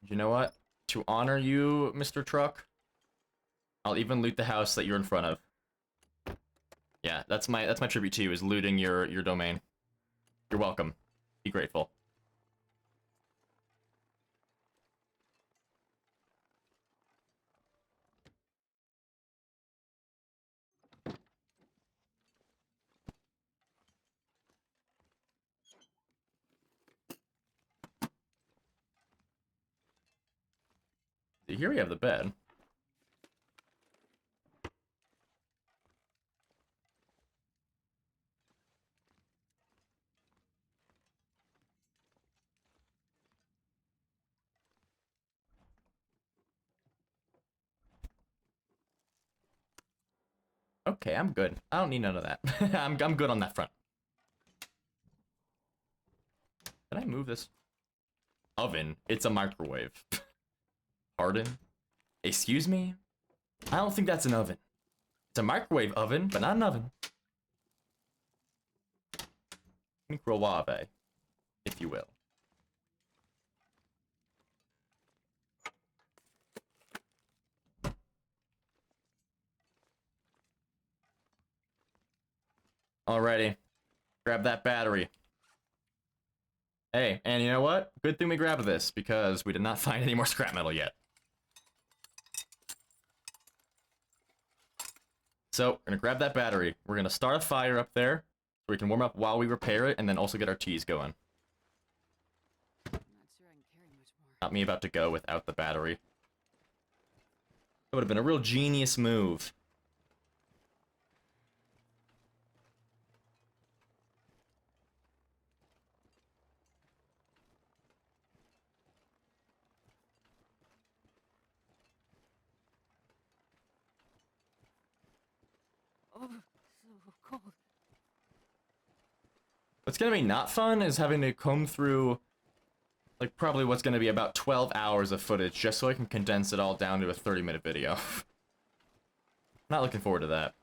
You know what? To honor you, Mr. Truck, I'll even loot the house that you're in front of. Yeah, that's my tribute to you, is looting your domain. You're welcome. Be grateful. Here we have the bed. Okay, I'm good. I don't need none of that. I'm good on that front. Can I move this? Oven. It's a microwave. Pardon? Excuse me? I don't think that's an oven. It's a microwave oven, but not an oven. Microwave, if you will. Alrighty. Grab that battery. Hey, and you know what? Good thing we grabbed this, because we did not find any more scrap metal yet. So, we're gonna grab that battery. We're gonna start a fire up there, so we can warm up while we repair it, and then also get our teas going. I'm not sure I can carry much more. Not me about to go without the battery. That would have been a real genius move. Oh, so cold. What's gonna be not fun is having to comb through, like, probably what's gonna be about 12 hours of footage just so I can condense it all down to a 30-minute video. Not looking forward to that.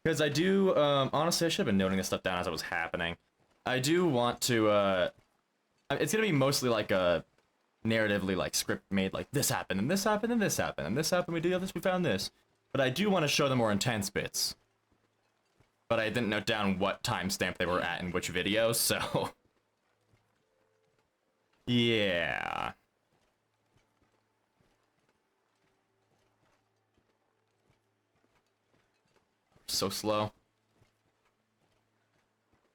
Because I do, honestly, I should have been noting this stuff down as it was happening. I do want to, it's gonna be mostly like a narratively, like, script made, like, this happened, and this happened, and this happened, and this happened, we did this, we found this. But I do want to show the more intense bits. But I didn't note down what timestamp they were at in which video, so... yeah. So slow.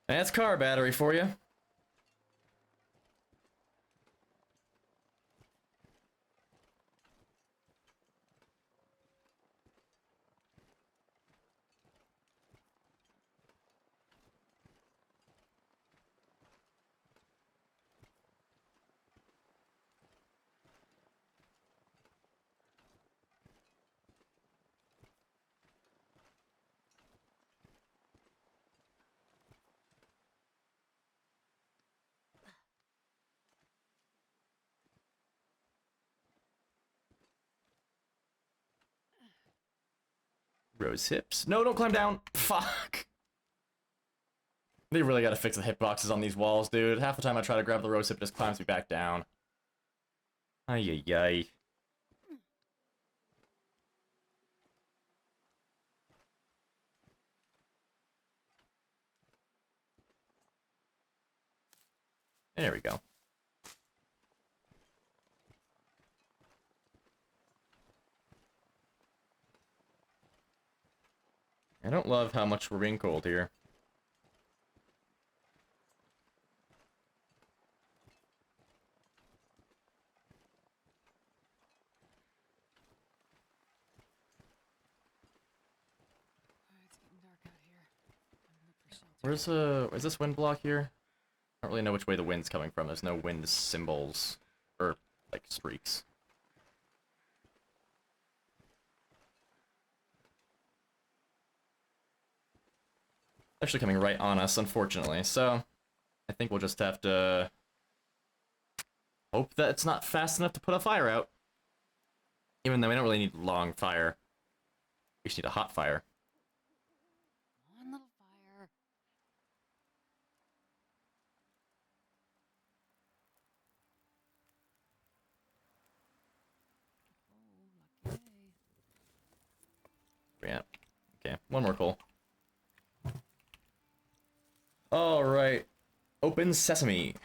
And that's car battery for you. Rose hips. No, don't climb down. Fuck. They really gotta fix the hitboxes on these walls, dude. Half the time I try to grab the rose hip, it just climbs me back down. Ay, ay, ay. There we go. I don't love how much we're being cold here. It's getting dark out here. I'm looking for shelter. Is this wind block here? I don't really know which way the wind's coming from. There's no wind symbols. Or, like, streaks. Actually coming right on us, unfortunately. So, I think we'll just have to hope that it's not fast enough to put a fire out. Even though we don't really need long fire. We just need a hot fire. One little fire. Oh, lucky day. Yeah. Okay, one more coal. Alright. Open sesame.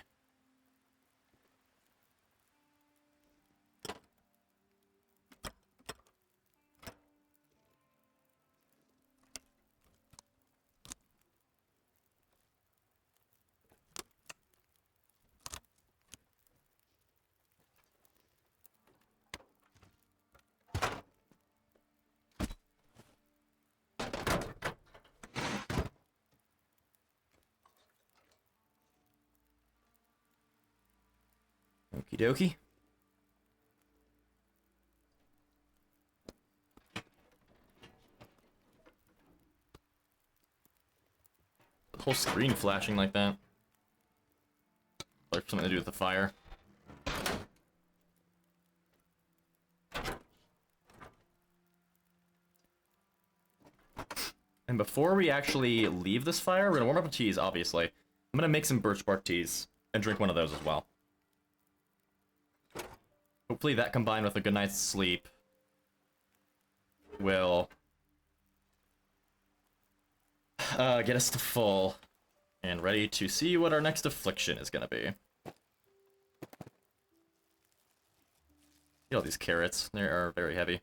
Okie dokie. The whole screen flashing like that. Like something to do with the fire. And before we actually leave this fire, we're gonna warm up the teas, obviously. I'm gonna make some birch bark teas and drink one of those as well. Hopefully that combined with a good night's sleep will get us to full and ready to see what our next affliction is gonna be. See all these carrots, they are very heavy.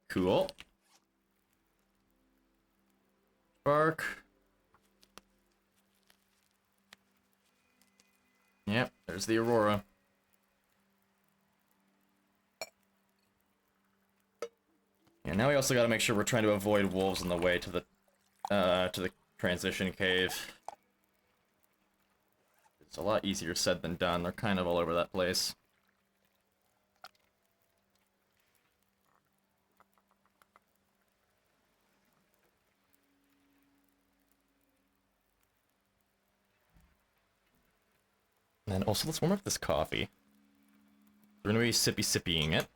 Cool. Bark. Yep, there's the Aurora. And now we also gotta make sure we're trying to avoid wolves on the way to the transition cave. It's a lot easier said than done. They're kind of all over that place. And also, let's warm up this coffee. We're gonna be sippy-sippying it.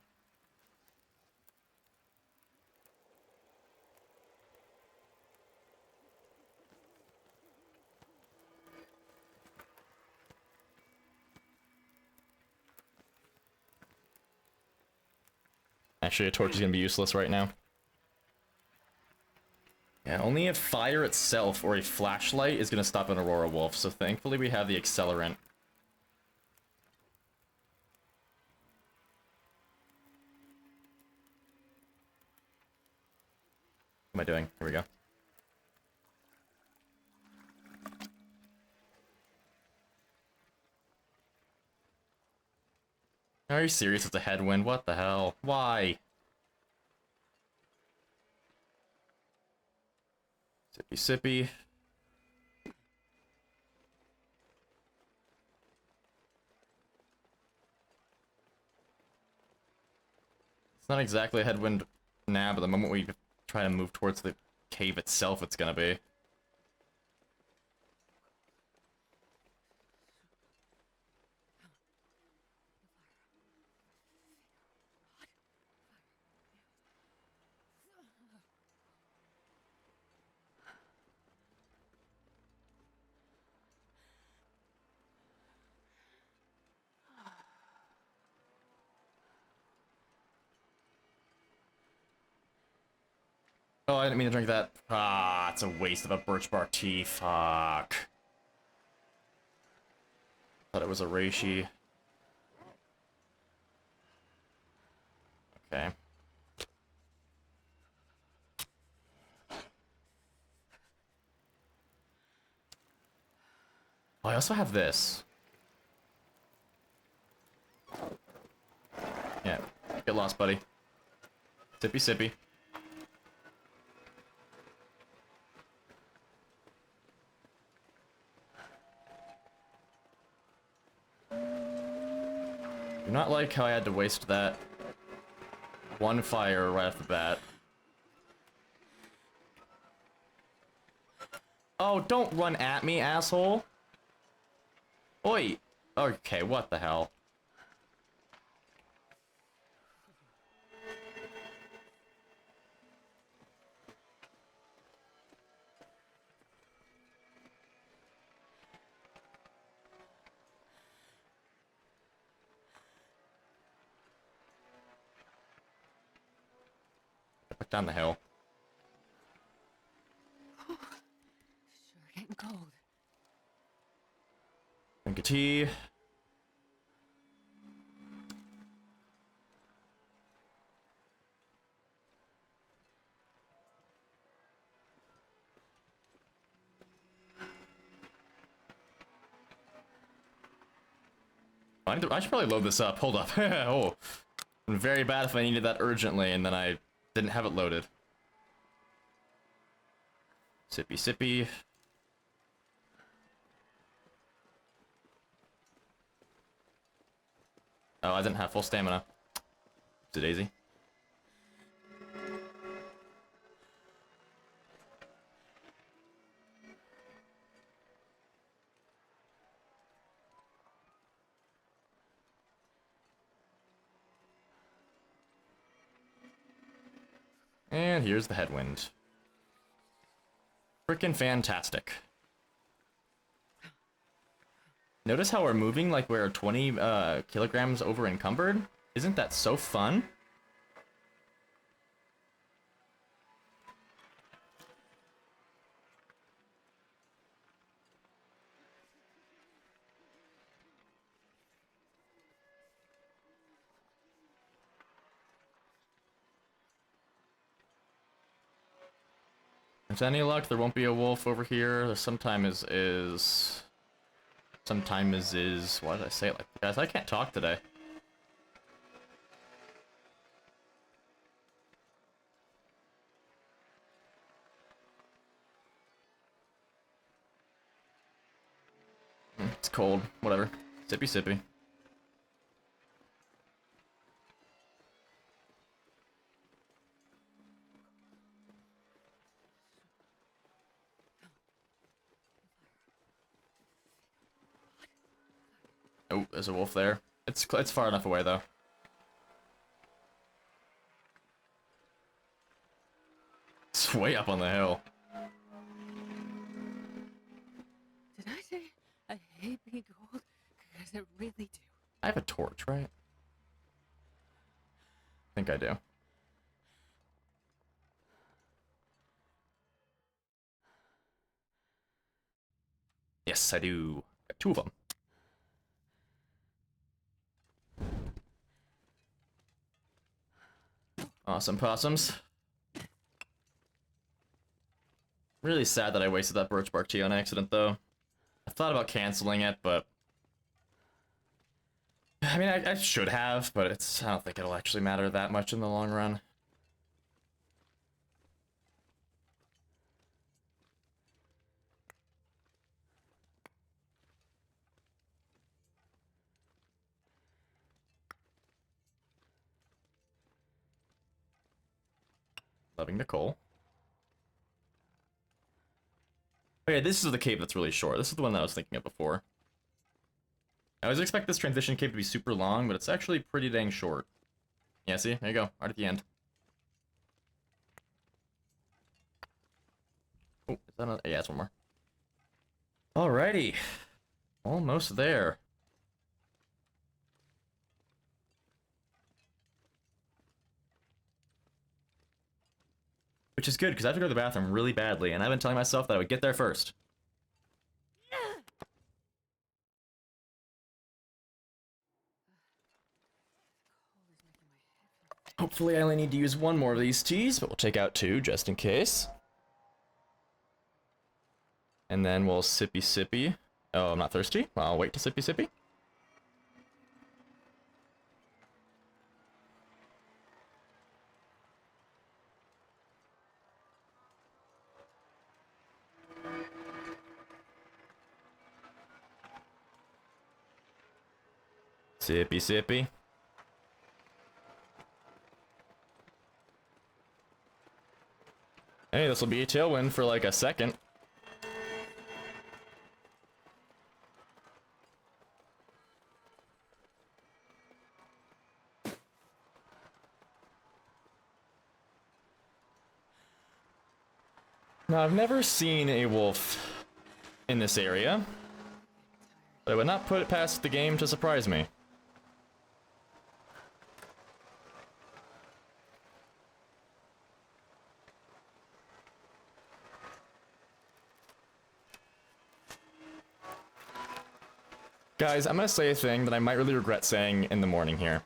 Actually, a torch is gonna be useless right now. Yeah, only if fire itself or a flashlight is gonna stop an Aurora Wolf, so thankfully we have the accelerant. What am I doing? Here we go. Are you serious? It's a headwind? What the hell? Why? Sippy sippy. It's not exactly a headwind now, but the moment we try to move towards the cave itself, it's gonna be. Oh, I didn't mean to drink that. Ah, it's a waste of a birch bark tea. Fuck. Thought it was a reishi. Okay. Oh, I also have this. Yeah. Get lost, buddy. Sippy sippy. Do not like how I had to waste that one fire right off the bat. Oh, don't run at me, asshole. Oi. Okay, what the hell? Back down the hill. Sure getting cold. Drink a tea. I should probably load this up. Hold up. Oh. Very bad if I needed that urgently and then I didn't have it loaded. Sippy sippy. Oh, I didn't have full stamina. Is it easy? And here's the headwind. Frickin' fantastic. Notice how we're moving like we're 20 kilograms over encumbered? Isn't that so fun? With any luck, there won't be a wolf over here. Sometime is. Sometime is. Why did I say it like that? Guys, I can't talk today. It's cold. Whatever. Sippy sippy. Oh, there's a wolf there. It's far enough away though. It's way up on the hill. Did I say I hate being cold? Because I really do. I have a torch, right? I think I do. Yes, I do. Got 2 of them. Awesome possums. Really sad that I wasted that birch bark tea on accident, though. I thought about canceling it, but... I mean, I should have, but I don't think it'll actually matter that much in the long run. Loving Nicole. Okay, this is the cave that's really short. This is the one that I was thinking of before. I always expect this transition cave to be super long, but it's actually pretty dang short. Yeah, see? There you go. Right at the end. Oh, is that another? Yeah, it's one more. Alrighty. Almost there. Which is good, because I have to go to the bathroom really badly, and I've been telling myself that I would get there first. Hopefully I only need to use 1 more of these teas, but we'll take out 2 just in case. And then we'll sippy sippy. Oh, I'm not thirsty? Well, I'll wait to sippy sippy. Sippy sippy. Hey, this will be a tailwind for like a second. Now, I've never seen a wolf in this area, but I would not put it past the game to surprise me. Guys, I'm gonna say a thing that I might really regret saying in the morning here.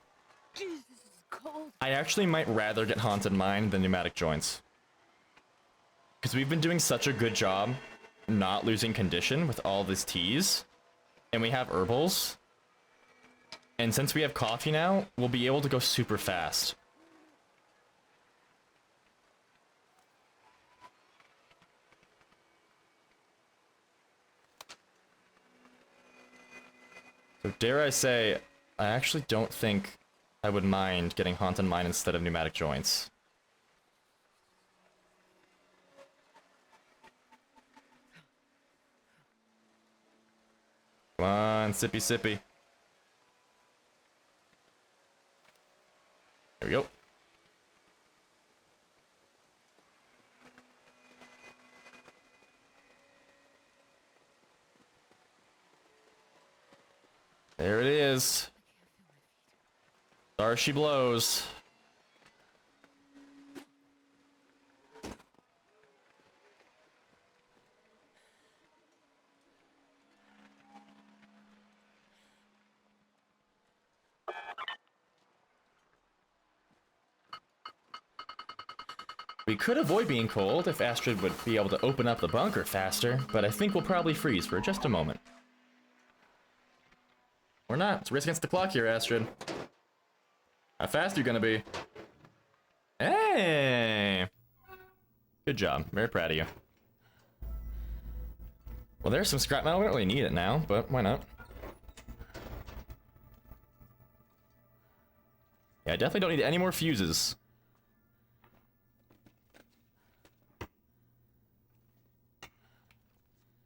Jesus, this is cold. I actually might rather get Haunted Mine than pneumatic joints. Because we've been doing such a good job not losing condition with all these teas, and we have herbals. And since we have coffee now, we'll be able to go super fast. So dare I say, I actually don't think I would mind getting Haunted Mine instead of pneumatic joints. Come on, sippy sippy. There we go. There it is. There she blows. We could avoid being cold if Astrid would be able to open up the bunker faster, but I think we'll probably freeze for just a moment. Or not. It's a race against the clock here, Astrid. How fast are you gonna be? Hey! Good job. Very proud of you. Well, there's some scrap metal. We don't really need it now, but why not? Yeah, I definitely don't need any more fuses.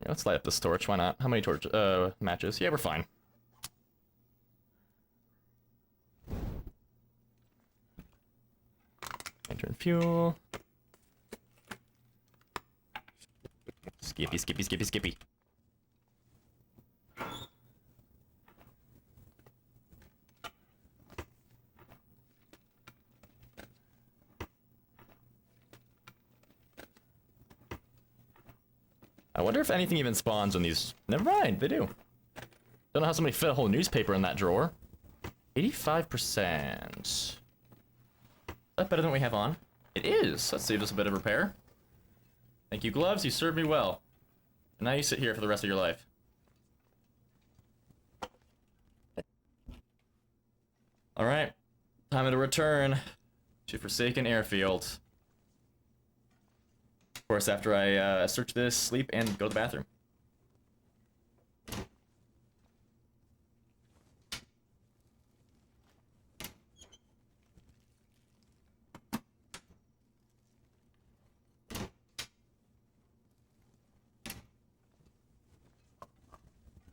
Yeah, let's light up this torch. Why not? How many matches? Yeah, we're fine. Enter fuel. Skippy, skippy, skippy, skippy. I wonder if anything even spawns on these. Never mind, they do. Don't know how somebody fit a whole newspaper in that drawer. 85%. Is that better than what we have on? It is. That saves us a bit of repair. Thank you, gloves. You served me well. And now you sit here for the rest of your life. Alright. Time to return to Forsaken Airfield. Of course, after I search this, sleep, and go to the bathroom.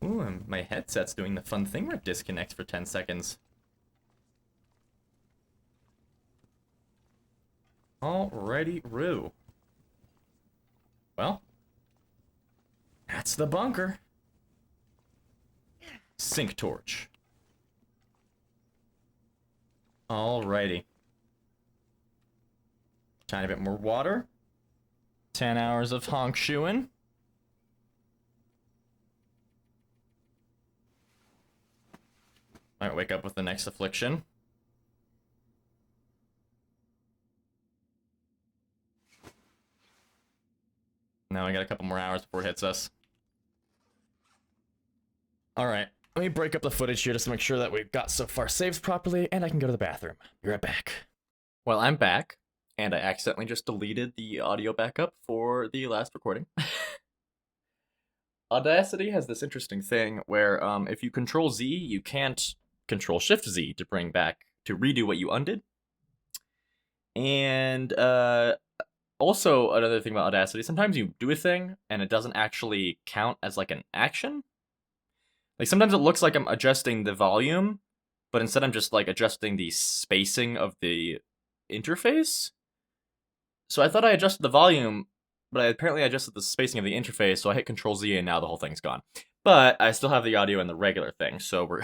Ooh, and my headset's doing the fun thing where it disconnects for 10 seconds. Alrighty, Roo. Well, that's the bunker. Sink torch. Alrighty. Tiny bit more water. 10 hours of honk shoeing. Might wake up with the next affliction. Now we got a couple more hours before it hits us. Alright, let me break up the footage here just to make sure that we've got so far saved properly, and I can go to the bathroom. Be right back. Well, I'm back, and I accidentally just deleted the audio backup for the last recording. Audacity has this interesting thing where if you Control Z, you can't Control Shift Z to bring back, to redo what you undid. And also another thing about Audacity, sometimes you do a thing and it doesn't actually count as like an action. Like sometimes it looks like I'm adjusting the volume, but instead I'm just like adjusting the spacing of the interface. So I thought I adjusted the volume, but I apparently adjusted the spacing of the interface, so I hit Control Z and now the whole thing's gone. But I still have the audio in the regular thing, so we're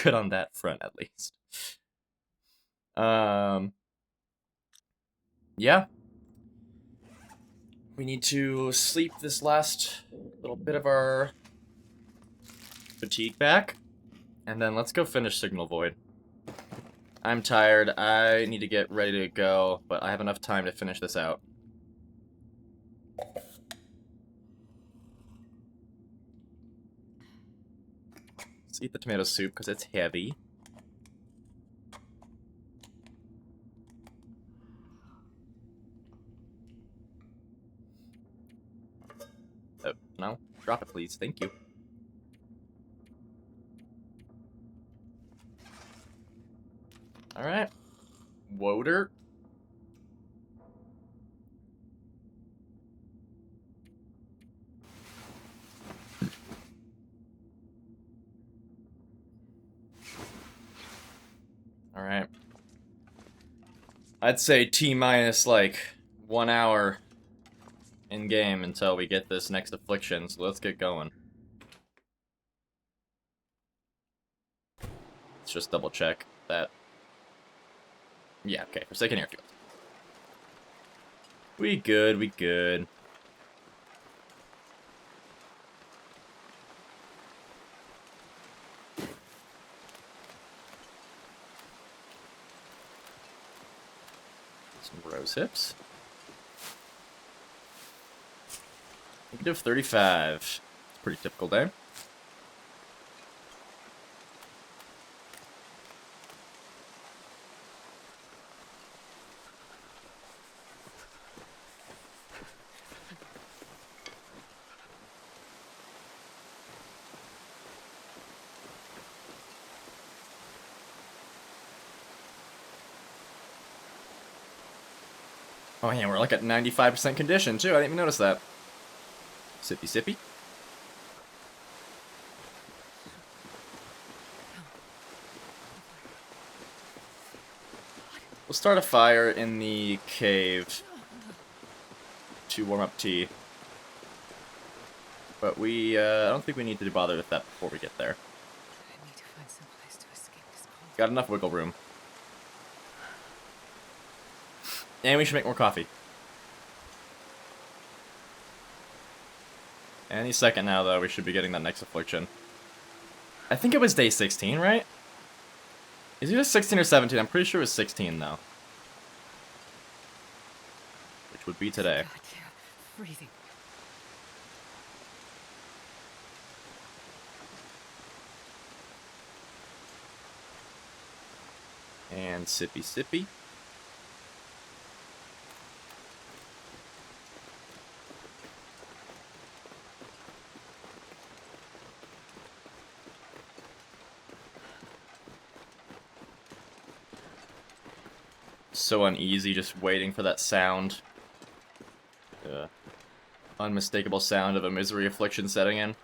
good on that front at least. Yeah. We need to sleep this last little bit of our fatigue back, and then let's go finish Signal Void. I'm tired, I need to get ready to go, but I have enough time to finish this out. Let's eat the tomato soup because it's heavy. Oh, no. Drop it, please. Thank you. Alright. Woder. Alright. I'd say T-minus, like, 1 hour in-game until we get this next affliction, so let's get going. Let's just double check that. Yeah, okay, Forsaken Airfield. We good, we good. Some rose hips. -35. It's a pretty typical day. Oh yeah, we're like at 95% condition too. I didn't even notice that. Sippy sippy. We'll start a fire in the cave to warm up tea. But I don't think we need to bother with that before we get there. I need to find some place to escape this cold. Got enough wiggle room. And we should make more coffee. Any second now, though, we should be getting that next affliction. I think it was day 16, right? Is it just 16 or 17? I'm pretty sure it was 16, though. Which would be today. God, yeah. Freezing. And sippy sippy. So uneasy just waiting for that sound. Unmistakable sound of a misery affliction setting in.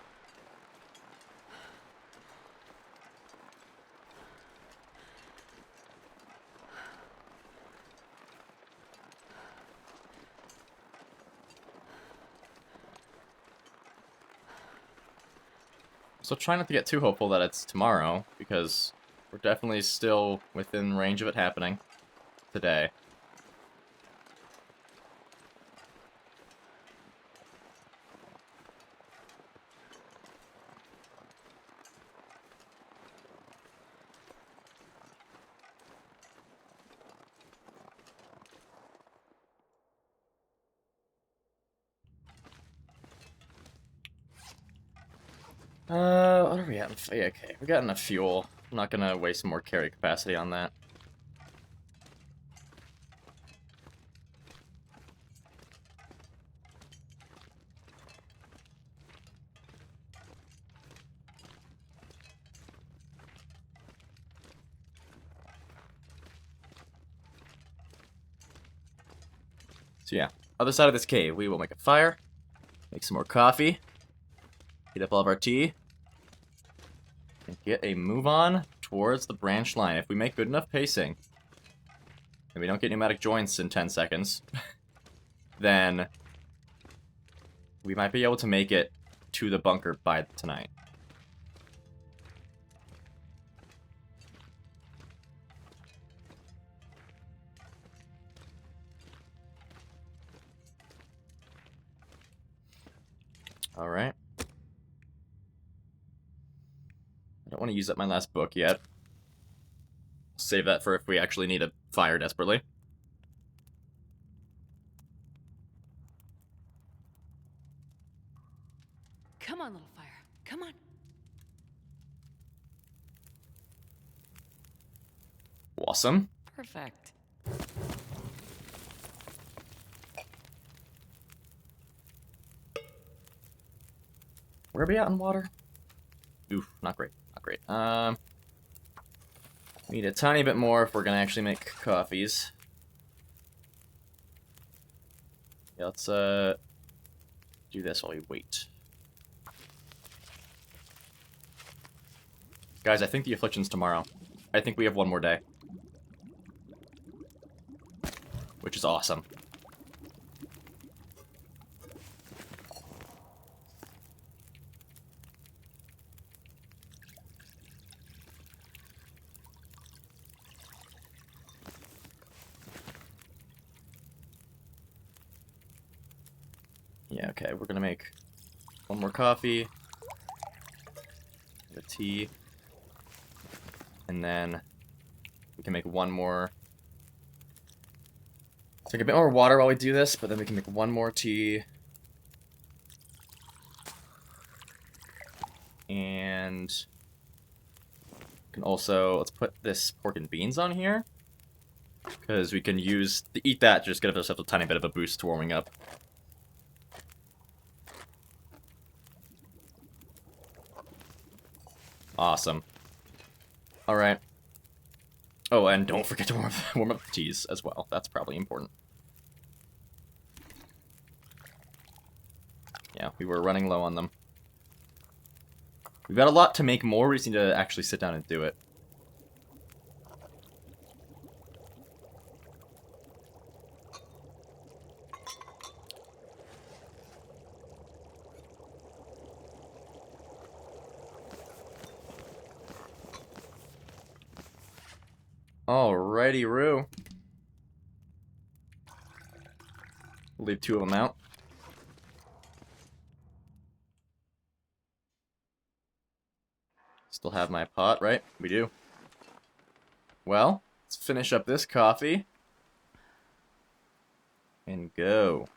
So try not to get too hopeful that it's tomorrow, because we're definitely still within range of it happening today. What are we at? Yeah, okay, we got enough fuel. I'm not gonna waste more carry capacity on that. So yeah, other side of this cave, we will make a fire, make some more coffee, heat up all of our tea, and get a move on towards the branch line. If we make good enough pacing, and we don't get pneumatic joints in 10 seconds, then we might be able to make it to the bunker by tonight. Alright. I don't want to use up my last book yet. Save that for if we actually need a fire desperately. Come on, little fire. Come on. Awesome. Perfect. Where are we at in water? Oof, not great. Not great. Need a tiny bit more if we're gonna actually make coffees. Yeah, let's do this while we wait. Guys, I think the affliction's tomorrow. I think we have one more day. Which is awesome. Yeah, okay, we're gonna make one more coffee, a tea, and then we can make one more. Drink a bit more water while we do this, but then we can make one more tea. And can also, let's put this pork and beans on here. Because we can eat that, just give ourselves a tiny bit of a boost to warming up. Awesome. Alright. Oh, and don't forget to warm up the teas as well. That's probably important. Yeah, we were running low on them. We've got a lot to make more, we just need to actually sit down and do it. Alrighty, Roo. We'll leave 2 of them out. Still have my pot, right? We do. Well, let's finish up this coffee. And go.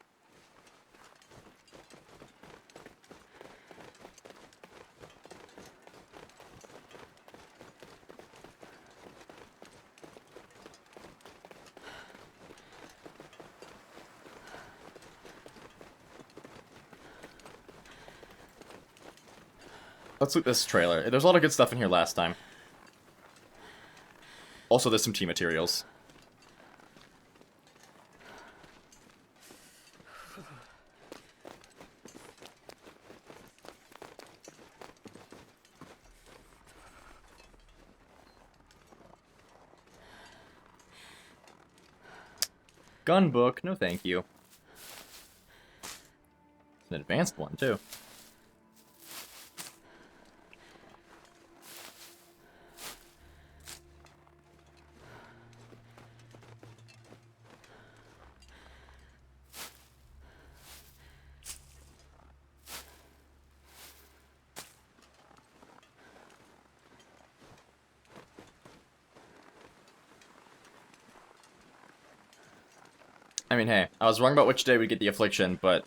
Let's loot this trailer. There's a lot of good stuff in here last time. Also, there's some tea materials. Gun book, no thank you. It's an advanced one, too. I mean, hey, I was wrong about which day we get the affliction, but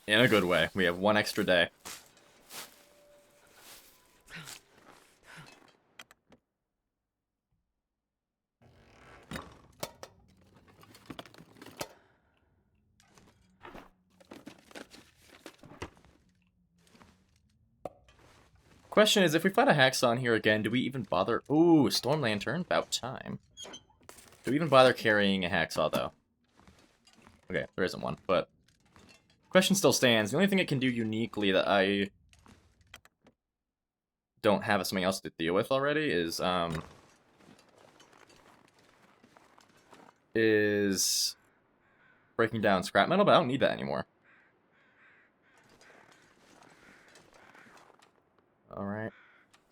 in a good way. We have 1 extra day. Question is, if we find a hacksaw in here again, do we even bother... Ooh, storm lantern, about time. Do we even bother carrying a hacksaw, though? Okay, there isn't one, but... Question still stands. The only thing it can do uniquely that I don't have something else to deal with already is breaking down scrap metal, but I don't need that anymore. Alright.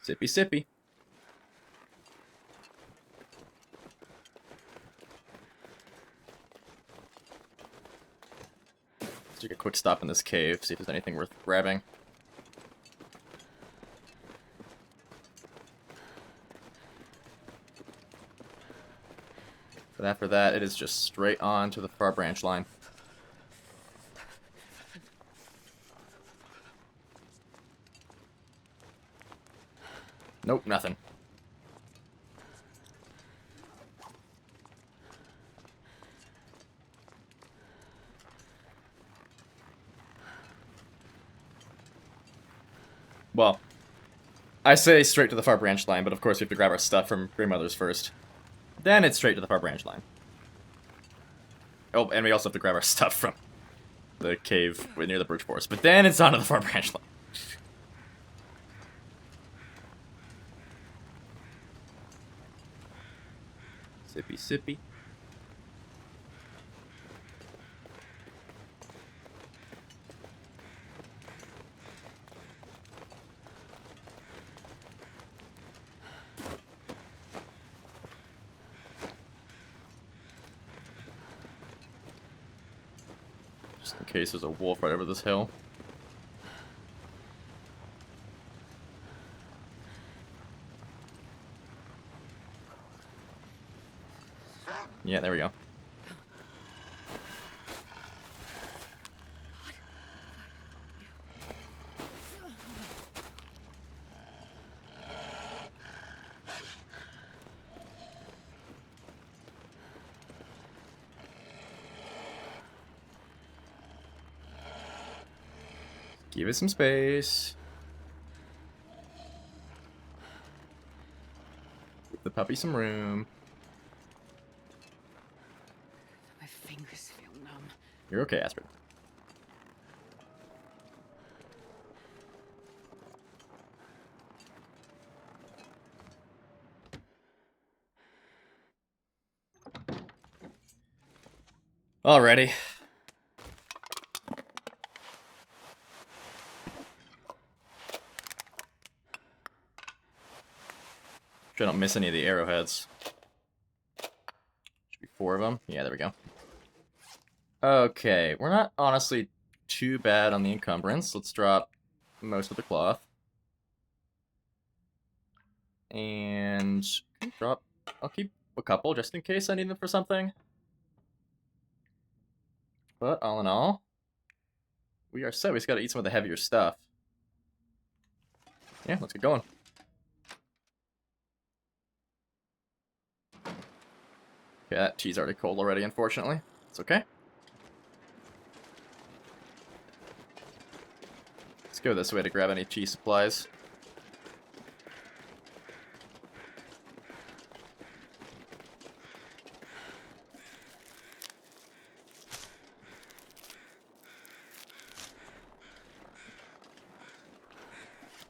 Sippy sippy. Let's take a quick stop in this cave, see if there's anything worth grabbing. But after that, it is just straight on to the far branch line. Nope, nothing. Well, I say straight to the far branch line, but of course we have to grab our stuff from grandmother's first. Then it's straight to the far branch line. Oh, and we also have to grab our stuff from the cave near the birch forest. But then it's onto the far branch line. Sippy sippy. Just in case there's a wolf right over this hill. Yeah, there we go. Give it some space. Give the puppy some room. My fingers feel numb. You're okay, Astrid. Alrighty. Sure I don't miss any of the arrowheads. Should be 4 of them. Yeah, there we go. Okay, we're not honestly too bad on the encumbrance. Let's drop most of the cloth. And drop... I'll keep a couple just in case I need them for something. But all in all, we are set. We just gotta eat some of the heavier stuff. Yeah, let's get going. Okay, that tea's already cold already, unfortunately. It's okay. Let's go this way to grab any tea supplies.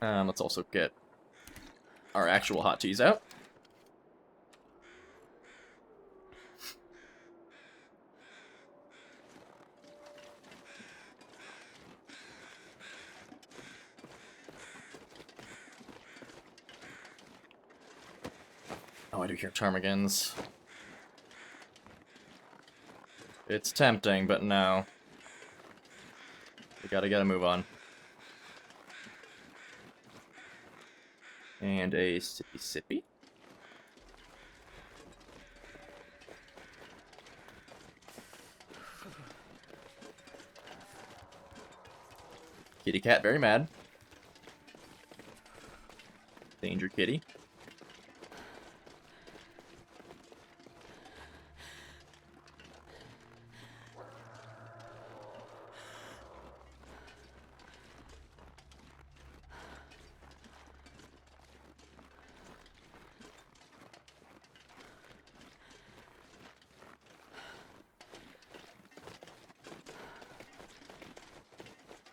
Let's also get our actual hot teas out. Oh, I do hear ptarmigans. It's tempting, but no. We gotta move on. And a sippy sippy. Kitty cat very mad. Danger kitty.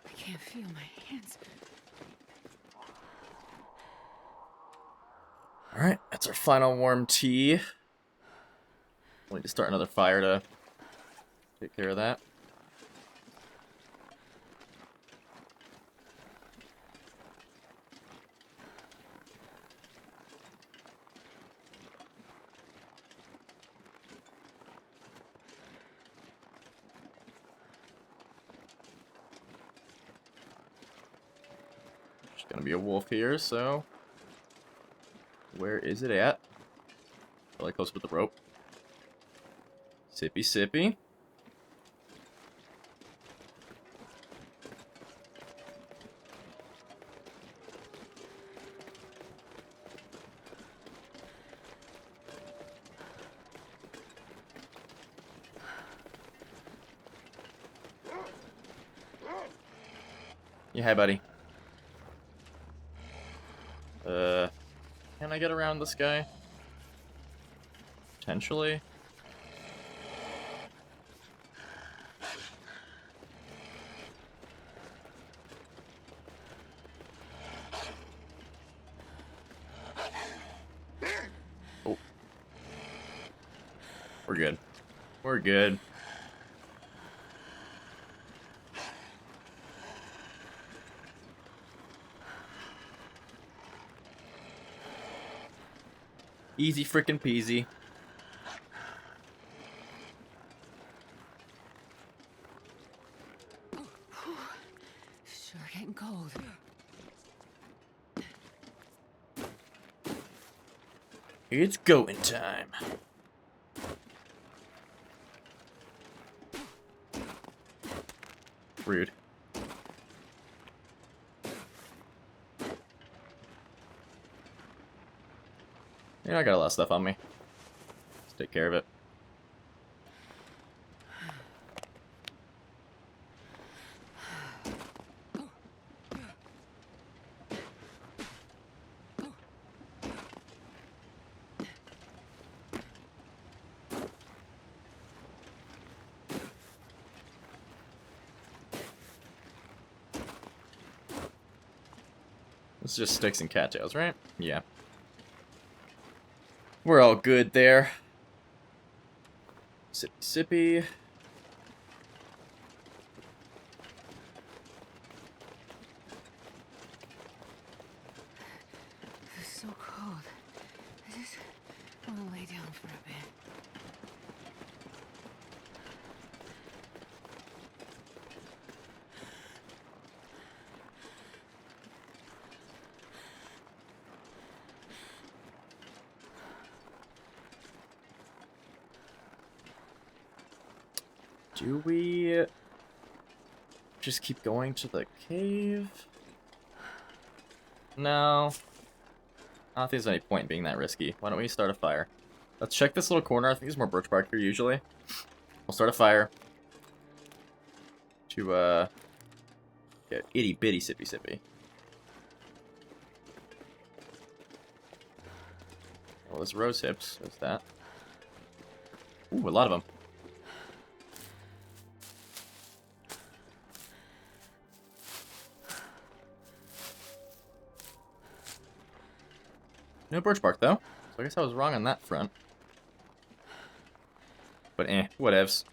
I can't feel my hands. Alright, that's our final warm tea. We'll need to start another fire to take care of that. There's gonna be a wolf here, so... Where is it at? Really close with the rope. Sippy sippy. Yeah, hi, buddy. Can I get around this guy? Potentially. Oh. We're good. We're good. Easy frickin' peasy. It's going time. Rude. Yeah, I got a lot of stuff on me. Let's take care of it. This is just sticks and cattails, right? Yeah. We're all good there. Sippy sippy. It's so cold. I just want to lay down for a bit. Do we just keep going to the cave? No. I don't think there's any point in being that risky. Why don't we start a fire? Let's check this little corner. I think there's more birch bark here usually. We'll start a fire. To, get itty bitty sippy sippy. Well, there's rose hips. There's that. Ooh, a lot of them. No birch bark, though. So I guess I was wrong on that front. But whatevs.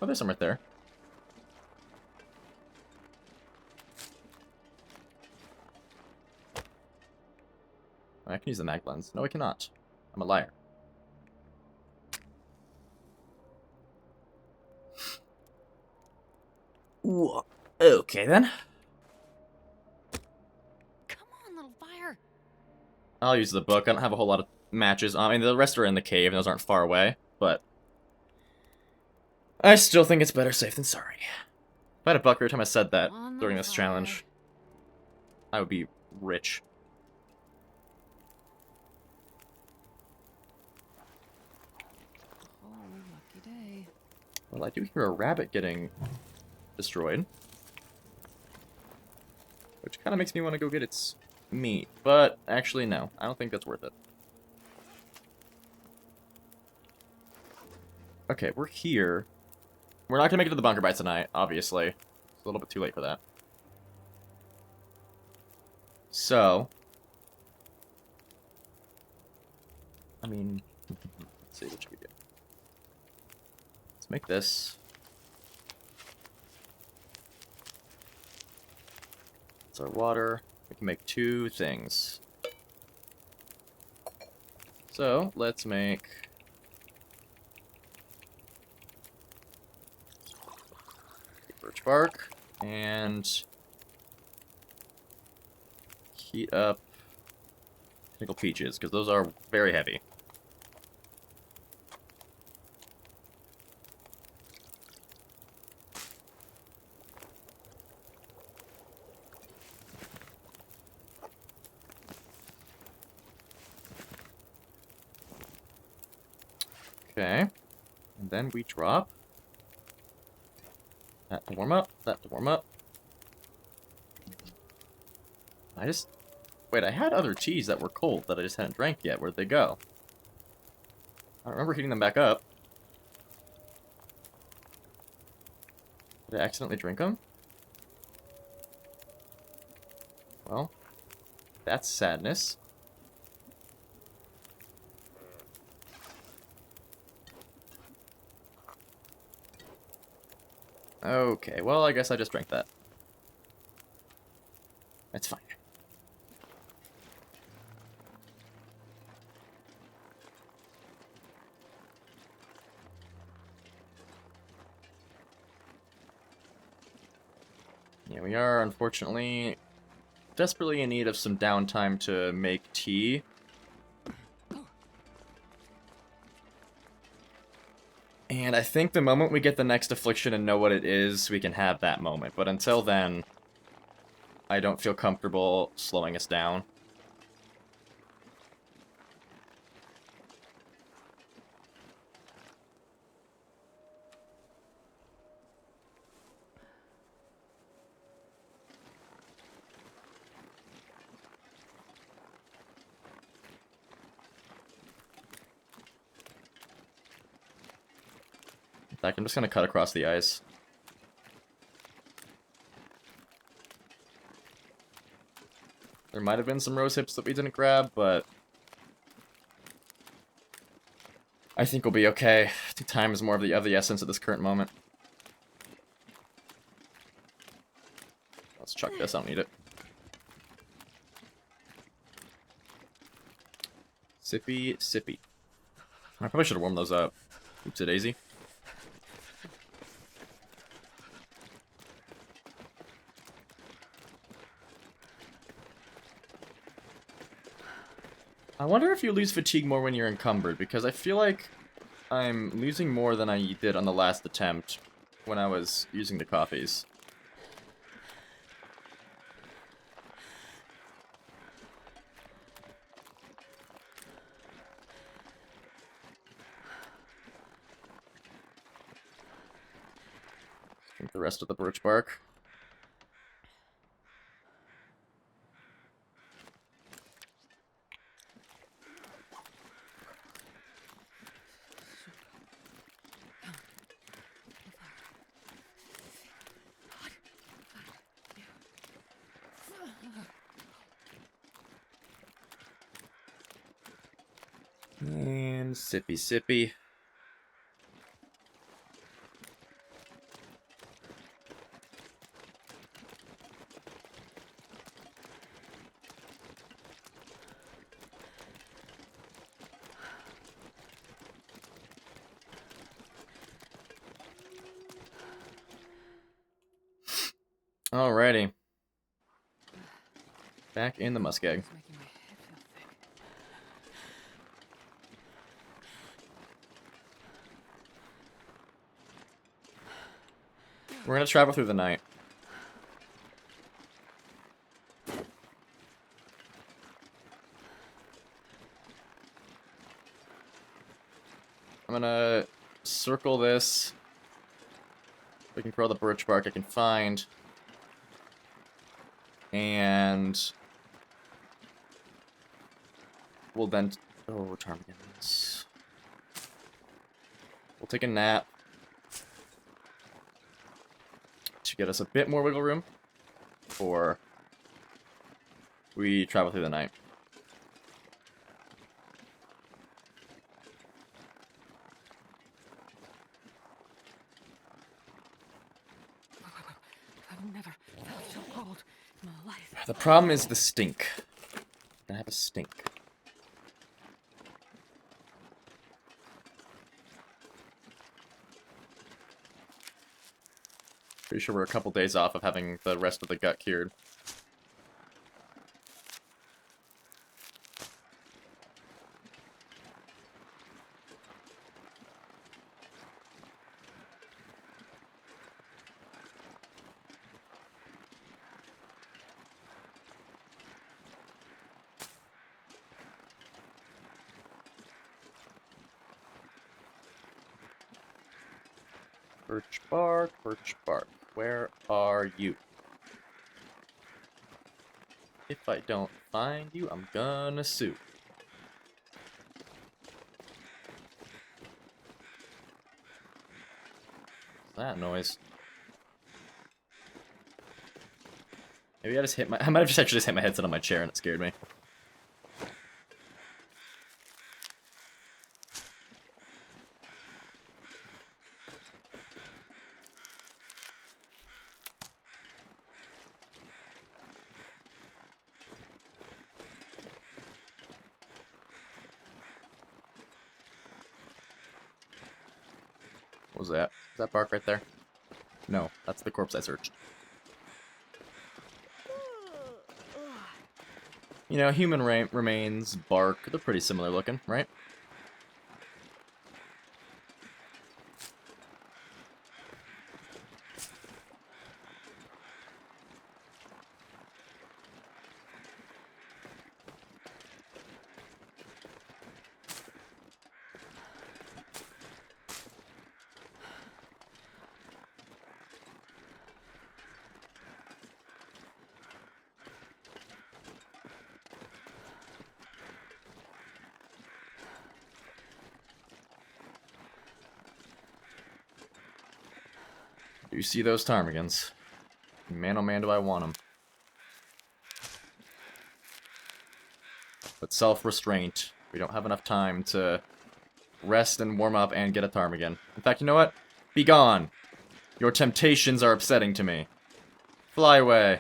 Oh, there's some right there. I can use the mag lens. No, I cannot. I'm a liar. Ooh, okay then. Come on, little fire. I'll use the book. I don't have a whole lot of matches. I mean, the rest are in the cave, and those aren't far away, but I still think it's better safe than sorry. If I had a buck every time I said that Come on, during little this fire. challenge, I would be rich. Oh, lucky day. Well, I do hear a rabbit getting destroyed, which kind of makes me want to go get its meat, but actually no, I don't think that's worth it. Okay, we're here. We're not gonna make it to the bunker by tonight, obviously. It's a little bit too late for that. So, I mean, let's see what you could do. Let's make this. It's our water. We can make two things. So, let's make birch bark and heat up pickled peaches, because those are very heavy. Okay, and then we drop that to warm up, that to warm up. Wait, I had other teas that were cold that I just hadn't drank yet. Where'd they go? I don't remember heating them back up. Did I accidentally drink them? Well, that's sadness. Okay, well, I guess I just drank that. That's fine. Yeah, we are, unfortunately, desperately in need of some downtime to make tea. And I think the moment we get the next affliction and know what it is, we can have that moment. But until then, I don't feel comfortable slowing us down. In fact, I'm just going to cut across the ice. There might have been some rose hips that we didn't grab, but I think we'll be okay. I think time is more of the essence at this current moment. Let's chuck this, I don't need it. Sippy, sippy. I probably should have warmed those up. Oopsie daisy. I wonder if you lose fatigue more when you're encumbered, because I feel like I'm losing more than I did on the last attempt when I was using the coffees. Drink the rest of the birch bark. And sippy sippy. Alrighty. Back in the muskeg. It's making my head feel thick. We're gonna travel through the night. I'm gonna circle this. We can throw the birch bark I can find. And we'll then... Oh, ptarmigans. We'll take a nap to get us a bit more wiggle room before we travel through the night. I've never felt so cold in my life. The problem is the stink. I have a stink. Pretty sure we're a couple days off of having the rest of the gut cured. Birch bark, where are you? If I don't find you, I'm gonna sue. That noise. Maybe I just hit my... I might have just actually just hit my headset on my chair and it scared me. What was that? Is that bark right there? No, that's the corpse I searched. You know, human remains, bark, they're pretty similar looking, right? Do you see those ptarmigans? Man, oh man, do I want them. But self-restraint. We don't have enough time to rest and warm up and get a ptarmigan. In fact, you know what? Be gone! Your temptations are upsetting to me. Fly away.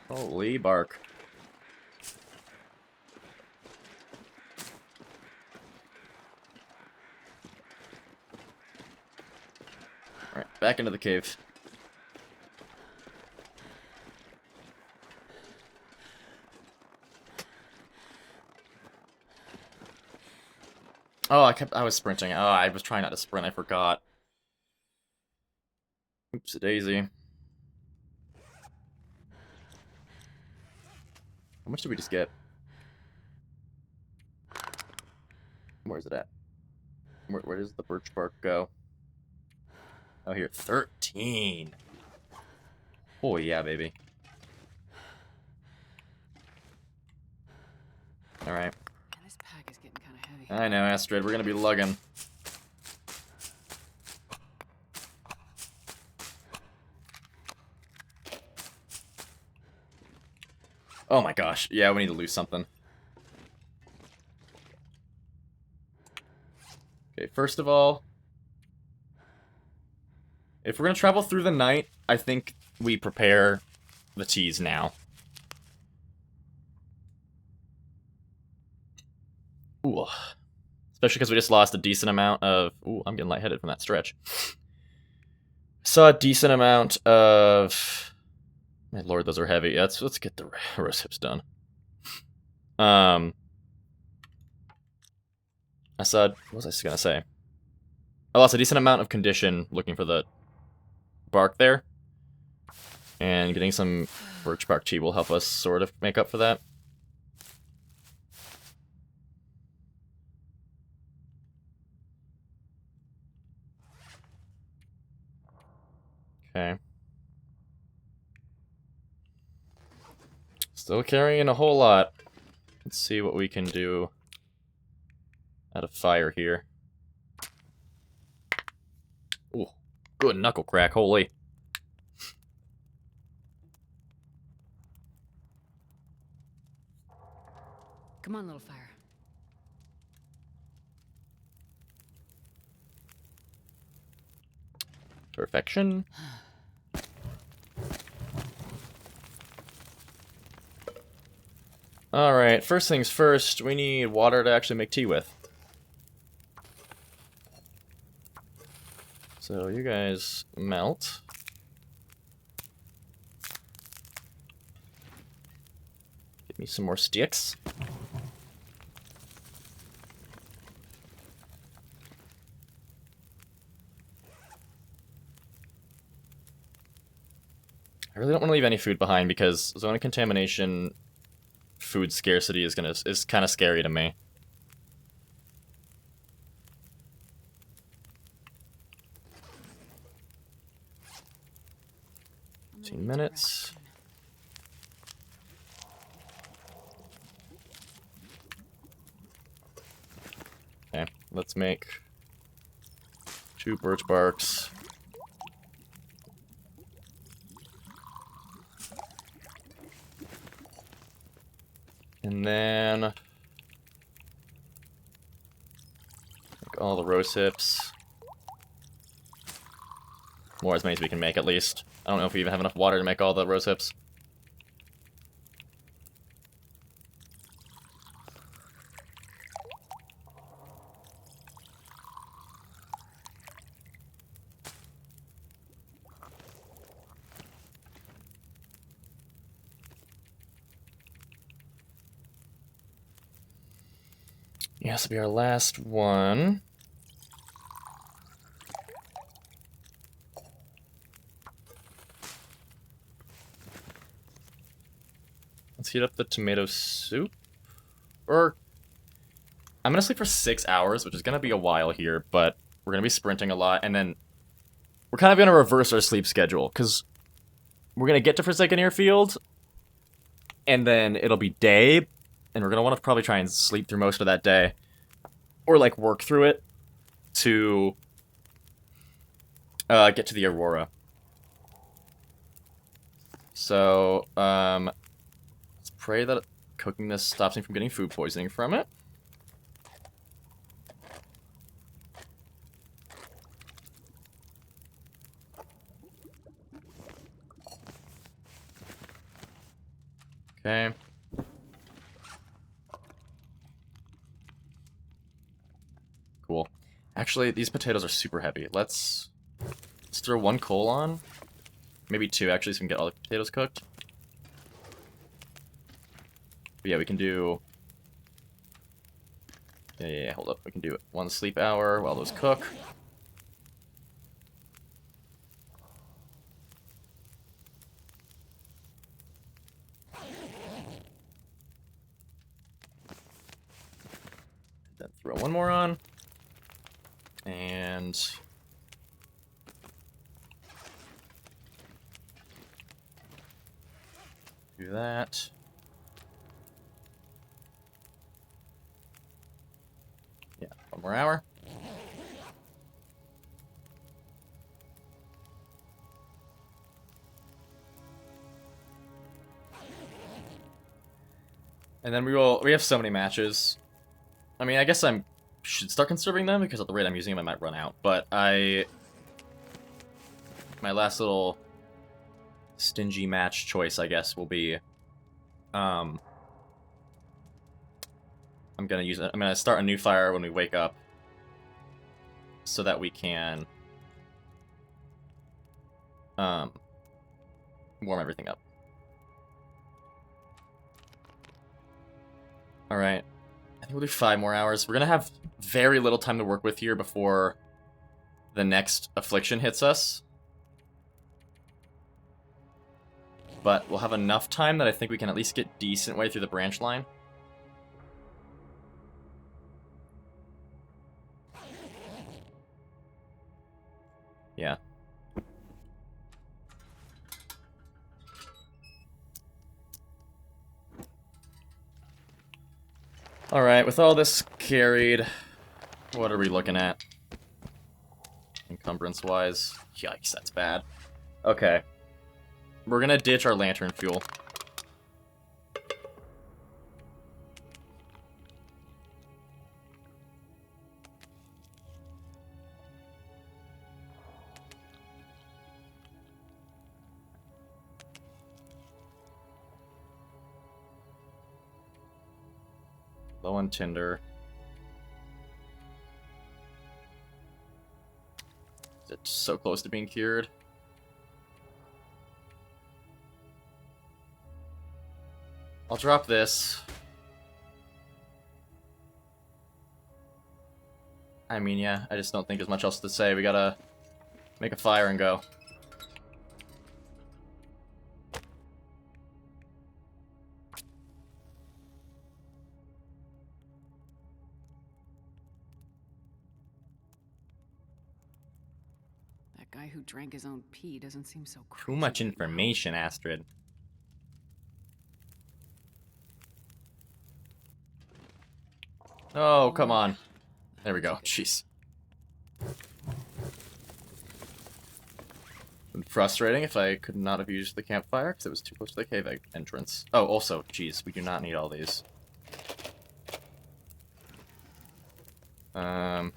Holy bark. Alright, back into the cave. Oh, I was sprinting. Oh, I was trying not to sprint, I forgot. Oops, a daisy. How much did we just get? Where's it at? Where does the birch bark go? Oh, here. 13! Oh, yeah, baby. Alright. This pack is getting kind of heavy. I know, Astrid. We're gonna be lugging. Oh my gosh. Yeah, we need to lose something. Okay, first of all, if we're gonna travel through the night, I think we prepare the teas now. Ooh. Especially because we just lost a decent amount of... Ooh, I'm getting lightheaded from that stretch. Saw a decent amount of... My lord, those are heavy. Let's get the rose hips done. I saw... What was I gonna say? I lost a decent amount of condition looking for the bark there. And getting some birch bark tea will help us sort of make up for that. Okay. Still carrying a whole lot. Let's see what we can do out of fire here. Ooh, good knuckle crack, holy. Come on, little fire. Perfection. Alright, first things first, we need water to actually make tea with. So you guys melt. Give me some more sticks. I really don't want to leave any food behind because zone of contamination, food scarcity is kind of scary to me. 15 minutes. Okay, let's make 2 birch barks. And then make all the rose hips. More as many as we can make, at least. I don't know if we even have enough water to make all the rose hips. Yeah, this will be our last one. Let's heat up the tomato soup. Or I'm gonna sleep for 6 hours, which is gonna be a while here, but we're gonna be sprinting a lot, and then we're kind of gonna reverse our sleep schedule, because we're gonna get to Forsaken Airfield, and then it'll be day, and we're gonna want to probably try and sleep through most of that day, or like work through it to get to the Aurora. So, let's pray that cooking this stops me from getting food poisoning from it. Okay. Cool. Actually, these potatoes are super heavy. Let's throw one coal on. Maybe two, actually, so we can get all the potatoes cooked. But yeah, we can do... Yeah, hold up. We can do one sleep hour while those cook. Then throw one more on. And... do that. Yeah, one more hour. And then we have so many matches. I mean, I guess should start conserving them, because at the rate I'm using them I might run out. But my last little stingy match choice, I guess, will be I'm gonna start a new fire when we wake up, so that we can warm everything up. Alright. I think we'll do 5 more hours. We're gonna have very little time to work with here before the next affliction hits us. But we'll have enough time that I think we can at least get decent way through the branch line. Yeah. Alright, with all this carried, what are we looking at? Encumbrance-wise? Yikes, that's bad. Okay. We're gonna ditch our lantern fuel. Low on tinder. It's so close to being cured. I'll drop this. I mean, yeah, I just don't think there's much else to say. We gotta make a fire and go. That guy who drank his own pee doesn't seem so crazy. Too much right now. information, Astrid. Oh, come on. There we go. Jeez. Been frustrating if I could not have used the campfire, because it was too close to the cave entrance. Oh, also, jeez, we do not need all these. Oh,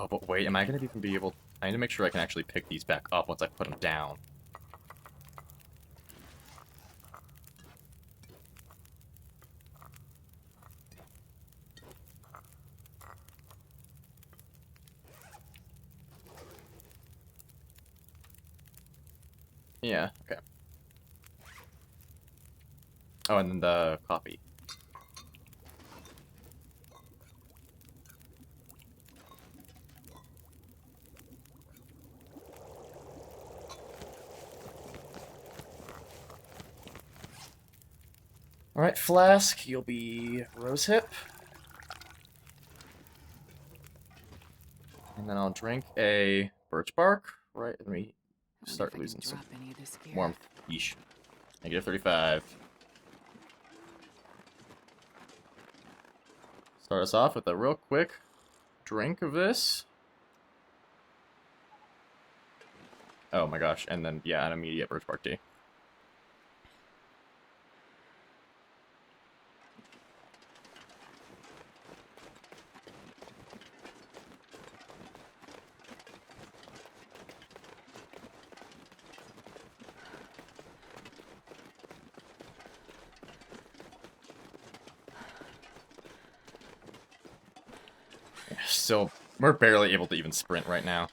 but wait, am I gonna even be able... I need to make sure I can actually pick these back up once I put them down. Yeah, okay. Oh, and then the coffee. Alright, Flask, you'll be Rosehip. And then I'll drink a birch bark. Right, let me start losing some warmth. Yeesh. -35. Start us off with a real quick drink of this. Oh my gosh, and then, yeah, an immediate birch bark tea. Still, we're barely able to even sprint right now.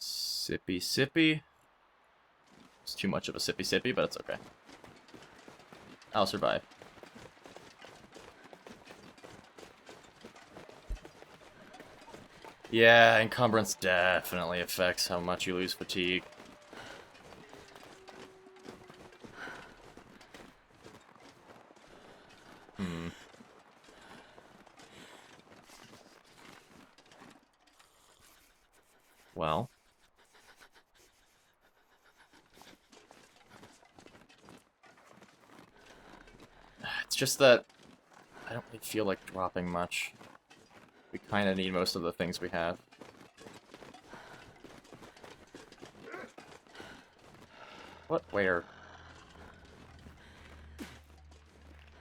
Sippy sippy. It's too much of a sippy sippy, but it's okay. I'll survive. Yeah, encumbrance definitely affects how much you lose fatigue. Well. It's just that I don't really feel like dropping much. We kind of need most of the things we have. What? Where?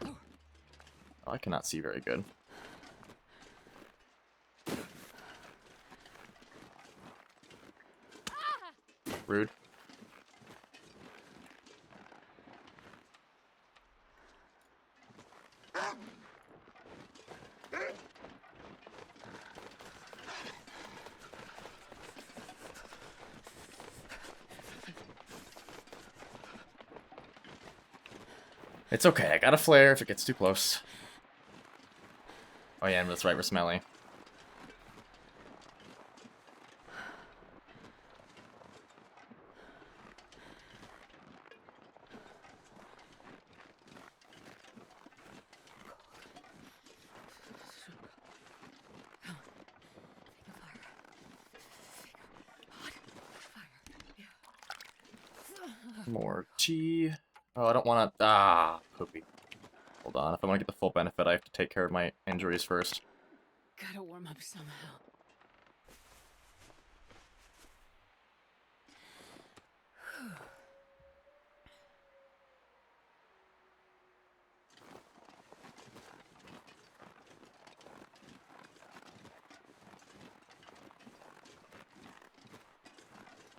Oh, I cannot see very good. Rude. It's okay, I got a flare if it gets too close. Oh yeah, that's right, we're smelly. More tea. Oh, I don't want to... Ah, poopy. Hold on, if I want to get the full benefit, I have to take care of my injuries first. Gotta warm up somehow.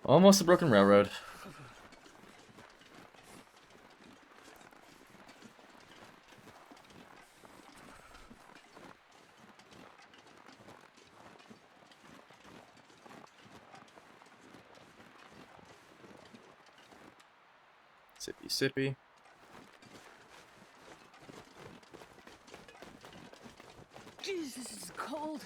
Almost a broken railroad. Sippy sippy. Jeez, this is cold.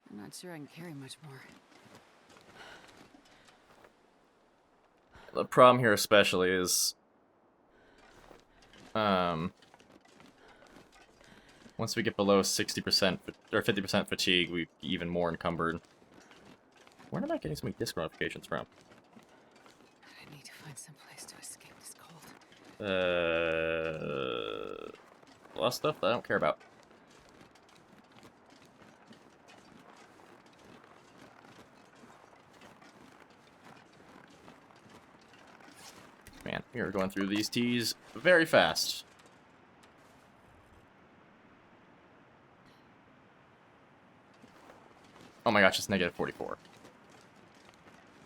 I'm not sure I can carry much more. The problem here especially is... once we get below 60% or 50% fatigue, we even more encumbered. Where am I getting so many disc notifications from? I need to find some place to escape this cold. A lot of stuff that I don't care about. Man, we are going through these teas very fast. Oh my gosh, it's negative 44.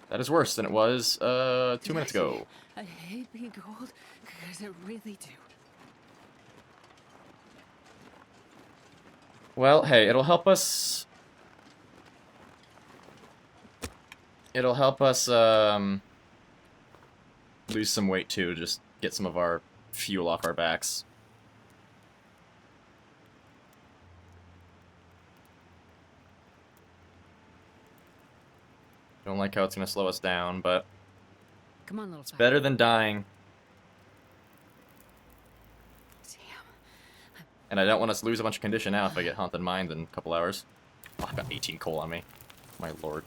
That is worse than it was 2 minutes ago. I hate being cold because I really do. Well, hey, it'll help us. It'll help us lose some weight too, just get some of our fuel off our backs. Don't like how it's gonna slow us down, but Come on, little it's fella. better than dying. Damn. And I don't want us to lose a bunch of condition now if I get Haunted Mind in a couple hours. Oh, I've got 18 coal on me. My lord.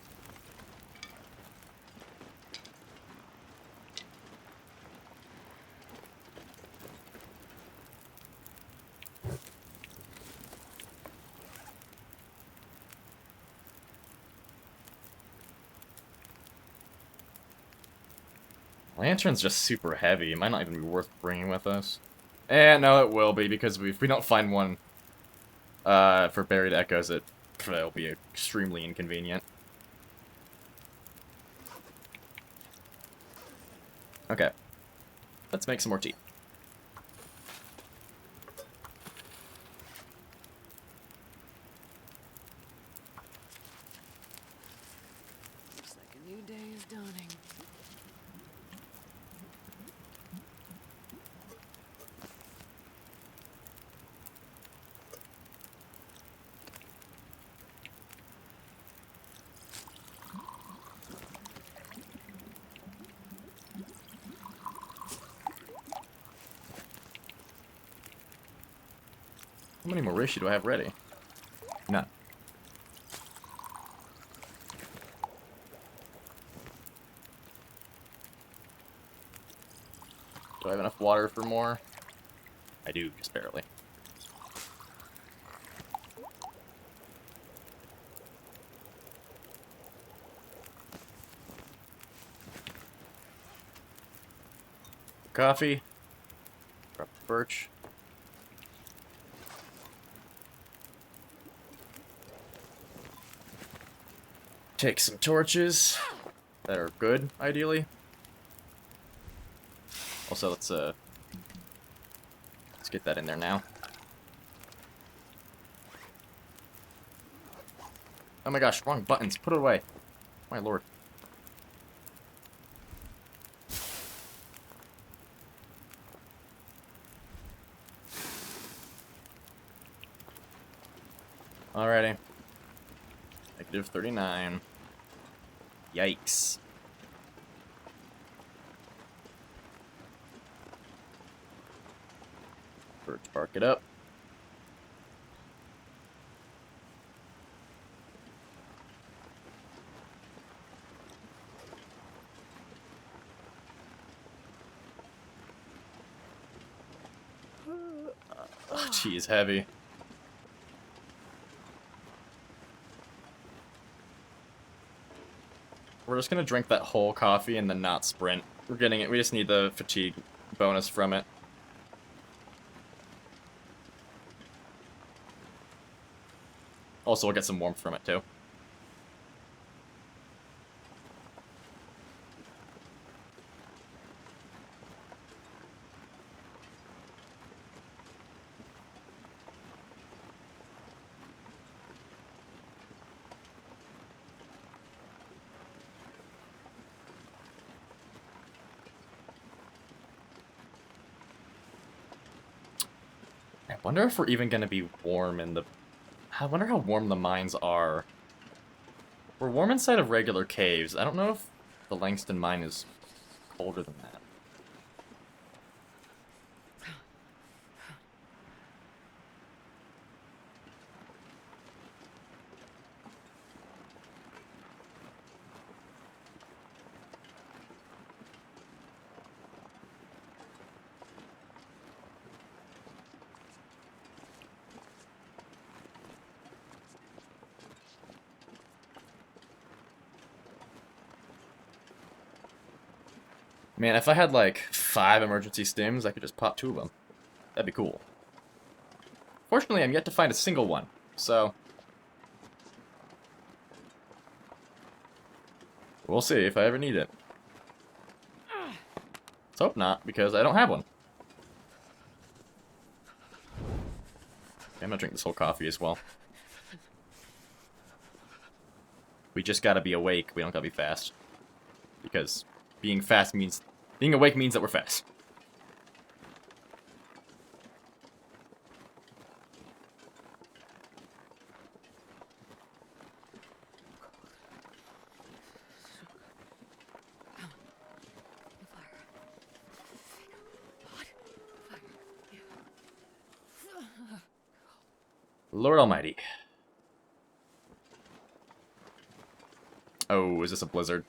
Lantern's just super heavy. It might not even be worth bringing with us. And no, it will be, because if we don't find one for buried echoes, it'll be extremely inconvenient. Okay. Let's make some more tea. Looks like a new day is dawning. How many Mauritia do I have ready? None. Do I have enough water for more? I do, just barely. Coffee. Drop the birch. Take some torches that are good, ideally. Also, let's get that in there now. Oh my gosh, wrong buttons. Put it away. My lord. Alrighty. Negative 39. Yikes. Birch bark it up. Oh, geez, heavy. We're just gonna drink that whole coffee and then not sprint. We're getting it. We just need the fatigue bonus from it. Also, we'll get some warmth from it too. I wonder if we're even gonna be warm in the... I wonder how warm the mines are. We're warm inside of regular caves. I don't know if the Langston mine is colder than that. Man, if I had like 5 emergency stims, I could just pop 2 of them. That'd be cool. Fortunately, I'm yet to find a single one, so... We'll see if I ever need it. Let's hope not, because I don't have one. Okay, I'm gonna drink this whole coffee as well. We just gotta be awake. We don't gotta be fast. Because being fast means... being awake means that we're fast. Lord Almighty. Oh, is this a blizzard?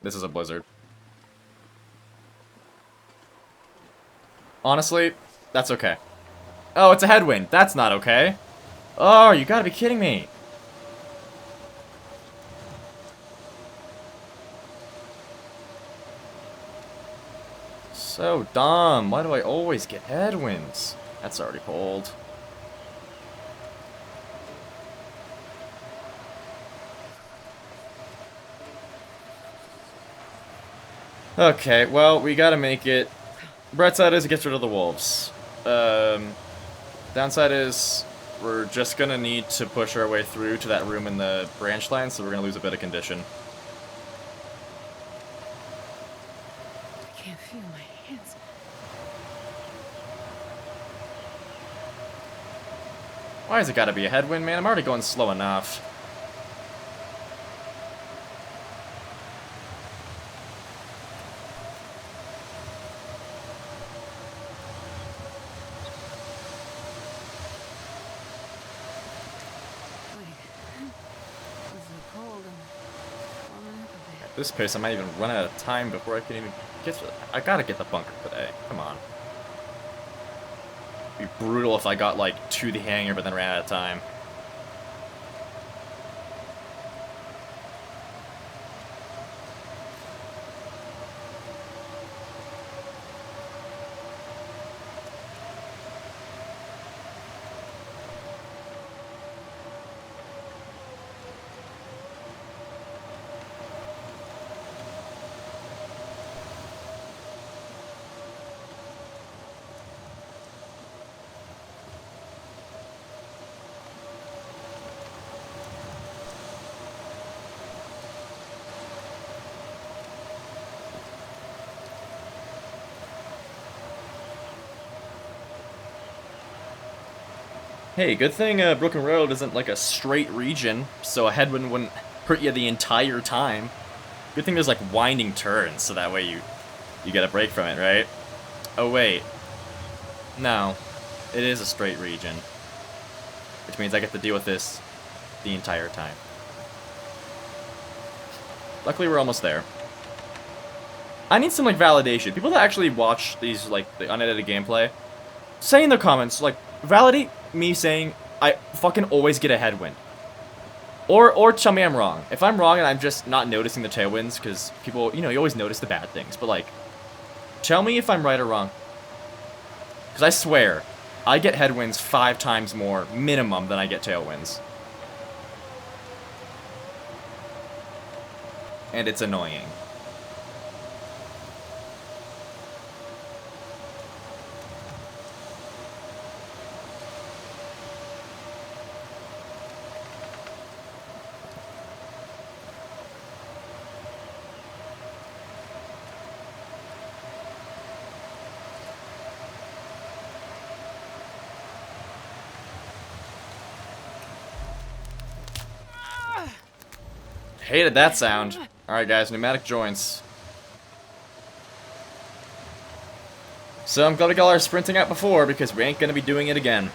This is a blizzard. Honestly, that's okay. Oh, it's a headwind. That's not okay. Oh, you gotta be kidding me. So dumb. Why do I always get headwinds? That's already cold. Okay, well, we gotta make it. Bright side is it gets rid of the wolves. Downside is we're just gonna need to push our way through to that room in the branch line, so we're gonna lose a bit of condition. I can't feel my hands. Why has it gotta be a headwind, man? I'm already going slow enough. At this pace, I might even run out of time before I can even get to it. I gotta get the bunker today. Come on. It'd be brutal if I got, like, to the hangar but then ran out of time. Hey, good thing Broken Road isn't like a straight region, so a headwind wouldn't hurt you the entire time. Good thing there's like winding turns, so that way you get a break from it, right? Oh wait. No. It is a straight region. Which means I get to deal with this the entire time. Luckily we're almost there. I need some like validation. People that actually watch these like the unedited gameplay, say in the comments, like, validate me saying I fucking always get a headwind. Or tell me I'm wrong. If I'm wrong and I'm just not noticing the tailwinds, because people, you know, you always notice the bad things, but like, tell me if I'm right or wrong. Because I swear, I get headwinds 5 times more minimum than I get tailwinds. And it's annoying. Hated that sound. Alright guys, pneumatic joints. So I'm glad we got our sprinting out before, because we ain't gonna be doing it again.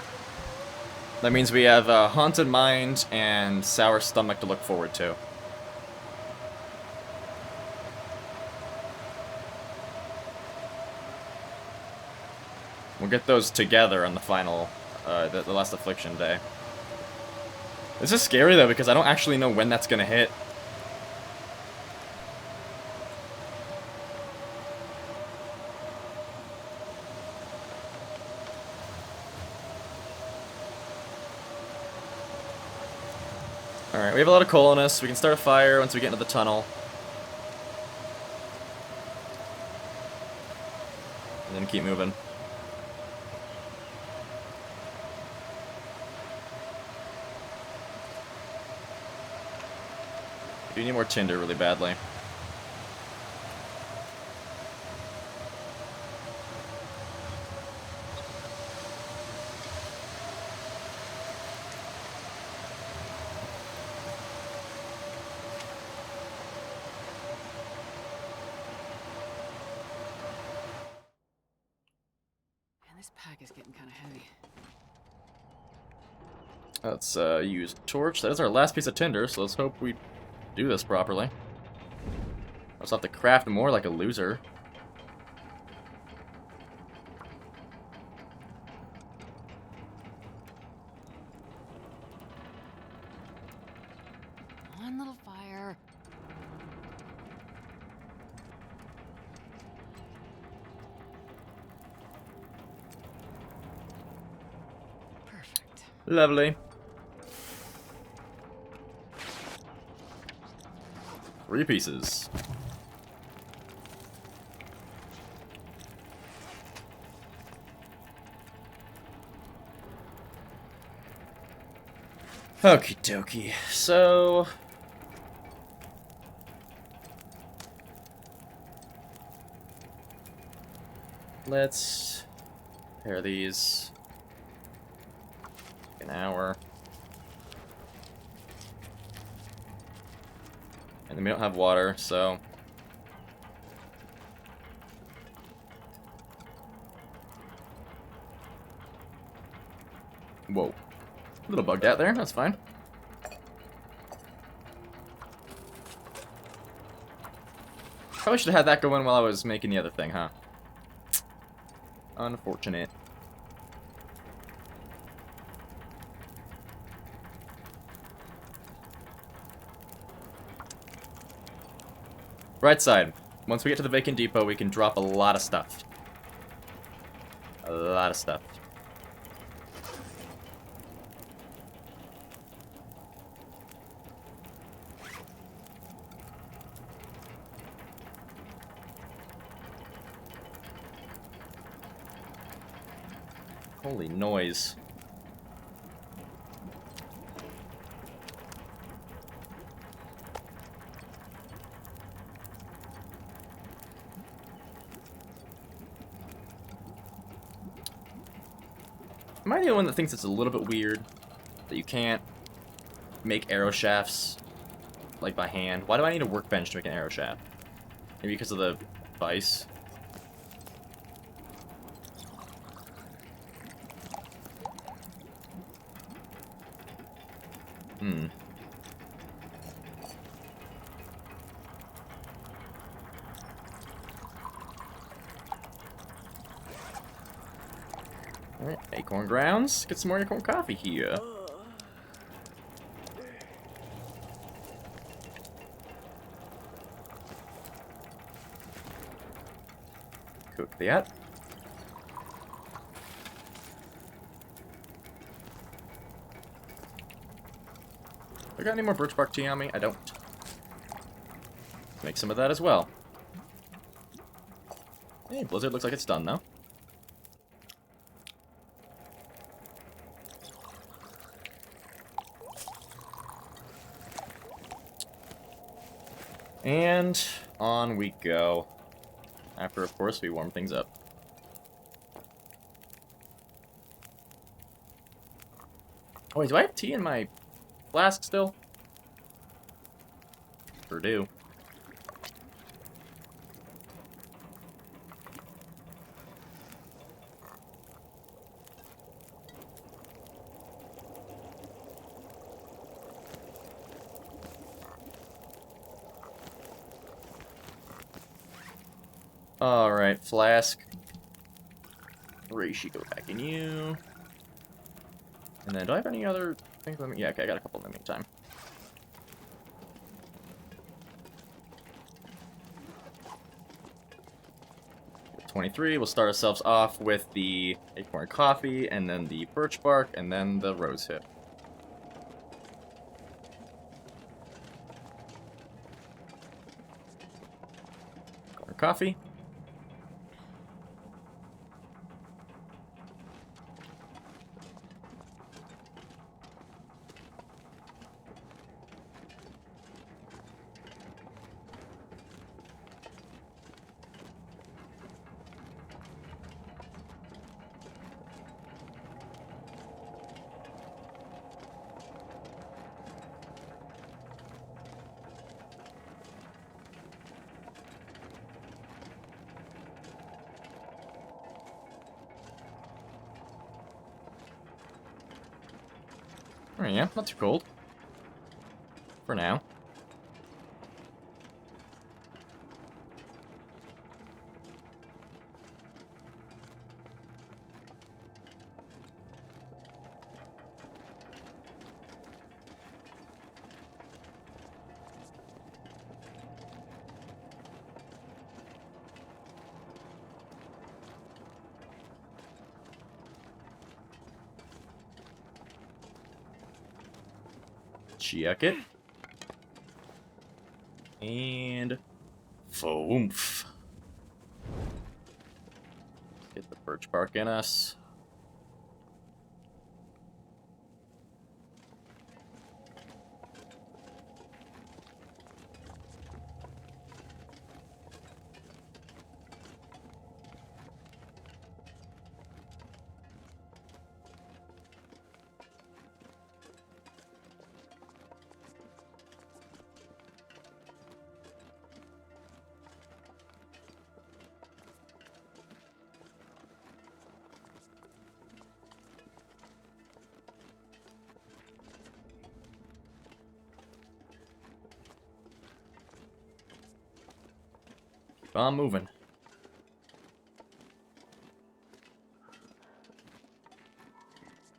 That means we have a haunted mind and sour stomach to look forward to. We'll get those together on the final, the last affliction day. This is scary though, because I don't actually know when that's gonna hit. Alright, we have a lot of coal on us. We can start a fire once we get into the tunnel. And then keep moving. We do need more tinder really badly. Man, this pack is getting kind of heavy. Let's use torch. That is our last piece of tinder, so let's hope we do this properly. I'll just have to craft more like a loser. One little fire. Perfect. Lovely. 3 pieces. Okie dokie. So let's pair these. An hour. And then we don't have water, so whoa. A little bugged out there, that's fine. Probably should have had that going while I was making the other thing, huh? Unfortunate. Right side. Once we get to the vacant depot, we can drop a lot of stuff. A lot of stuff. Holy noise. Am I the only one that thinks it's a little bit weird that you can't make arrow shafts like by hand? Why do I need a workbench to make an arrow shaft? Maybe because of the vice? Hmm. Alright, acorn grounds. Get some more acorn coffee here. Cook that. I got any more birch bark tea on me? I don't. Make some of that as well. Hey, Blizzard looks like it's done though. And on we go. After, of course, we warm things up. Oh, wait, do I have tea in my flask still? Sure do. Alright, flask. Reishi, go back in you. And then, do I have any other things? Yeah, okay, I got a couple in the meantime. '23, we'll start ourselves off with the acorn coffee, and then the birch bark, and then the rose hip. Acorn coffee. Oh yeah, not too cold. For now. Check it. And... Foomph. Get the birch bark in us. Keep on moving.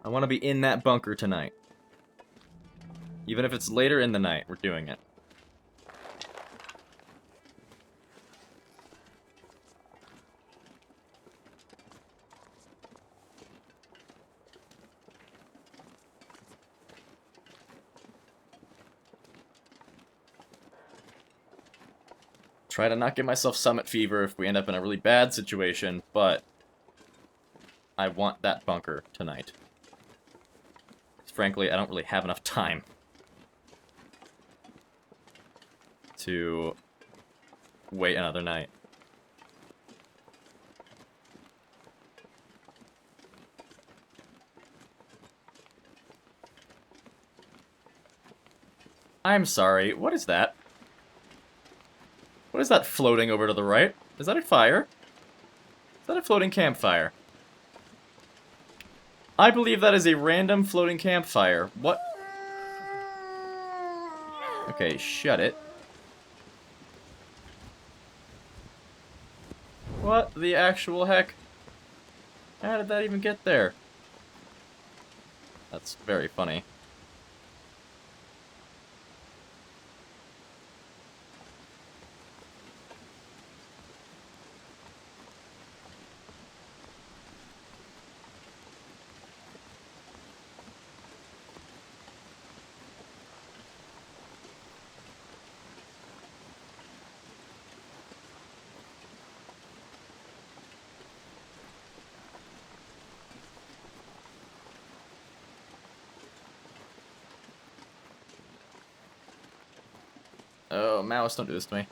I want to be in that bunker tonight. Even if it's later in the night, we're doing it. Try to not give myself summit fever if we end up in a really bad situation, but I want that bunker tonight. Frankly, I don't really have enough time to wait another night. I'm sorry, what is that? What is that floating over to the right? Is that a fire? Is that a floating campfire? I believe that is a random floating campfire. What? Okay, shut it. What the actual heck? How did that even get there? That's very funny. Oh, mouse, don't do this to me.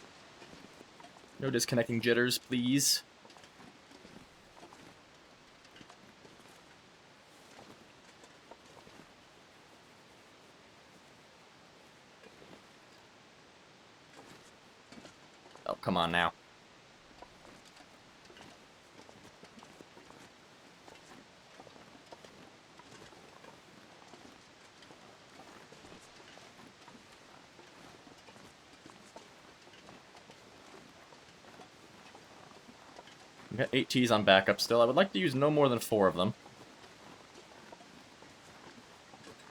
No disconnecting jitters, please. Oh, come on now. We got 8 Ts on backup still. I would like to use no more than 4 of them.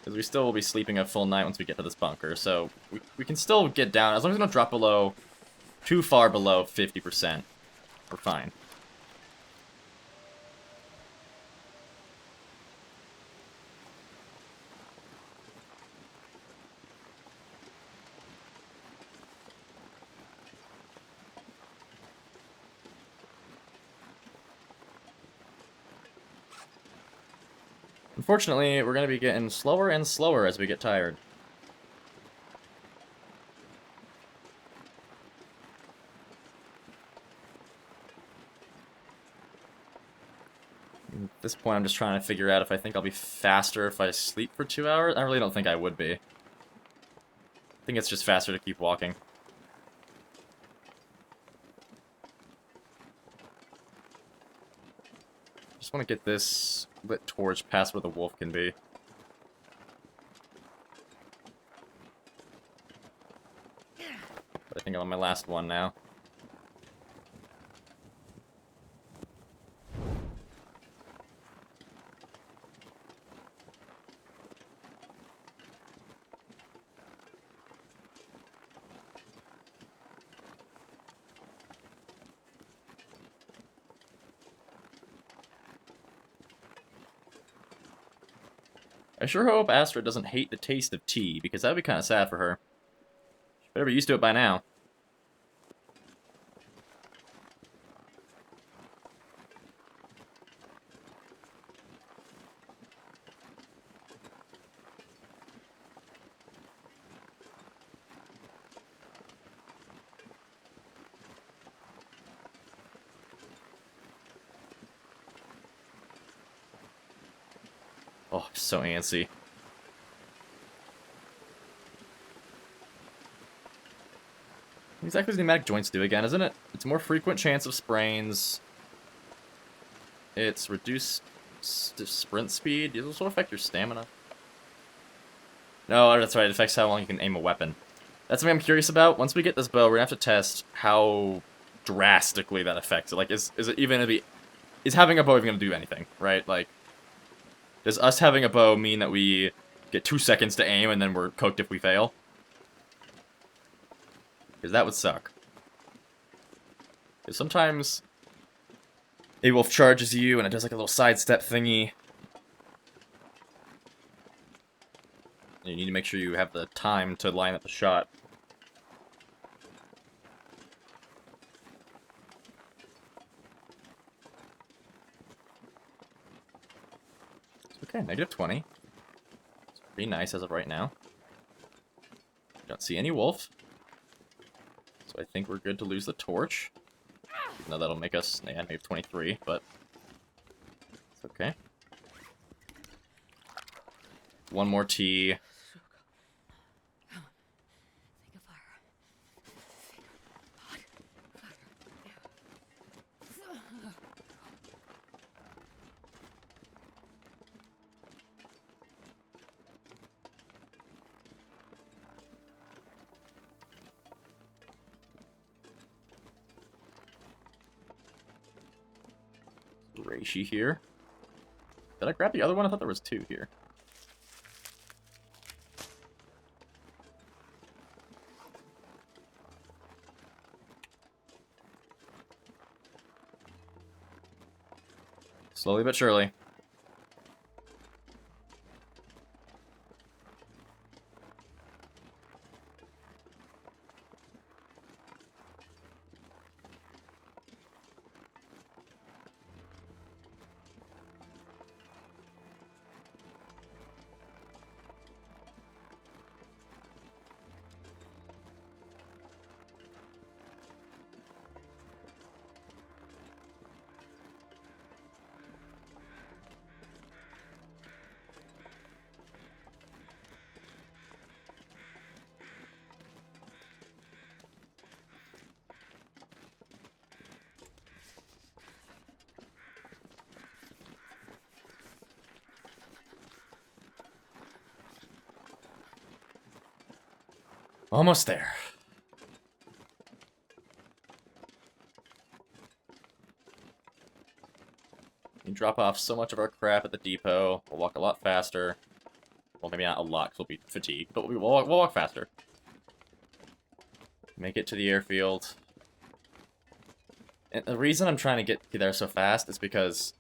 Because we still will be sleeping a full night once we get to this bunker, so we can still get down. As long as we don't drop below, too far below 50%, we're fine. Unfortunately, we're going to be getting slower and slower as we get tired. At this point, I'm just trying to figure out if I think I'll be faster if I sleep for 2 hours. I really don't think I would be. I think it's just faster to keep walking. Just want to get this lit torch past where the wolf can be. think I'm on my last one now. I sure hope Astra doesn't hate the taste of tea, because that would be kind of sad for her. She better be used to it by now. Oh, so antsy. What exactly does pneumatic joints do again, isn't it? It's a more frequent chance of sprains. It's reduced sprint speed. Does this also affect your stamina? No, that's right. It affects how long you can aim a weapon. That's something I'm curious about. Once we get this bow, we're gonna have to test how drastically that affects it. Like, is it even gonna be... Is having a bow even gonna do anything, right? Like, does us having a bow mean that we get 2 seconds to aim and then we're cooked if we fail? Because that would suck. Because sometimes a wolf charges you and it does like a little sidestep thingy. You need to make sure you have the time to line up the shot. Okay, -20. It's pretty nice as of right now. Don't see any wolf. So I think we're good to lose the torch. Even though that'll make us -23, but it's okay. One more tea. Reishi here. Did I grab the other one? I thought there was 2 here. Slowly but surely. Almost there. You drop off so much of our crap at the depot. We'll walk a lot faster. Well, maybe not a lot, because we'll be fatigued, but we'll walk faster. Make it to the airfield. And the reason I'm trying to get there so fast is because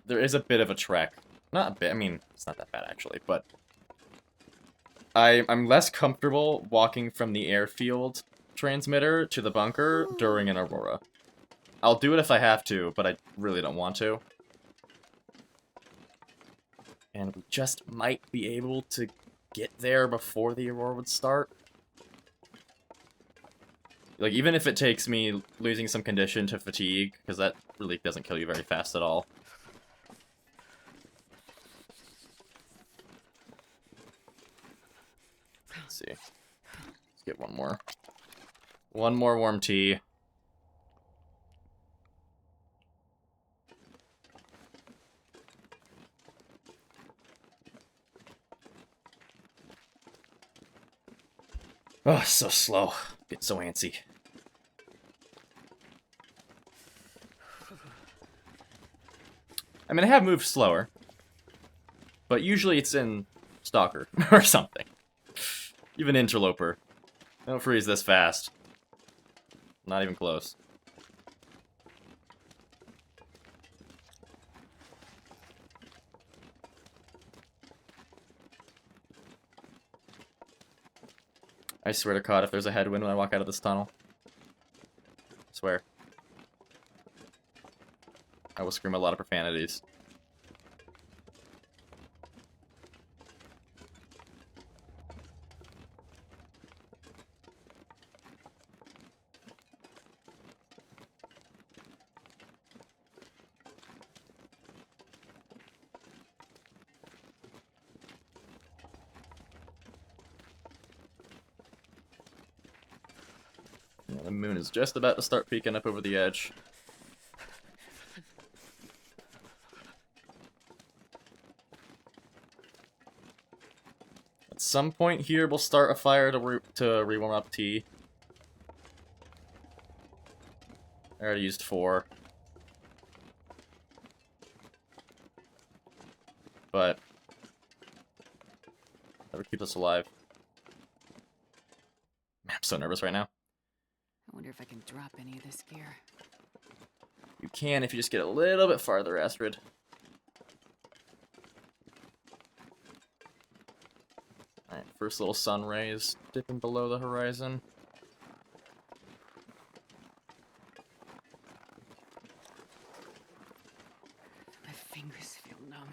there is a bit of a trek. Not a bit, I mean, it's not that bad, actually, but I'm less comfortable walking from the airfield transmitter to the bunker during an Aurora. I'll do it if I have to, but I really don't want to. And we just might be able to get there before the Aurora would start. Like, even if it takes me losing some condition to fatigue, because that really doesn't kill you very fast at all. Let's see. Let's get one more. One more warm tea. Oh, so slow. Get so antsy. I mean, I have moved slower, but usually it's in Stalker or something. Even Interloper. I don't freeze this fast. Not even close. I swear to God, if there's a headwind when I walk out of this tunnel. I swear. I will scream a lot of profanities. The moon is just about to start peeking up over the edge. At some point here, we'll start a fire to rewarm up tea. I already used 4. But that would keep us alive. Man, I'm so nervous right now. I wonder if I can drop any of this gear. You can if you just get a little bit farther, Astrid. Alright, first little sun rays dipping below the horizon. My fingers feel numb.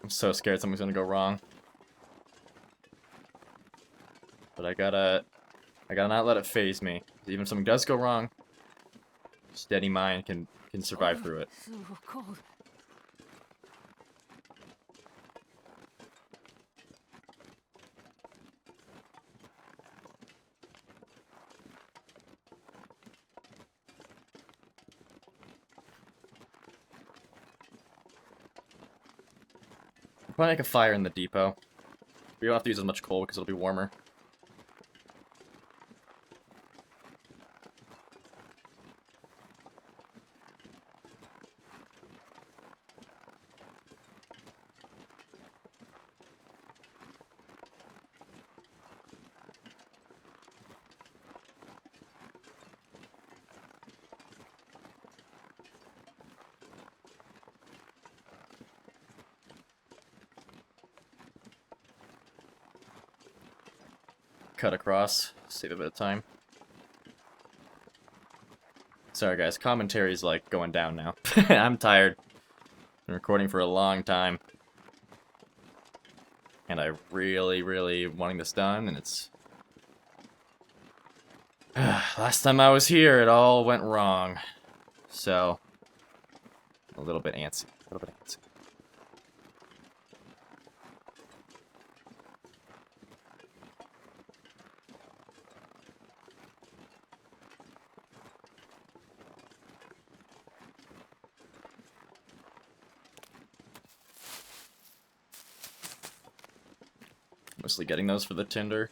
I'm so scared something's gonna go wrong. But I gotta not let it phase me. Even if something does go wrong, steady mind can survive through it. So cold. I'll probably make a fire in the depot. We don't have to use as much coal because it'll be warmer. Cut across, save a bit of time. Sorry guys, commentary's like going down now. I'm tired. Been recording for a long time. And I really wanting this done, and it's... Last time I was here, it all went wrong. So, a little bit antsy. A little bit antsy. Mostly getting those for the tinder.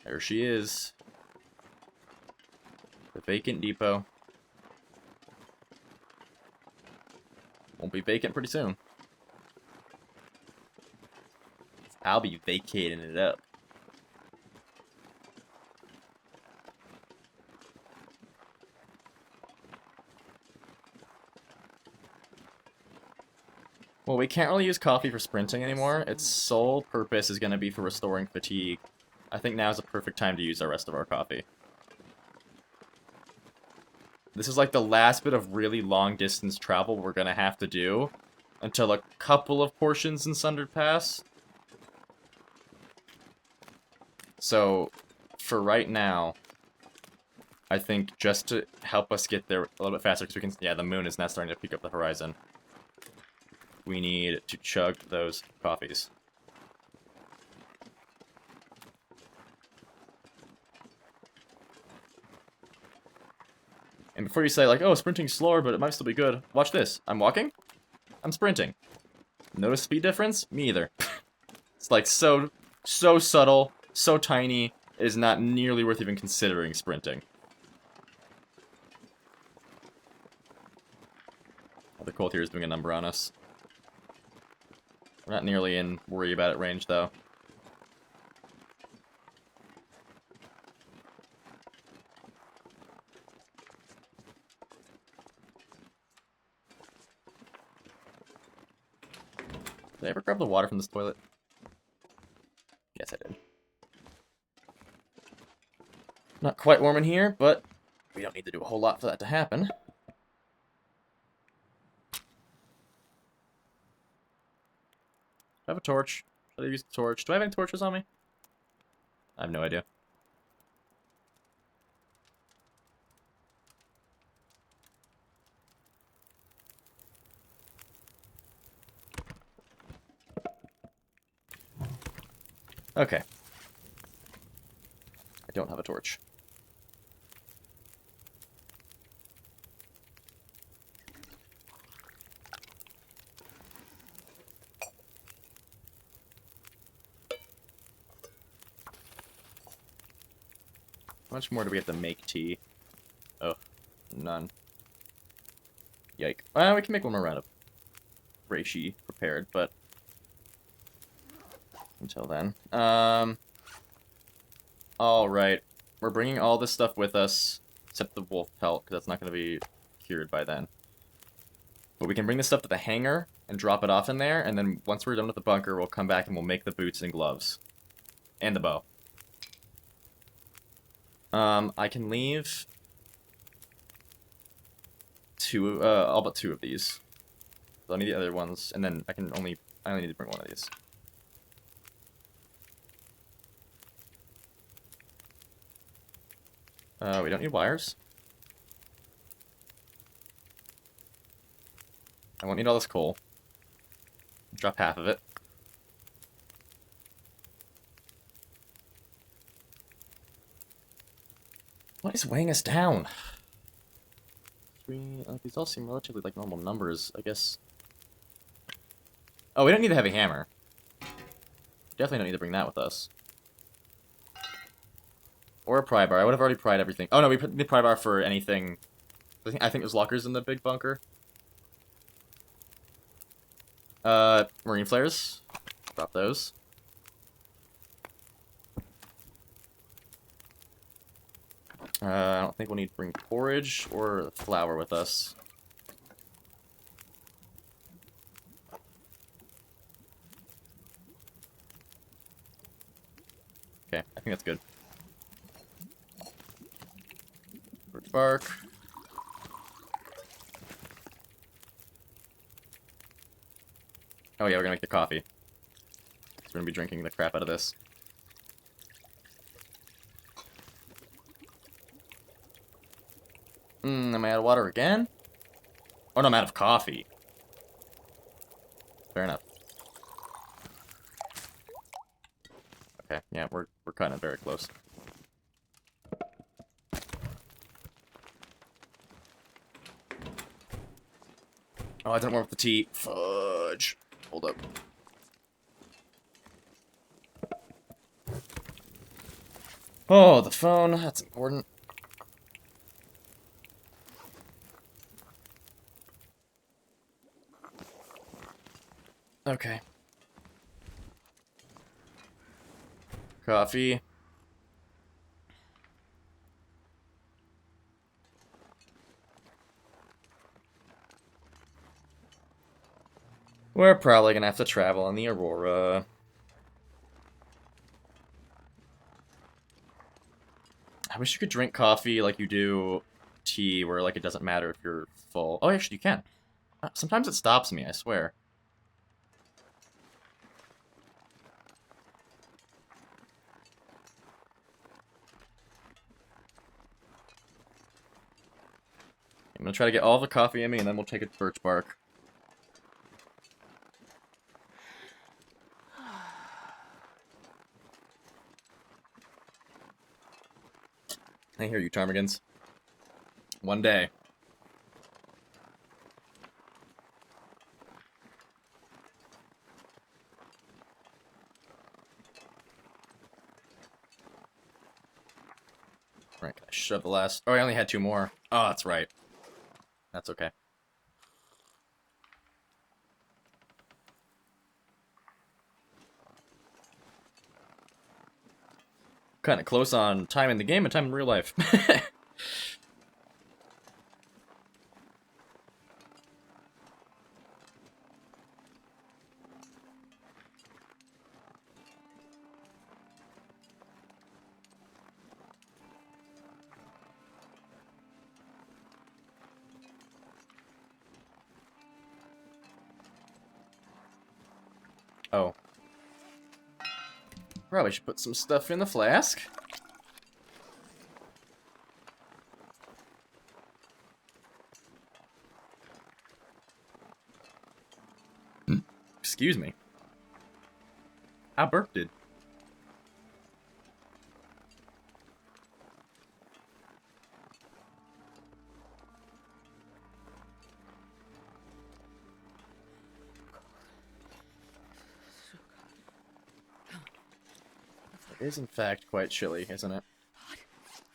There she is. The vacant depot. Won't be vacant pretty soon. I'll be vacating it up. Well, we can't really use coffee for sprinting anymore. Its sole purpose is going to be for restoring fatigue. I think now is a perfect time to use the rest of our coffee. This is like the last bit of really long distance travel we're going to have to do until a couple of portions in Sundered Pass. So, for right now, I think just to help us get there a little bit faster, because we can, yeah, the moon is now starting to peek up the horizon. We need to chug those coffees. And before you say, like, oh, sprinting's slower, but it might still be good, watch this. I'm walking, I'm sprinting. Notice speed difference? Me either. It's like so subtle, so tiny, it is not nearly worth even considering sprinting. Oh, the cold here is doing a number on us. We're not nearly in worry about it range, though. Did I ever grab the water from this toilet? Yes, I did. Not quite warm in here, but we don't need to do a whole lot for that to happen. I have a torch. Should I use the torch? Do I have any torches on me? I have no idea. Okay. I don't have a torch. How much more do we have to make tea? Oh, none. Yike. We can make one more round of reishi prepared, but until then. Alright. We're bringing all this stuff with us, except the wolf pelt, because that's not going to be cured by then. But we can bring this stuff to the hangar and drop it off in there, and then once we're done with the bunker, we'll come back and we'll make the boots and gloves. And the bow. I can leave all but two of these. So I need the other ones, and then I only need to bring one of these. We don't need wires. I won't need all this coal. Drop half of it. What is weighing us down? These all seem relatively like normal numbers, I guess. Oh, we don't need a heavy hammer. Definitely don't need to bring that with us. Or a pry bar. I would have already pried everything. Oh no, we put the pry bar for anything. I think there's lockers in the big bunker. Marine flares. Drop those. I don't think we'll need to bring porridge or flour with us. Okay, I think that's good. Birch bark. Oh yeah, we're gonna make the coffee. So we're gonna be drinking the crap out of this. Am I out of water again? Oh no, I'm out of coffee. Fair enough. Okay, yeah, we're cutting it very close. Oh, I didn't warm up the tea. Fudge. Hold up. Oh, the phone. That's important. Okay. Coffee. We're probably gonna have to travel on the Aurora. I wish you could drink coffee like you do tea, where like it doesn't matter if you're full. Oh, actually, you can. Sometimes it stops me, I swear. I'm gonna try to get all the coffee in me, and then we'll take a birch bark. I hear you, ptarmigans. One day. Right, can I shove the last... Oh, I only had 2 more. Oh, that's right. That's okay. Kind of close on time in the game and time in real life. Oh. Probably should put some stuff in the flask. Excuse me. I burped it. It is, in fact, quite chilly, isn't it?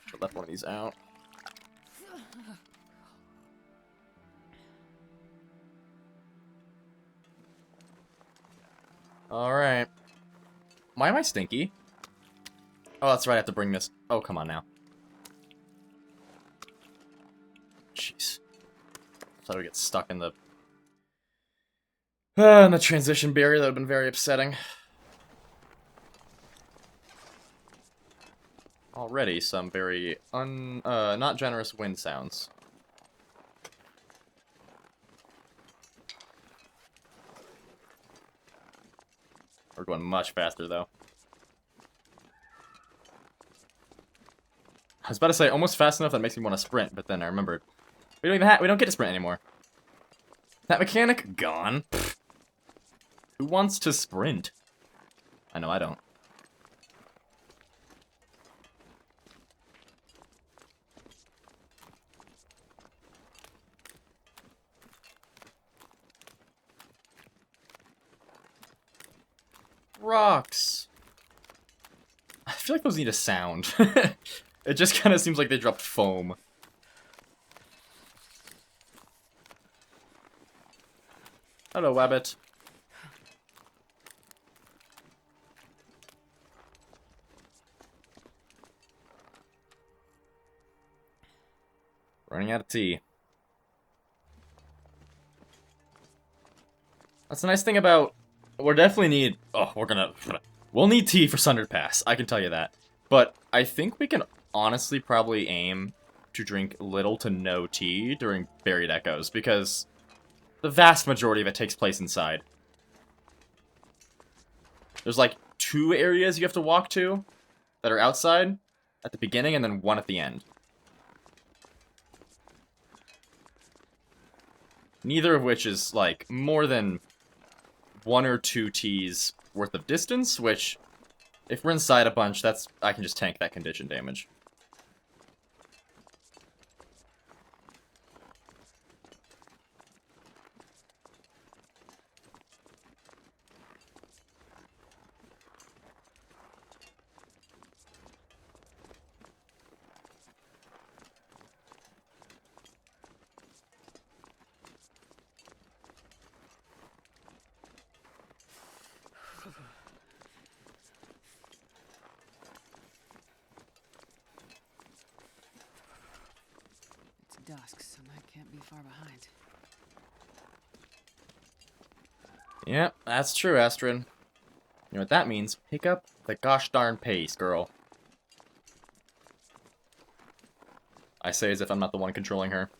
Should have left one of these out. Alright. Why am I stinky? Oh, that's right, I have to bring this. Oh, come on now. Jeez. Thought I would get stuck in the transition barrier. That would have been very upsetting. Already some very not generous wind sounds. We're going much faster, though. I was about to say almost fast enough that makes me want to sprint, but then I remembered we don't get to sprint anymore. That mechanic gone. Pfft. Who wants to sprint? I know I don't. Rocks. I feel like those need a sound. It just kind of seems like they dropped foam. Hello, Wabbit. Running out of tea. That's the nice thing about... We'll definitely need... Oh, we'll need tea for Sundered Pass, I can tell you that. But I think we can honestly probably aim to drink little to no tea during Buried Echoes, because the vast majority of it takes place inside. There's like 2 areas you have to walk to that are outside at the beginning, and then 1 at the end. Neither of which is, like, more than 1 or 2 T's worth of distance, which, if we're inside a bunch, I can just tank that condition damage. It's dusk, so I can't be far behind. Yep, that's true, Astrid. You know what that means? Pick up the gosh darn pace, girl. I say as if I'm not the one controlling her.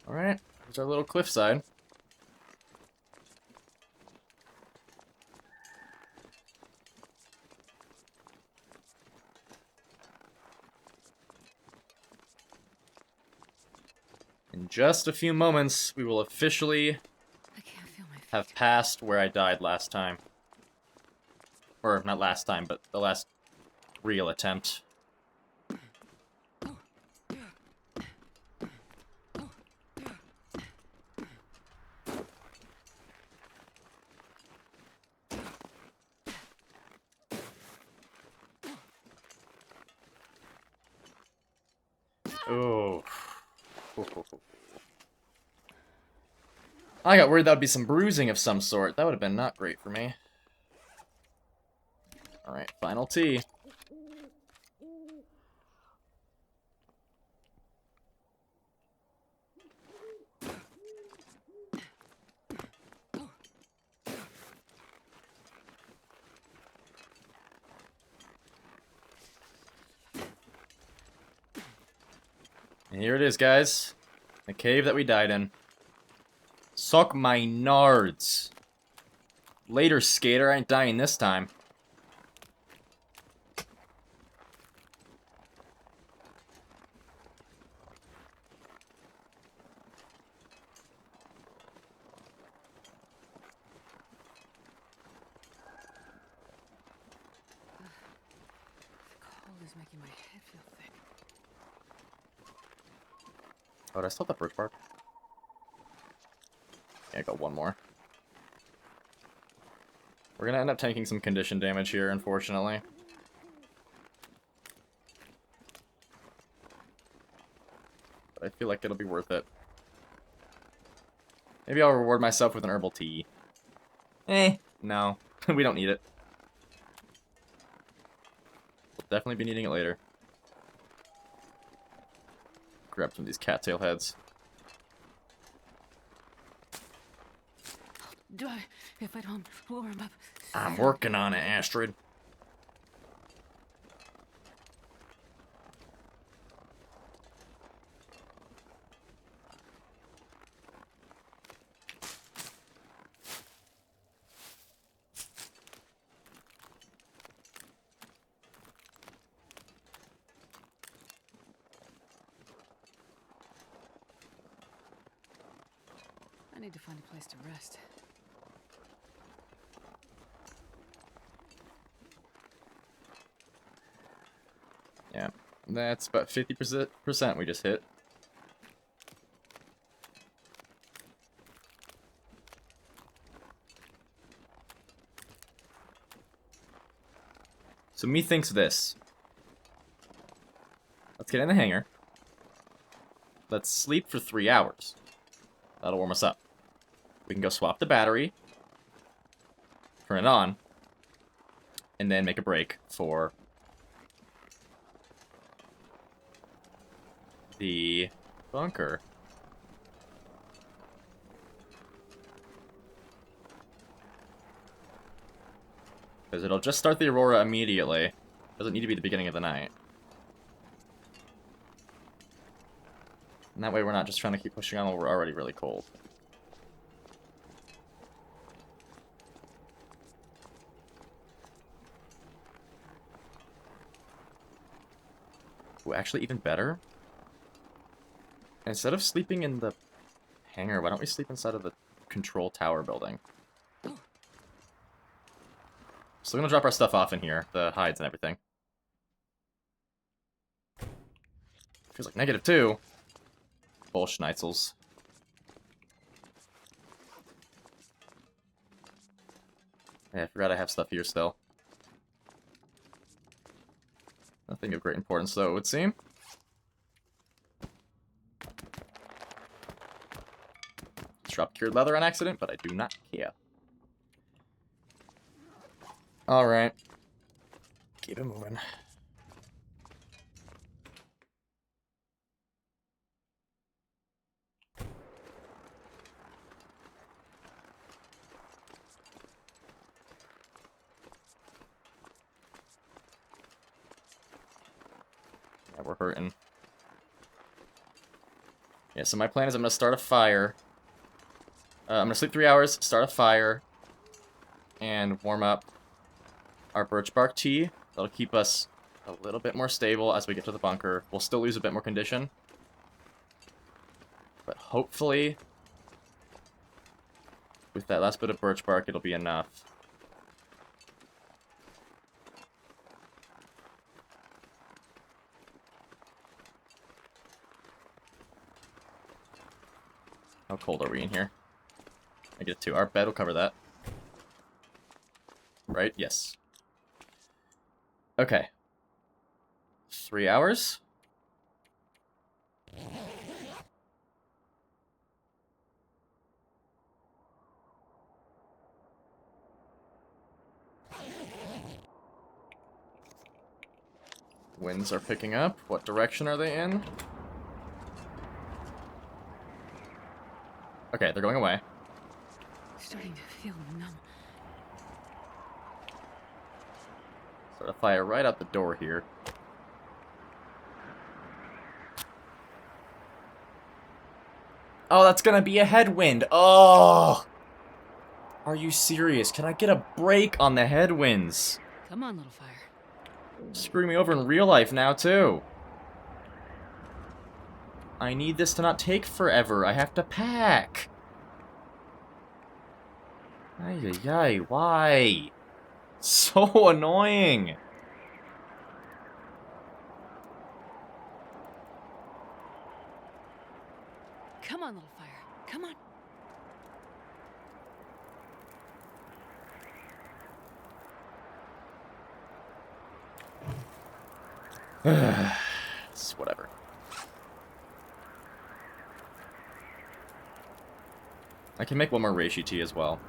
Alright, there's our little cliffside. In just a few moments, we will officially I can't feel my feet. have passed where I died last time. Or, not last time, but the last real attempt. Oh. I got worried that would be some bruising of some sort. That would have been not great for me. Alright, final T. And here it is, guys. The cave that we died in. Suck my nards. Later, skater. I ain't dying this time. The cold is making my head feel thick. Oh, did I still have that birch bark? Yeah, I got one more. We're gonna end up taking some condition damage here, unfortunately. But I feel like it'll be worth it. Maybe I'll reward myself with an herbal tea. No. We don't need it. We'll definitely be needing it later. Grab some of these cattail heads. Do I? If I don't warm up. I'm working on it, Astrid. I need to find a place to rest. Yeah, that's about 50% we just hit. So methinks this. Let's get in the hangar. Let's sleep for 3 hours. That'll warm us up. We can go swap the battery, turn it on, and then make a break for the bunker. Because it'll just start the aurora immediately. Doesn't need to be the beginning of the night. And that way we're not just trying to keep pushing on while we're already really cold. Ooh, actually even better. Instead of sleeping in the hangar, why don't we sleep inside of the control tower building? So we're gonna drop our stuff off in here, the hides and everything. Feels like -2. Bullschnitzels. Yeah, I forgot I have stuff here still. Nothing of great importance, though, it would seem. Dropped cured leather on accident, but I do not care. Alright. Keep it moving. Yeah, we're hurting. Yeah, so my plan is I'm going to start a fire. I'm going to sleep 3 hours, start a fire, and warm up our birch bark tea. That'll keep us a little bit more stable as we get to the bunker. We'll still lose a bit more condition. But hopefully, with that last bit of birch bark, it'll be enough. How cold are we in here? -2. Our bed will cover that. Right? Yes. Okay. 3 hours? Winds are picking up. What direction are they in? Okay, they're going away. Starting to feel numb. Start a fire right out the door here. Oh, that's gonna be a headwind. Oh! Are you serious? Can I get a break on the headwinds? Come on, little fire. Screwing me over in real life now, too. I need this to not take forever. I have to pack. Ay, ay, ay, why? So annoying. Come on, little fire. Come on. It's whatever. I can make one more reishi tea as well.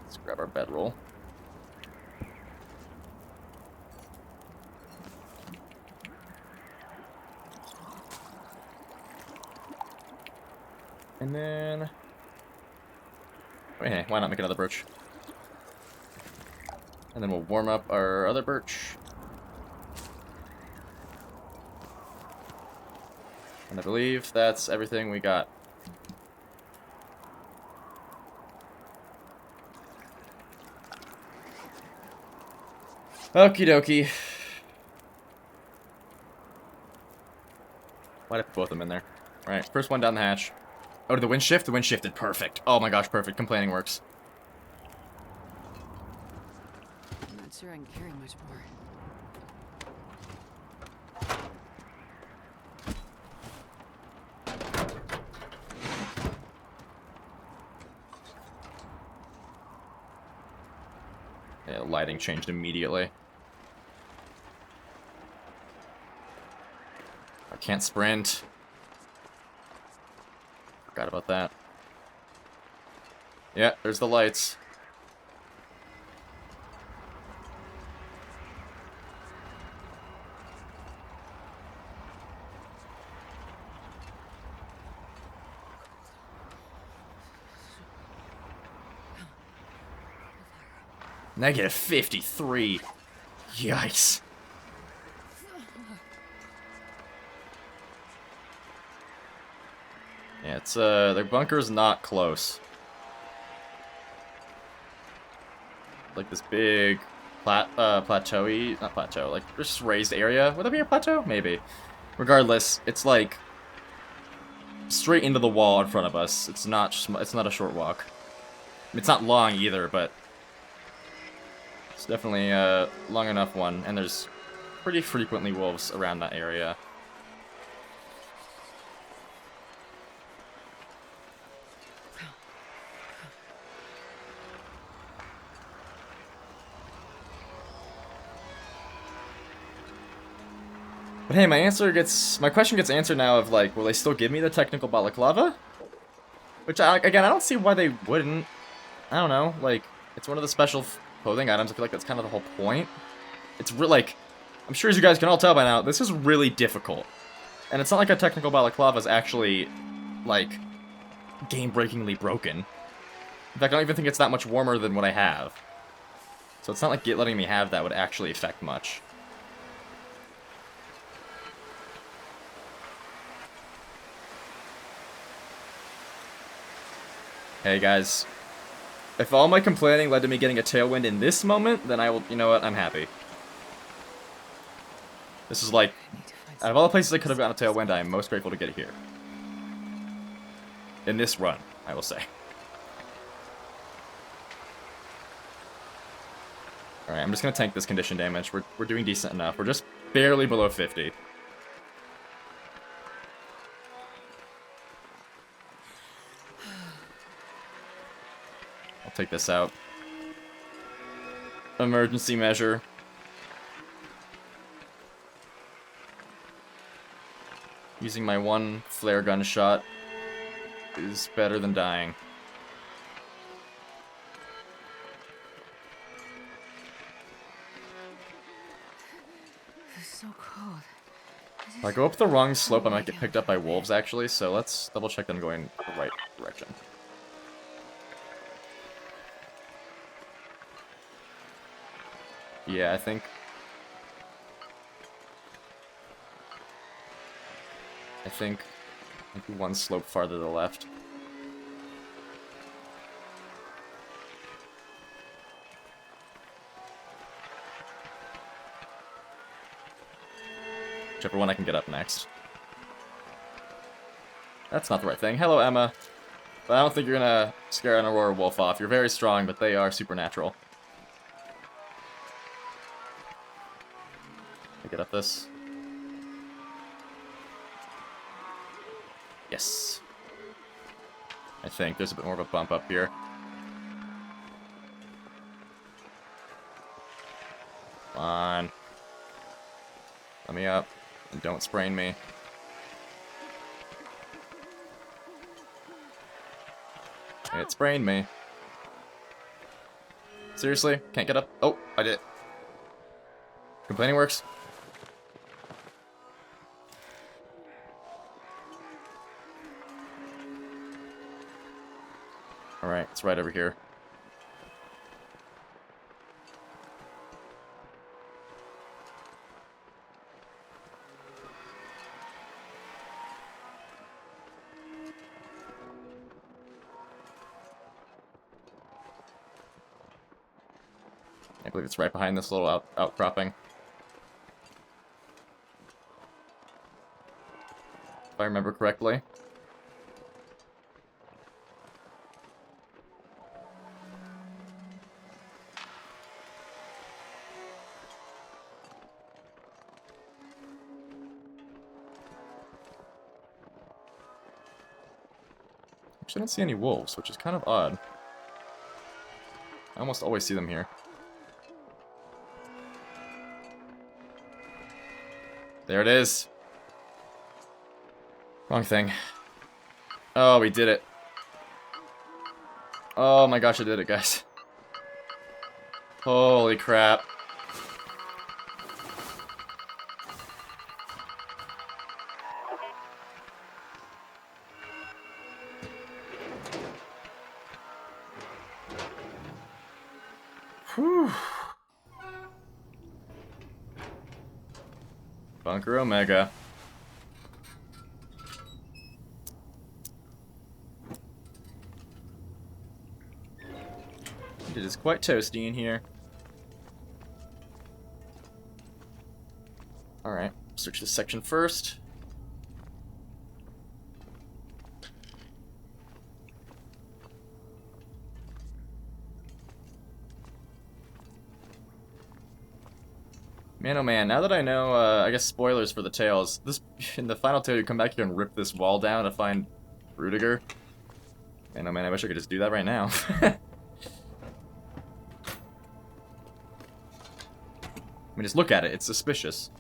Let's grab our bedroll. And then... Hey, why not make another birch? And then we'll warm up our other birch. And I believe that's everything we got. Okie dokie. Why'd I put both of them in there? Alright, first one down the hatch. Oh, did the wind shift? The wind shifted. Perfect. Oh my gosh, perfect. Complaining works. I'm not sure I can carry much more. Yeah, the lighting changed immediately. I can't sprint. Forgot about that. Yeah, there's the lights. -53. Yikes. Yeah, it's, their bunker's not close. Like this big plateau-y, not plateau, like just raised area. Would that be a plateau? Maybe. Regardless, it's like straight into the wall in front of us. It's not a short walk. I mean, it's not long either, but it's definitely a long enough one, and there's pretty frequently wolves around that area. But hey, my question gets answered now of like, will they still give me the technical balaclava? Which, again, I don't see why they wouldn't. I don't know, like, it's one of the special clothing items. I feel like that's kind of the whole point. It's like, I'm sure as you guys can all tell by now, this is really difficult. And it's not like a technical balaclava is actually, like, game-breakingly broken. In fact, I don't even think it's that much warmer than what I have. So it's not like letting me have that would actually affect much. Hey guys, if all my complaining led to me getting a tailwind in this moment, then I will, you know what, I'm happy. This is like, out of all the places I could have gotten a tailwind, I am most grateful to get it here. In this run, I will say. Alright, I'm just gonna tank this condition damage. We're doing decent enough. We're just barely below 50. I'll take this out. Emergency measure. Using my one flare gun shot is better than dying. It's so cold. If I go up the wrong slope, I might get picked up by wolves, actually, so let's double check that I'm going the right direction. Yeah, I think one slope farther to the left. Whichever one I can get up next. That's not the right thing. Hello, Emma. But I don't think you're gonna scare an Aurora Wolf off. You're very strong, but they are supernatural. Can I get up this? Yes. I think there's a bit more of a bump up here. Come on. Let me up. And don't sprain me. It sprained me. Seriously? Can't get up? Oh, I did it. Complaining works. Alright, it's right over here. I believe it's right behind this little outcropping. If I remember correctly. Actually, I don't see any wolves, which is kind of odd. I almost always see them here. There it is. Wrong thing. Oh, we did it. Oh my gosh, I did it, guys. Holy crap. Whew. Bunker Omega. It is quite toasty in here. Alright, search this section first. Man, oh man, now that I know, I guess spoilers for the tales, this, in the final tale you come back here and rip this wall down to find Rudiger. Man, oh man, I wish I could just do that right now. I mean, just look at it, it's suspicious.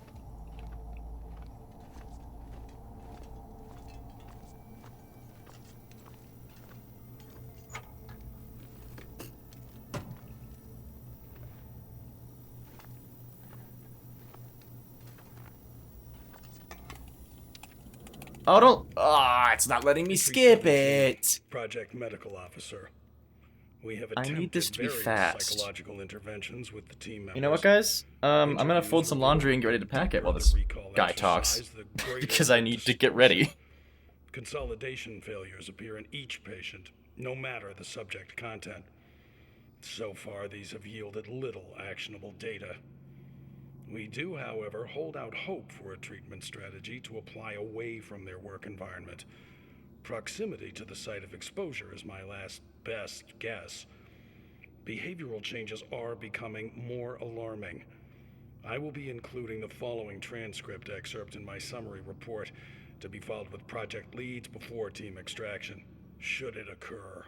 Oh, don't. Ah, it's not letting me skip it. Project Medical Officer. We have I attempted need this to be various fast. psychological interventions with the team members. You know what, guys? I'm gonna fold some laundry and get ready to pack it while this guy talks. Because I need to get ready. Consolidation failures appear in each patient, no matter the subject content. So far, these have yielded little actionable data. We do, however, hold out hope for a treatment strategy to apply away from their work environment. Proximity to the site of exposure is my last best guess. Behavioral changes are becoming more alarming. I will be including the following transcript excerpt in my summary report to be filed with project leads before team extraction, should it occur.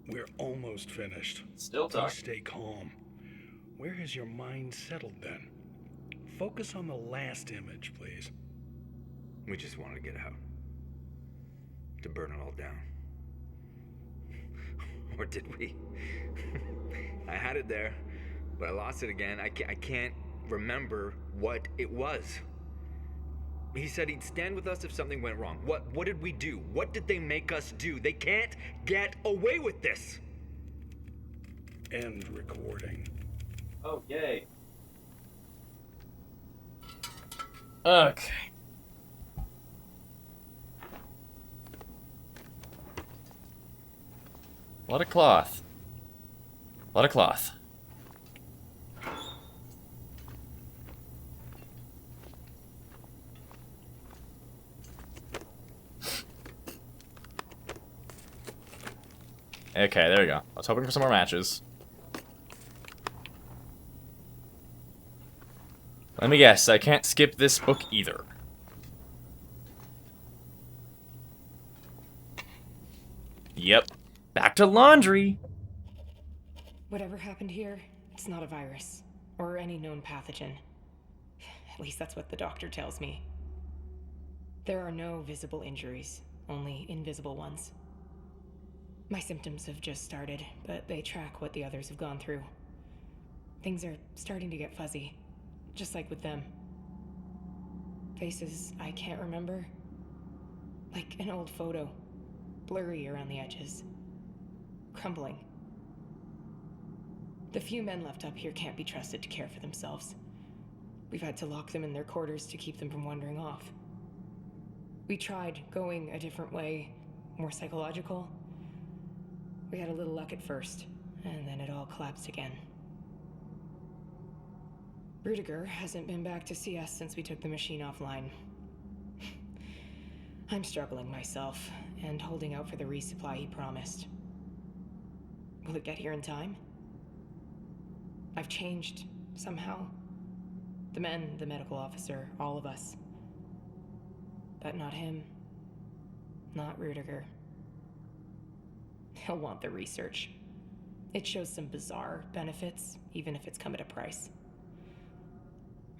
We're almost finished. Still Please talking. stay calm. Where has your mind settled then? Focus on the last image, please. We just wanted to get out. To burn it all down. Or did we? I had it there, but I lost it again. I can't remember what it was. He said he'd stand with us if something went wrong. What did we do? What did they make us do? They can't get away with this! End recording. Oh, yay. Okay. A lot of cloth. A lot of cloth. Okay, there we go. I was hoping for some more matches. Let me guess, I can't skip this book either. Yep. Back to laundry! Whatever happened here, it's not a virus, or any known pathogen. At least that's what the doctor tells me. There are no visible injuries, only invisible ones. My symptoms have just started, but they track what the others have gone through. Things are starting to get fuzzy, just like with them. Faces I can't remember. Like an old photo, blurry around the edges. Crumbling. The few men left up here can't be trusted to care for themselves. We've had to lock them in their quarters to keep them from wandering off. We tried going a different way, more psychological. We had a little luck at first, and then it all collapsed again. Rudiger hasn't been back to see us since we took the machine offline. I'm struggling myself, and holding out for the resupply he promised. Will it get here in time? I've changed, somehow. The men, the medical officer, all of us. But not him. Not Rudiger. He'll want the research. It shows some bizarre benefits, even if it's come at a price.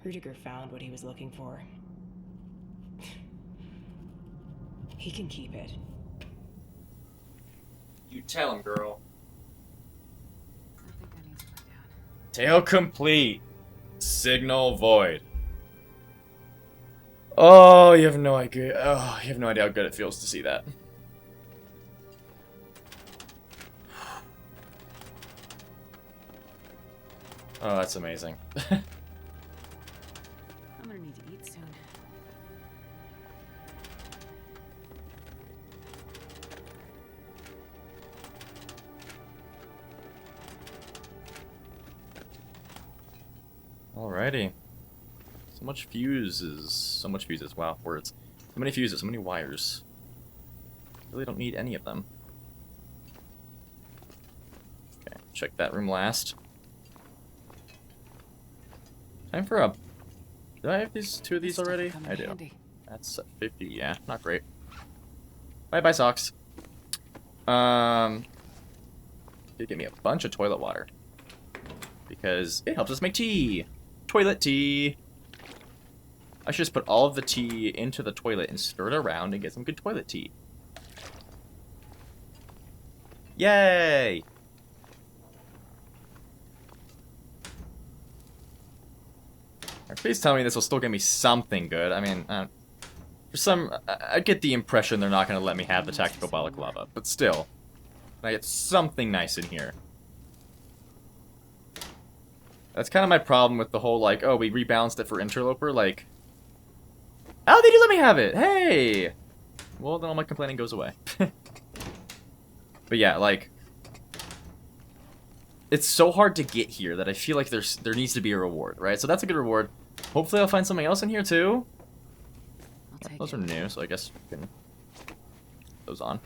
Rudiger found what he was looking for. He can keep it. You tell him, girl. I think I need to lie down. Tale complete. Signal void. Oh, you have no idea. Oh, you have no idea how good it feels to see that. Oh, that's amazing. I'm gonna need to eat soon. Alrighty. So much fuses. So much fuses. Wow, words. So many fuses, so many wires. Really don't need any of them. Okay, check that room last. Time for a... Do I have two of these This stuff already? come in I do. handy. That's 50, yeah, not great. Bye-bye, socks. Did give me a bunch of toilet water. Because it helps us make tea. Toilet tea. I should just put all of the tea into the toilet and stir it around and get some good toilet tea. Yay! Alright, please tell me this will still give me something good. I mean, I get the impression they're not going to let me have the tactical balaclava, but still. Can I get something nice in here? That's kind of my problem with the whole, like, oh, we rebalanced it for Interloper, like... Oh, they do let me have it! Hey! Well, then all my complaining goes away. But yeah, like... It's so hard to get here that I feel like there needs to be a reward, right? So that's a good reward. Hopefully I'll find something else in here, too. I'll Yeah, take those it. are new, so I guess we can put those on.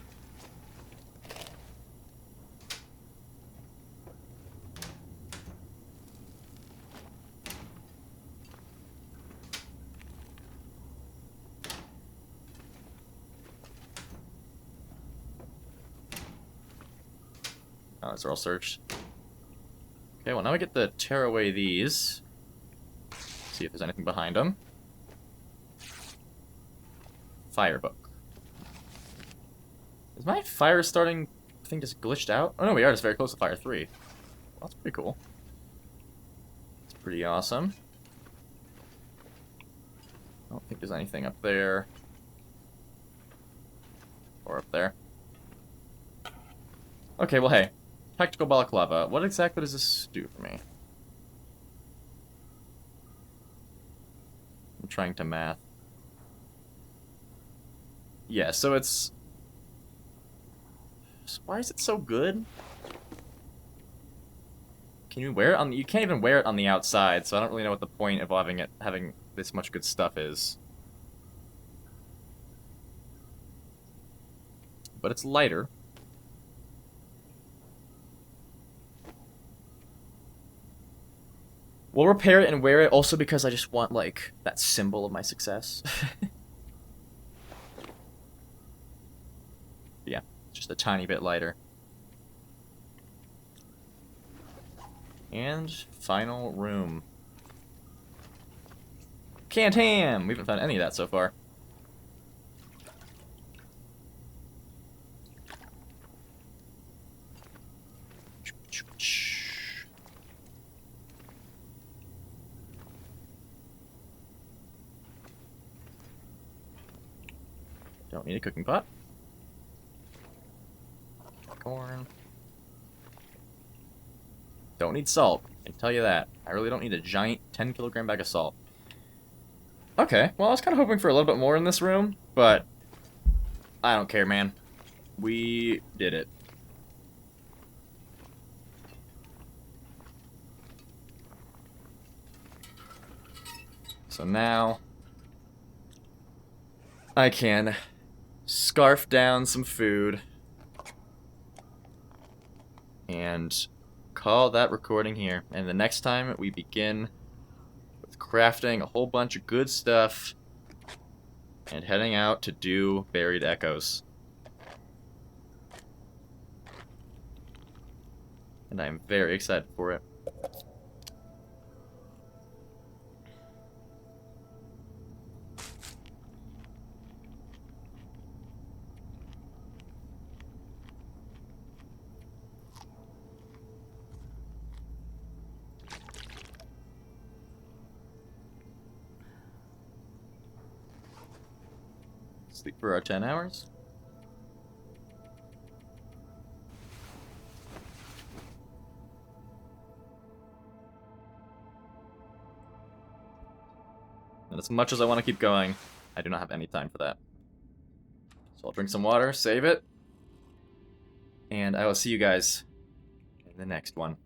Oh, those are all searched. Okay, well now we get to tear away these. See if there's anything behind them. Fire book. Is my fire starting thing just glitched out? Oh no, we are just very close to fire 3. Well, that's pretty cool. It's pretty awesome. I don't think there's anything up there. Or up there. Okay, well hey. Tactical balaclava. What exactly does this do for me? I'm trying to math. Yeah, so it's... Why is it so good? Can you wear it on... You can't even wear it on the outside, so I don't really know what the point of having this much good stuff is. But it's lighter. We'll repair it and wear it also because I just want, like, that symbol of my success. Yeah, just a tiny bit lighter. And final room. Canned ham! We haven't found any of that so far. Don't need a cooking pot. Corn. Don't need salt. I can tell you that. I really don't need a giant 10-kilogram bag of salt. Okay, well I was kind of hoping for a little bit more in this room, but I don't care, man. We did it. So now I can scarf down some food and call that recording here. And the next time we begin with crafting a whole bunch of good stuff and heading out to do Buried Echoes. And I'm very excited for it. Sleep for our 10 hours. And as much as I want to keep going, I do not have any time for that. So I'll drink some water, save it, and I will see you guys in the next one.